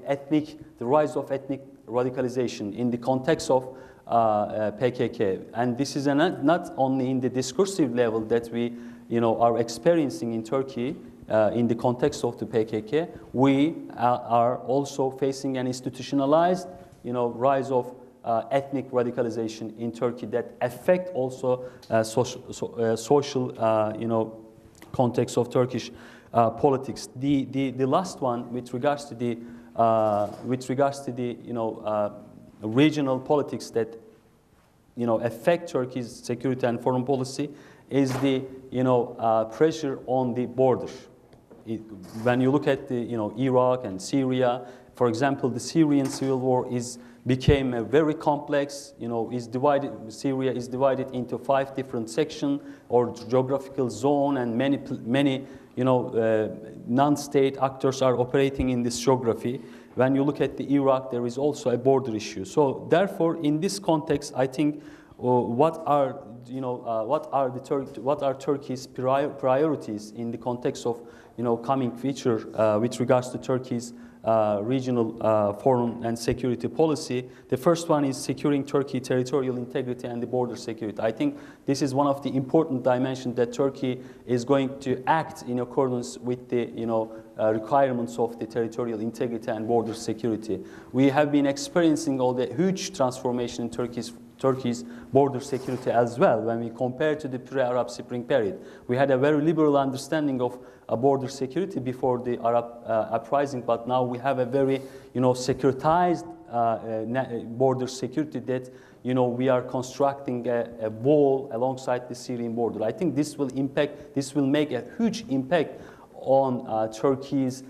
rise of ethnic radicalization in the context of PKK. And this is not only in the discursive level that we, you know, are experiencing in Turkey in the context of the PKK. We are also facing an institutionalized, you know, rise of ethnic radicalization in Turkey that affect also social, you know, context of Turkish politics. The last one, with regards to the you know, regional politics that, you know, affect Turkey's security and foreign policy, is the, you know, pressure on the border. When you look at the, you know, Iraq and Syria, for example, the Syrian civil war became a very complex, you know, Syria is divided into 5 different sections or geographical zone, and many you know, non-state actors are operating in this geography. When you look at the Iraq, there is also a border issue. So therefore, in this context, I think what are Turkey's priorities in the context of, you know, coming future with regards to Turkey's regional foreign and security policy. The first one is securing Turkey's territorial integrity and the border security. I think this is one of the important dimensions that Turkey is going to act in accordance with the, you know, requirements of the territorial integrity and border security. We have been experiencing all the huge transformation in Turkey's border security as well. When we compare to the pre-Arab Spring period, we had a very liberal understanding of border security before the Arab uprising, but now we have a very, you know, securitized border security that, you know, we are constructing a wall alongside the Syrian border. I think this will make a huge impact on Turkey's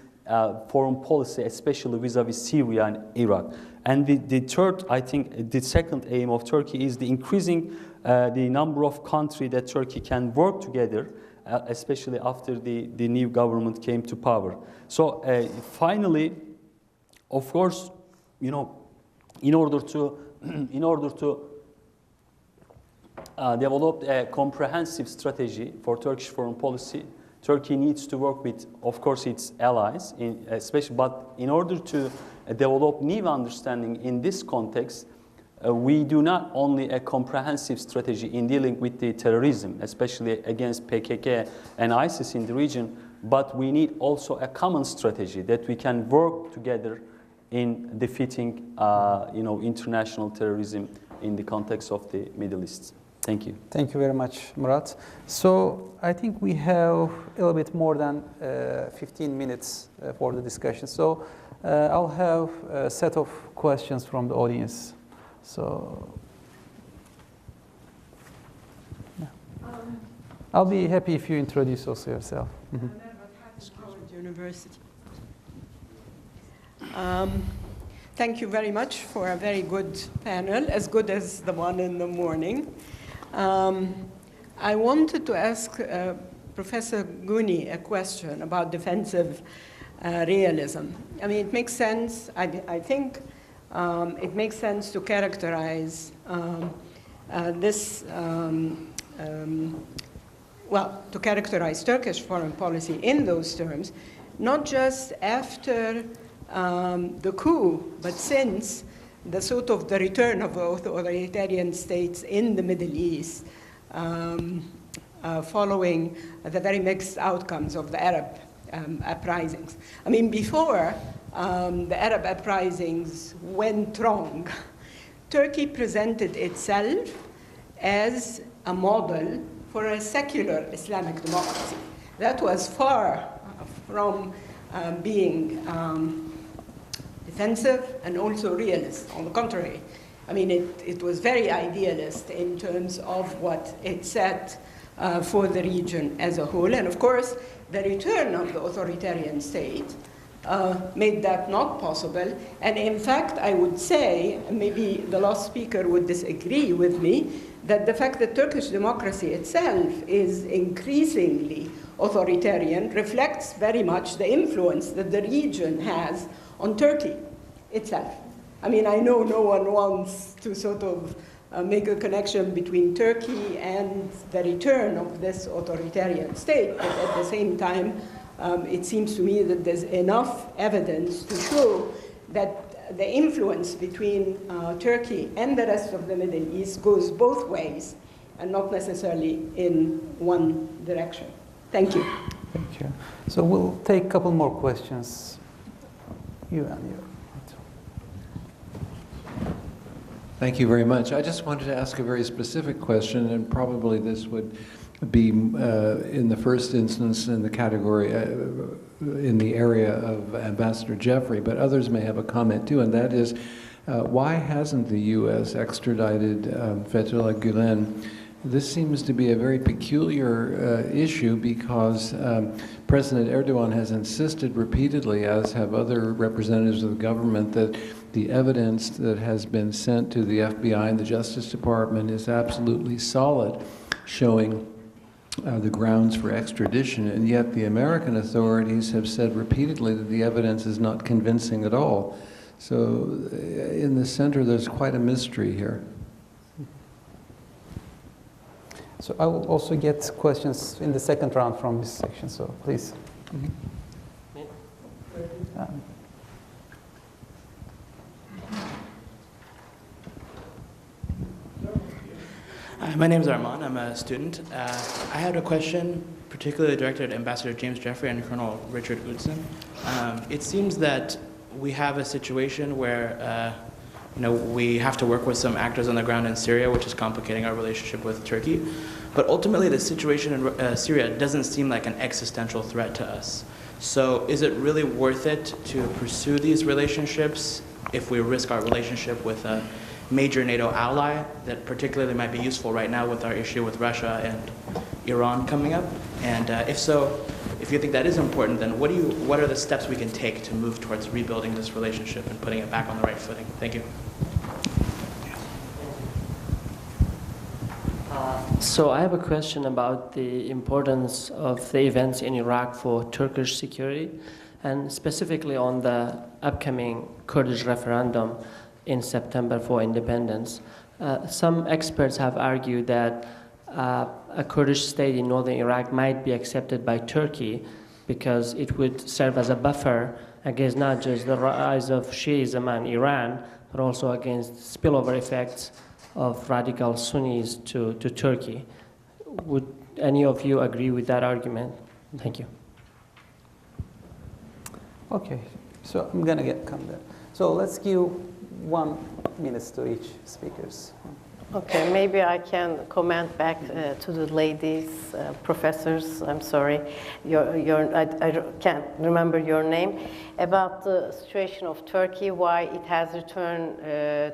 foreign policy, especially vis-a-vis Syria and Iraq. And the third, I think, the second aim of Turkey is the increasing the number of countries that Turkey can work together, especially after the new government came to power. So finally, of course, you know, in order to develop a comprehensive strategy for Turkish foreign policy, Turkey needs to work with, of course, its allies, but in order to develop new understanding in this context, we do not only a comprehensive strategy in dealing with the terrorism, especially against PKK and ISIS in the region, but we need also a common strategy that we can work together in defeating, you know, international terrorism in the context of the Middle East. Thank you. Thank you very much, Murat. So I think we have a little bit more than 15 minutes for the discussion. So I'll have a set of questions from the audience. So yeah. I'll be happy if you introduce also yourself. Mm-hmm. Howard University. Thank you very much for a very good panel, as good as the one in the morning. I wanted to ask Professor Guni a question about defensive realism. I mean, it makes sense, I think it makes sense to characterize to characterize Turkish foreign policy in those terms, not just after the coup, but since the sort of the return of authoritarian states in the Middle East following the very mixed outcomes of the Arab uprisings. I mean, before the Arab uprisings went wrong, Turkey presented itself as a model for a secular Islamic democracy. That was far from being defensive and also realist. On the contrary, I mean, it was very idealist in terms of what it said for the region as a whole. And of course, the return of the authoritarian state made that not possible. And in fact, I would say, maybe the last speaker would disagree with me, that the fact that Turkish democracy itself is increasingly authoritarian reflects very much the influence that the region has on Turkey itself. I mean, I know no one wants to sort of make a connection between Turkey and the return of this authoritarian state, but at the same time, it seems to me that there's enough evidence to show that the influence between Turkey and the rest of the Middle East goes both ways and not necessarily in one direction. Thank you. Thank you. So we'll take a couple more questions. You and you. Thank you very much. I just wanted to ask a very specific question, and probably this would be in the first instance in the category, in the area of Ambassador Jeffrey, but others may have a comment too, and that is, why hasn't the U.S. extradited Fethullah Gulen? This seems to be a very peculiar issue because President Erdogan has insisted repeatedly, as have other representatives of the government, that the evidence that has been sent to the FBI and the Justice Department is absolutely solid, showing the grounds for extradition, and yet the American authorities have said repeatedly that the evidence is not convincing at all. So in the center, there's quite a mystery here. So I will also get questions in the second round from this section, so please. Hi, my name is Arman. I'm a student. I had a question particularly directed at Ambassador James Jeffrey and Colonel Richard Utzon. It seems that we have a situation where we have to work with some actors on the ground in Syria, which is complicating our relationship with Turkey. But ultimately, the situation in Syria doesn't seem like an existential threat to us. So is it really worth it to pursue these relationships if we risk our relationship with a major NATO ally that particularly might be useful right now with our issue with Russia and Iran coming up? And if so, if you think that is important, then what are the steps we can take to move towards rebuilding this relationship and putting it back on the right footing? Thank you. So I have a question about the importance of the events in Iraq for Turkish security, and specifically on the upcoming Kurdish referendum in September for independence. Some experts have argued that a Kurdish state in northern Iraq might be accepted by Turkey because it would serve as a buffer against not just the rise of Shiism and Iran, but also against spillover effects of radical Sunnis to Turkey. Would any of you agree with that argument? Thank you. Okay, so I'm going to come there. So let's give 1 minute to each speakers. Okay, maybe I can comment back to the ladies, professors. I'm sorry, I can't remember your name. About the situation of Turkey, why it has returned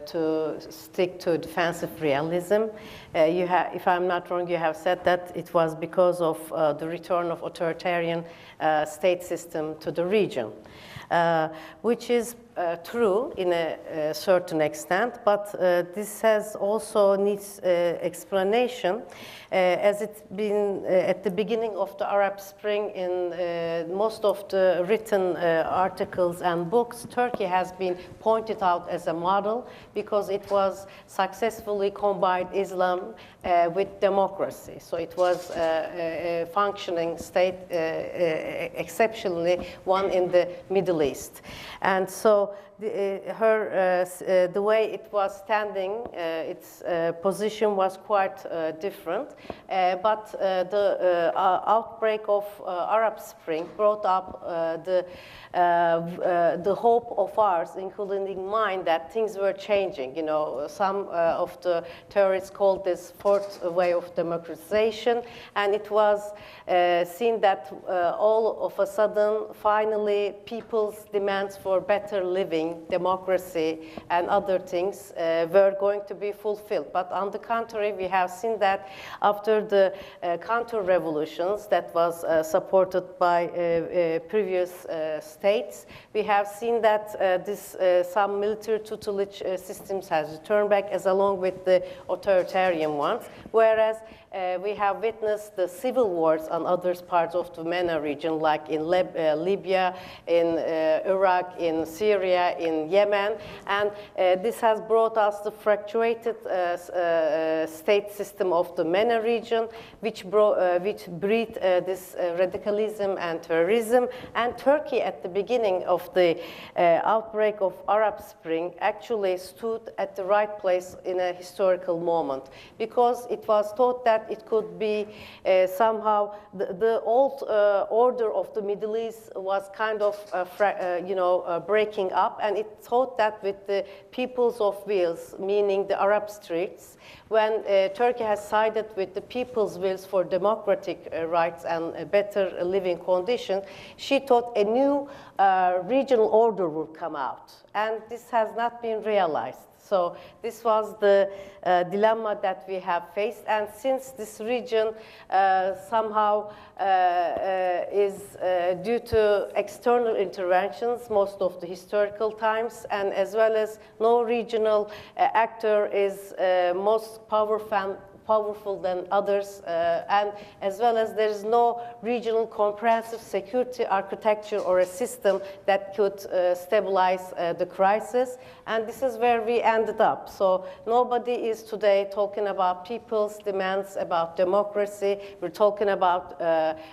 to stick to defensive realism. If I'm not wrong, you have said that it was because of the return of authoritarian state system to the region, which is true in a certain extent, but this has also needs explanation, as it's been at the beginning of the Arab Spring in most of the written articles and books, Turkey has been pointed out as a model because it was successfully combined Islam with democracy. So it was a functioning state, exceptionally one in the Middle East. And so So the way it was standing, its position was quite different. But the outbreak of Arab Spring brought up the hope of ours, including mine, that things were changing. You know, some of the theorists called this fourth way of democratization, and it was seen that all of a sudden, finally, people's demands for better living, democracy, and other things were going to be fulfilled. But on the contrary, we have seen that after the counter-revolutions that was supported by previous states, we have seen that some military tutelage systems has returned back as along with the authoritarian ones, whereas we have witnessed the civil wars on other parts of the MENA region, like in Libya, in Iraq, in Syria, in Yemen, and this has brought us the fractured state system of the MENA region, which breed this radicalism and terrorism. And Turkey, at the beginning of the outbreak of Arab Spring, actually stood at the right place in a historical moment, because it was thought that it could be somehow the old order of the Middle East was kind of breaking up, and it thought that with the peoples of wills, meaning the Arab states, when Turkey has sided with the people's wills for democratic rights and a better living condition, she thought a new regional order would come out, and this has not been realized. So this was the dilemma that we have faced, and since this region somehow is due to external interventions most of the historical times, and as well as no regional actor is most powerful than others, and as well as there is no regional comprehensive security architecture or a system that could stabilize the crisis, and this is where we ended up. So nobody is today talking about people's demands, about democracy. We're talking about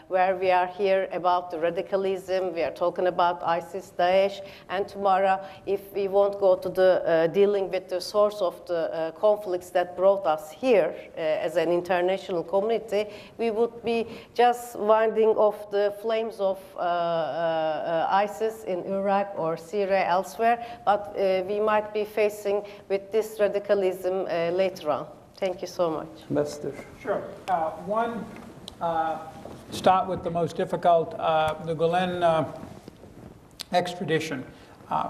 where we are here about the radicalism. We are talking about ISIS, Daesh, and tomorrow, if we won't go to the dealing with the source of the conflicts that brought us here, as an international community, we would be just winding off the flames of ISIS in Iraq or Syria elsewhere, but we might be facing with this radicalism later on. Thank you so much. Ambassador. Sure. Start with the most difficult, the Gulen extradition.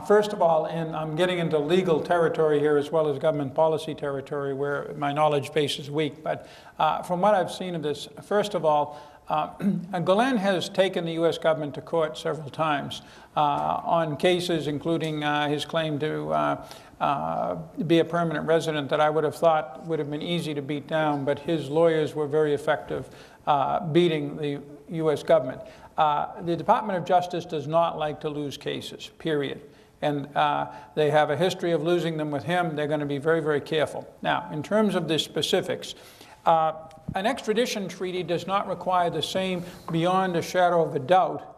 First of all, and I'm getting into legal territory here as well as government policy territory where my knowledge base is weak, but from what I've seen of this, first of all, Gulen has taken the U.S. government to court several times on cases including his claim to be a permanent resident that I would have thought would have been easy to beat down, but his lawyers were very effective beating the U.S. government. The Department of Justice does not like to lose cases, period. And they have a history of losing them with him. They're going to be very, very careful. Now, in terms of the specifics, an extradition treaty does not require the same beyond a shadow of a doubt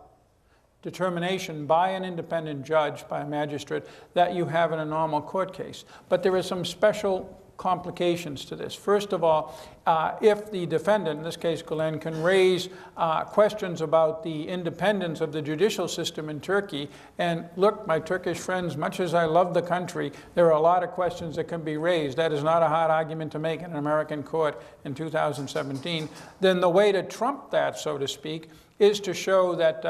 determination by an independent judge, by a magistrate, that you have in a normal court case. But there are some special complications to this. First of all, if the defendant, in this case Gulen, can raise questions about the independence of the judicial system in Turkey, and look, my Turkish friends, much as I love the country, there are a lot of questions that can be raised. That is not a hard argument to make in an American court in 2017. Then the way to trump that, so to speak, is to show that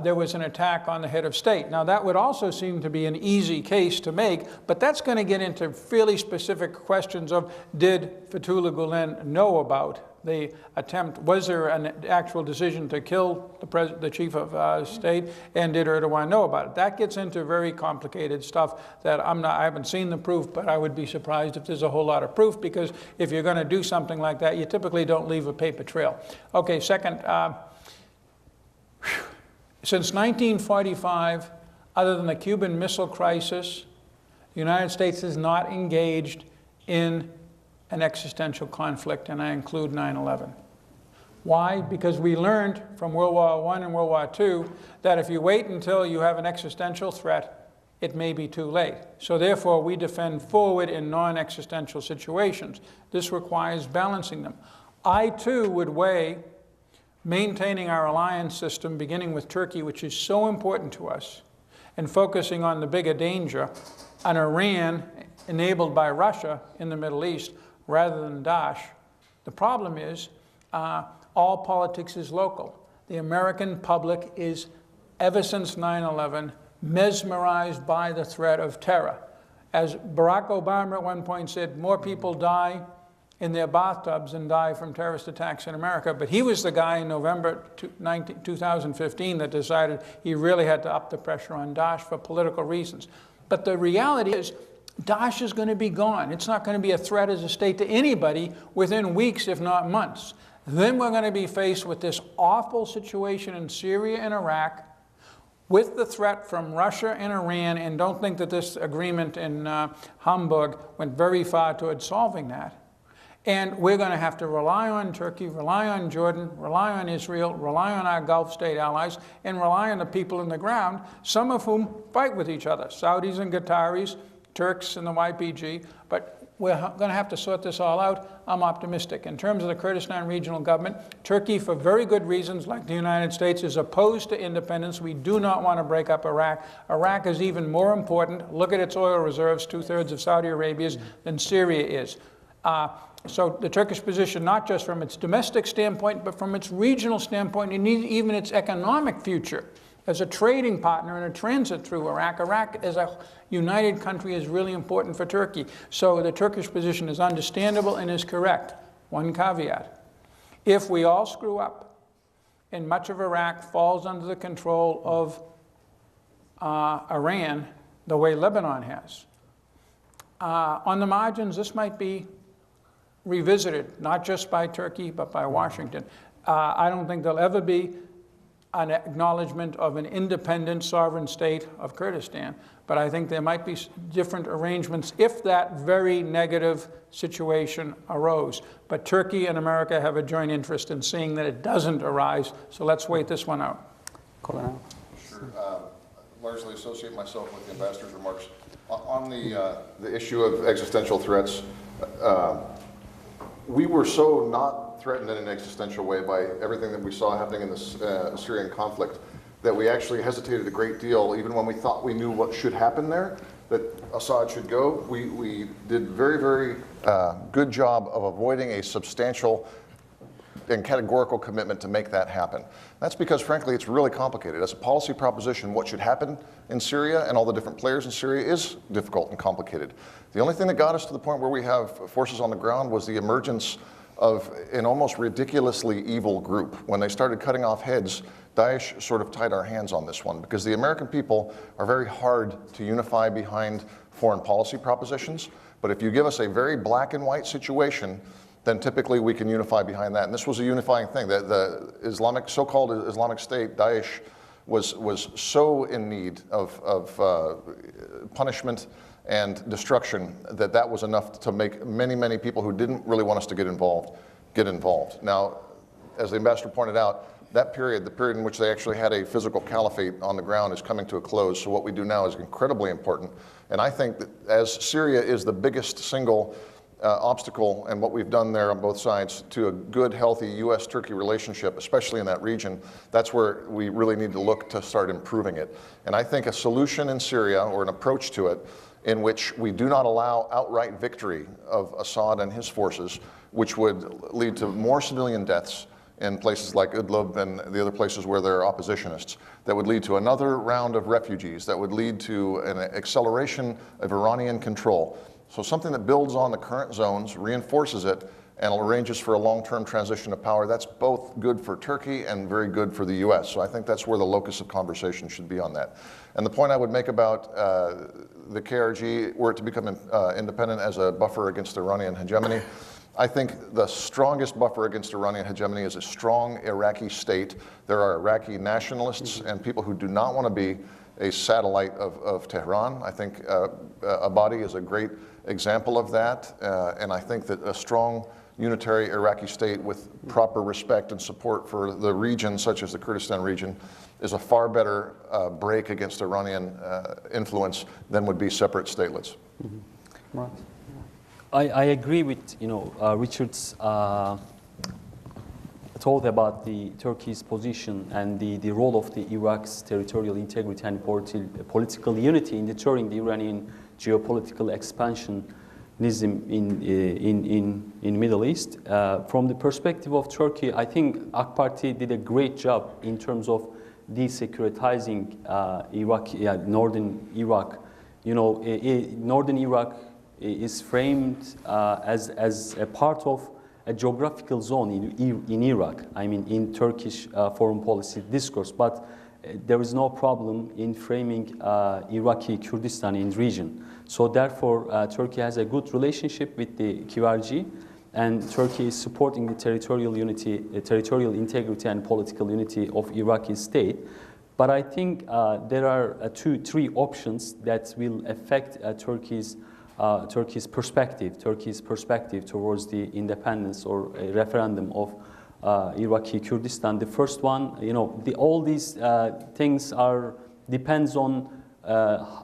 there was an attack on the head of state. Now, that would also seem to be an easy case to make, but that's going to get into fairly specific questions of, did Fethullah Gulen know about the attempt? Was there an actual decision to kill the chief of state? And did Erdogan know about it? That gets into very complicated stuff that I haven't seen the proof, but I would be surprised if there's a whole lot of proof, because if you're going to do something like that, you typically don't leave a paper trail. Okay, second, since 1945, other than the Cuban Missile Crisis, the United States has not engaged in an existential conflict, and I include 9/11. Why? Because we learned from World War I and World War II that if you wait until you have an existential threat, it may be too late. So therefore, we defend forward in non-existential situations. This requires balancing them. I, too, would weigh maintaining our alliance system, beginning with Turkey, which is so important to us, and focusing on the bigger danger, on Iran, enabled by Russia in the Middle East, rather than Daesh. The problem is, all politics is local. The American public is, ever since 9/11, mesmerized by the threat of terror. As Barack Obama at one point said, more people die in their bathtubs than die from terrorist attacks in America. But he was the guy in November 2015 that decided he really had to up the pressure on Daesh for political reasons. But the reality is, Daesh is going to be gone. It's not going to be a threat as a state to anybody within weeks, if not months. Then we're going to be faced with this awful situation in Syria and Iraq, with the threat from Russia and Iran, and don't think that this agreement in Hamburg went very far toward solving that. And we're going to have to rely on Turkey, rely on Jordan, rely on Israel, rely on our Gulf state allies, and rely on the people on the ground, some of whom fight with each other, Saudis and Qataris, Turks and the YPG, but we're going to have to sort this all out. I'm optimistic. In terms of the Kurdistan Regional Government, Turkey, for very good reasons, like the United States, is opposed to independence. We do not want to break up Iraq. Iraq is even more important. Look at its oil reserves, 2/3 of Saudi Arabia's, than Syria is. So the Turkish position, not just from its domestic standpoint, but from its regional standpoint, and even its economic future, as a trading partner and a transit through Iraq. Iraq as a united country is really important for Turkey. So the Turkish position is understandable and is correct. One caveat. If we all screw up and much of Iraq falls under the control of Iran, the way Lebanon has, on the margins, this might be revisited, not just by Turkey, but by Washington. I don't think there'll ever be an acknowledgement of an independent sovereign state of Kurdistan, but I think there might be different arrangements if that very negative situation arose. But Turkey and America have a joint interest in seeing that it doesn't arise, so let's wait this one out. Sure. Largely associate myself with the ambassador's remarks. On the issue of existential threats, we were so not threatened in an existential way by everything that we saw happening in the Syrian conflict that we actually hesitated a great deal, even when we thought we knew what should happen there, that Assad should go. We did very, very good job of avoiding a substantial and categorical commitment to make that happen. That's because, frankly, it's really complicated. As a policy proposition, what should happen in Syria and all the different players in Syria is difficult and complicated. The only thing that got us to the point where we have forces on the ground was the emergence of an almost ridiculously evil group. When they started cutting off heads, Daesh sort of tied our hands on this one, because the American people are very hard to unify behind foreign policy propositions. But if you give us a very black and white situation, then typically we can unify behind that. And this was a unifying thing. The Islamic, so-called Islamic State, Daesh, was so in need of punishment and destruction that was enough to make many, many people who didn't really want us to get involved. Now, as the ambassador pointed out, that period, the period in which they actually had a physical caliphate on the ground, is coming to a close. So what we do now is incredibly important. And I think that as Syria is the biggest single obstacle, and what we've done there on both sides, to a good, healthy U.S.-Turkey relationship, especially in that region, that's where we really need to look to start improving it. And I think a solution in Syria, or an approach to it, in which we do not allow outright victory of Assad and his forces, which would lead to more civilian deaths in places like Idlib and the other places where there are oppositionists, that would lead to another round of refugees, that would lead to an acceleration of Iranian control. So something that builds on the current zones, reinforces it, and arranges for a long-term transition of power, that's both good for Turkey and very good for the U.S. So I think that's where the locus of conversation should be on that. And the point I would make about the KRG, were it to become independent as a buffer against Iranian hegemony, I think the strongest buffer against Iranian hegemony is a strong Iraqi state. There are Iraqi nationalists and people who do not want to be a satellite of Tehran. I think Abadi is a great example of that, and I think that a strong unitary Iraqi state with proper respect and support for the region, such as the Kurdistan region, is a far better break against Iranian influence than would be separate statelets. Mm-hmm. Right. I agree with Richard's thought about the Turkey's position and the role of the Iraq's territorial integrity and political unity in deterring the Iranian geopolitical expansionism in Middle East. From the perspective of Turkey, I think AK Party did a great job in terms of desecuritizing northern Iraq. Northern Iraq is framed as a part of a geographical zone in Iraq, I mean in Turkish foreign policy discourse, but there is no problem in framing Iraqi Kurdistan in the region. So therefore, Turkey has a good relationship with the QRG, and Turkey is supporting the territorial unity, territorial integrity and political unity of Iraqi state. But I think there are three options that will affect Turkey's perspective towards the independence or a referendum of Iraqi Kurdistan. The first one, all these things depends on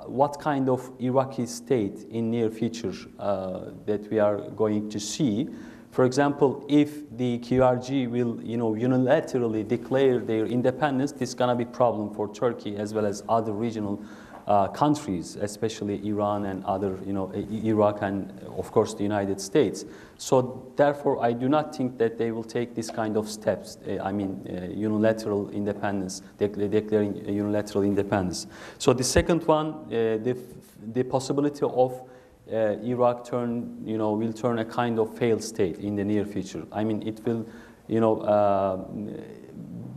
what kind of Iraqi state in near future that we are going to see. For example, if the QRG will, unilaterally declare their independence, this is going to be a problem for Turkey as well as other regional countries, especially Iran and other, Iraq and of course the United States. So therefore, I do not think that they will take this kind of steps. Unilateral independence, declaring unilateral independence. So the second one, the possibility of Iraq will turn a kind of failed state in the near future. I mean, it will,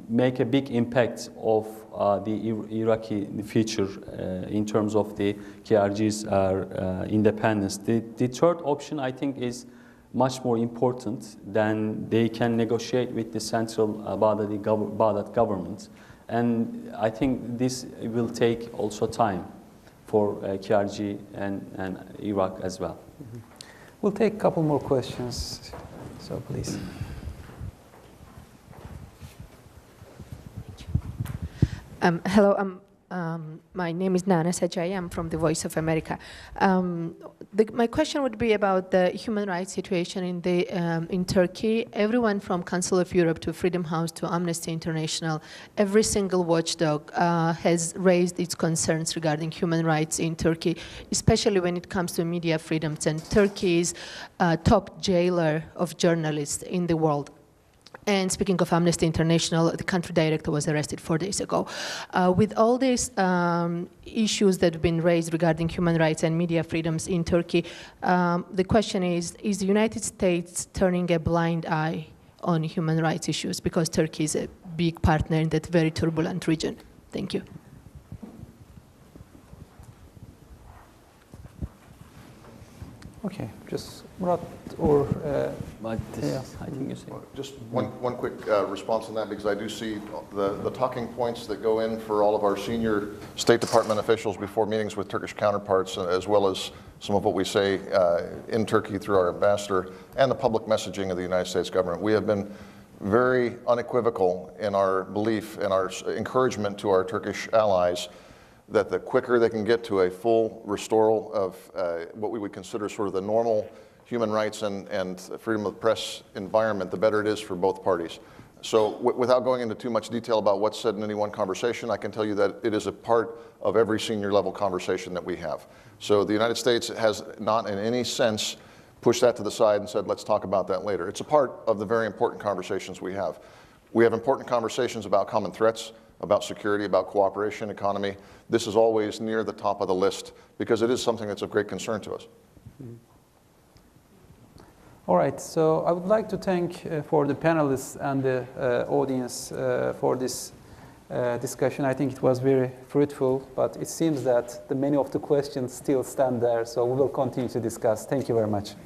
make a big impact of the Iraqi future in terms of the KRG's independence. The third option, I think, is much more important than they can negotiate with the central Baghdad government. And I think this will take also time for KRG and Iraq as well. Mm-hmm. We'll take a couple more questions, so please. Hello, my name is Nana Sajai. I'm from the Voice of America. My question would be about the human rights situation in Turkey. Everyone from Council of Europe to Freedom House to Amnesty International, every single watchdog has raised its concerns regarding human rights in Turkey, especially when it comes to media freedoms. And Turkey is top jailer of journalists in the world. And speaking of Amnesty International, the country director was arrested 4 days ago. With all these issues that have been raised regarding human rights and media freedoms in Turkey, the question is the United States turning a blind eye on human rights issues because Turkey is a big partner in that very turbulent region? Thank you. Okay, just Murat or I think you say. Just one quick response on that, because I do see the talking points that go in for all of our senior State Department officials before meetings with Turkish counterparts, as well as some of what we say in Turkey through our ambassador and the public messaging of the United States government. We have been very unequivocal in our belief and our encouragement to our Turkish allies that the quicker they can get to a full restoral of what we would consider sort of the normal human rights and freedom of the press environment, the better it is for both parties. So without going into too much detail about what's said in any one conversation, I can tell you that it is a part of every senior level conversation that we have. So the United States has not in any sense pushed that to the side and said, let's talk about that later. It's a part of the very important conversations we have. We have important conversations about common threats, about security, about cooperation, economy. This is always near the top of the list because it is something that's of great concern to us. Mm-hmm. All right, so I would like to thank for the panelists and the audience for this discussion. I think it was very fruitful, but it seems that many of the questions still stand there, so we will continue to discuss. Thank you very much.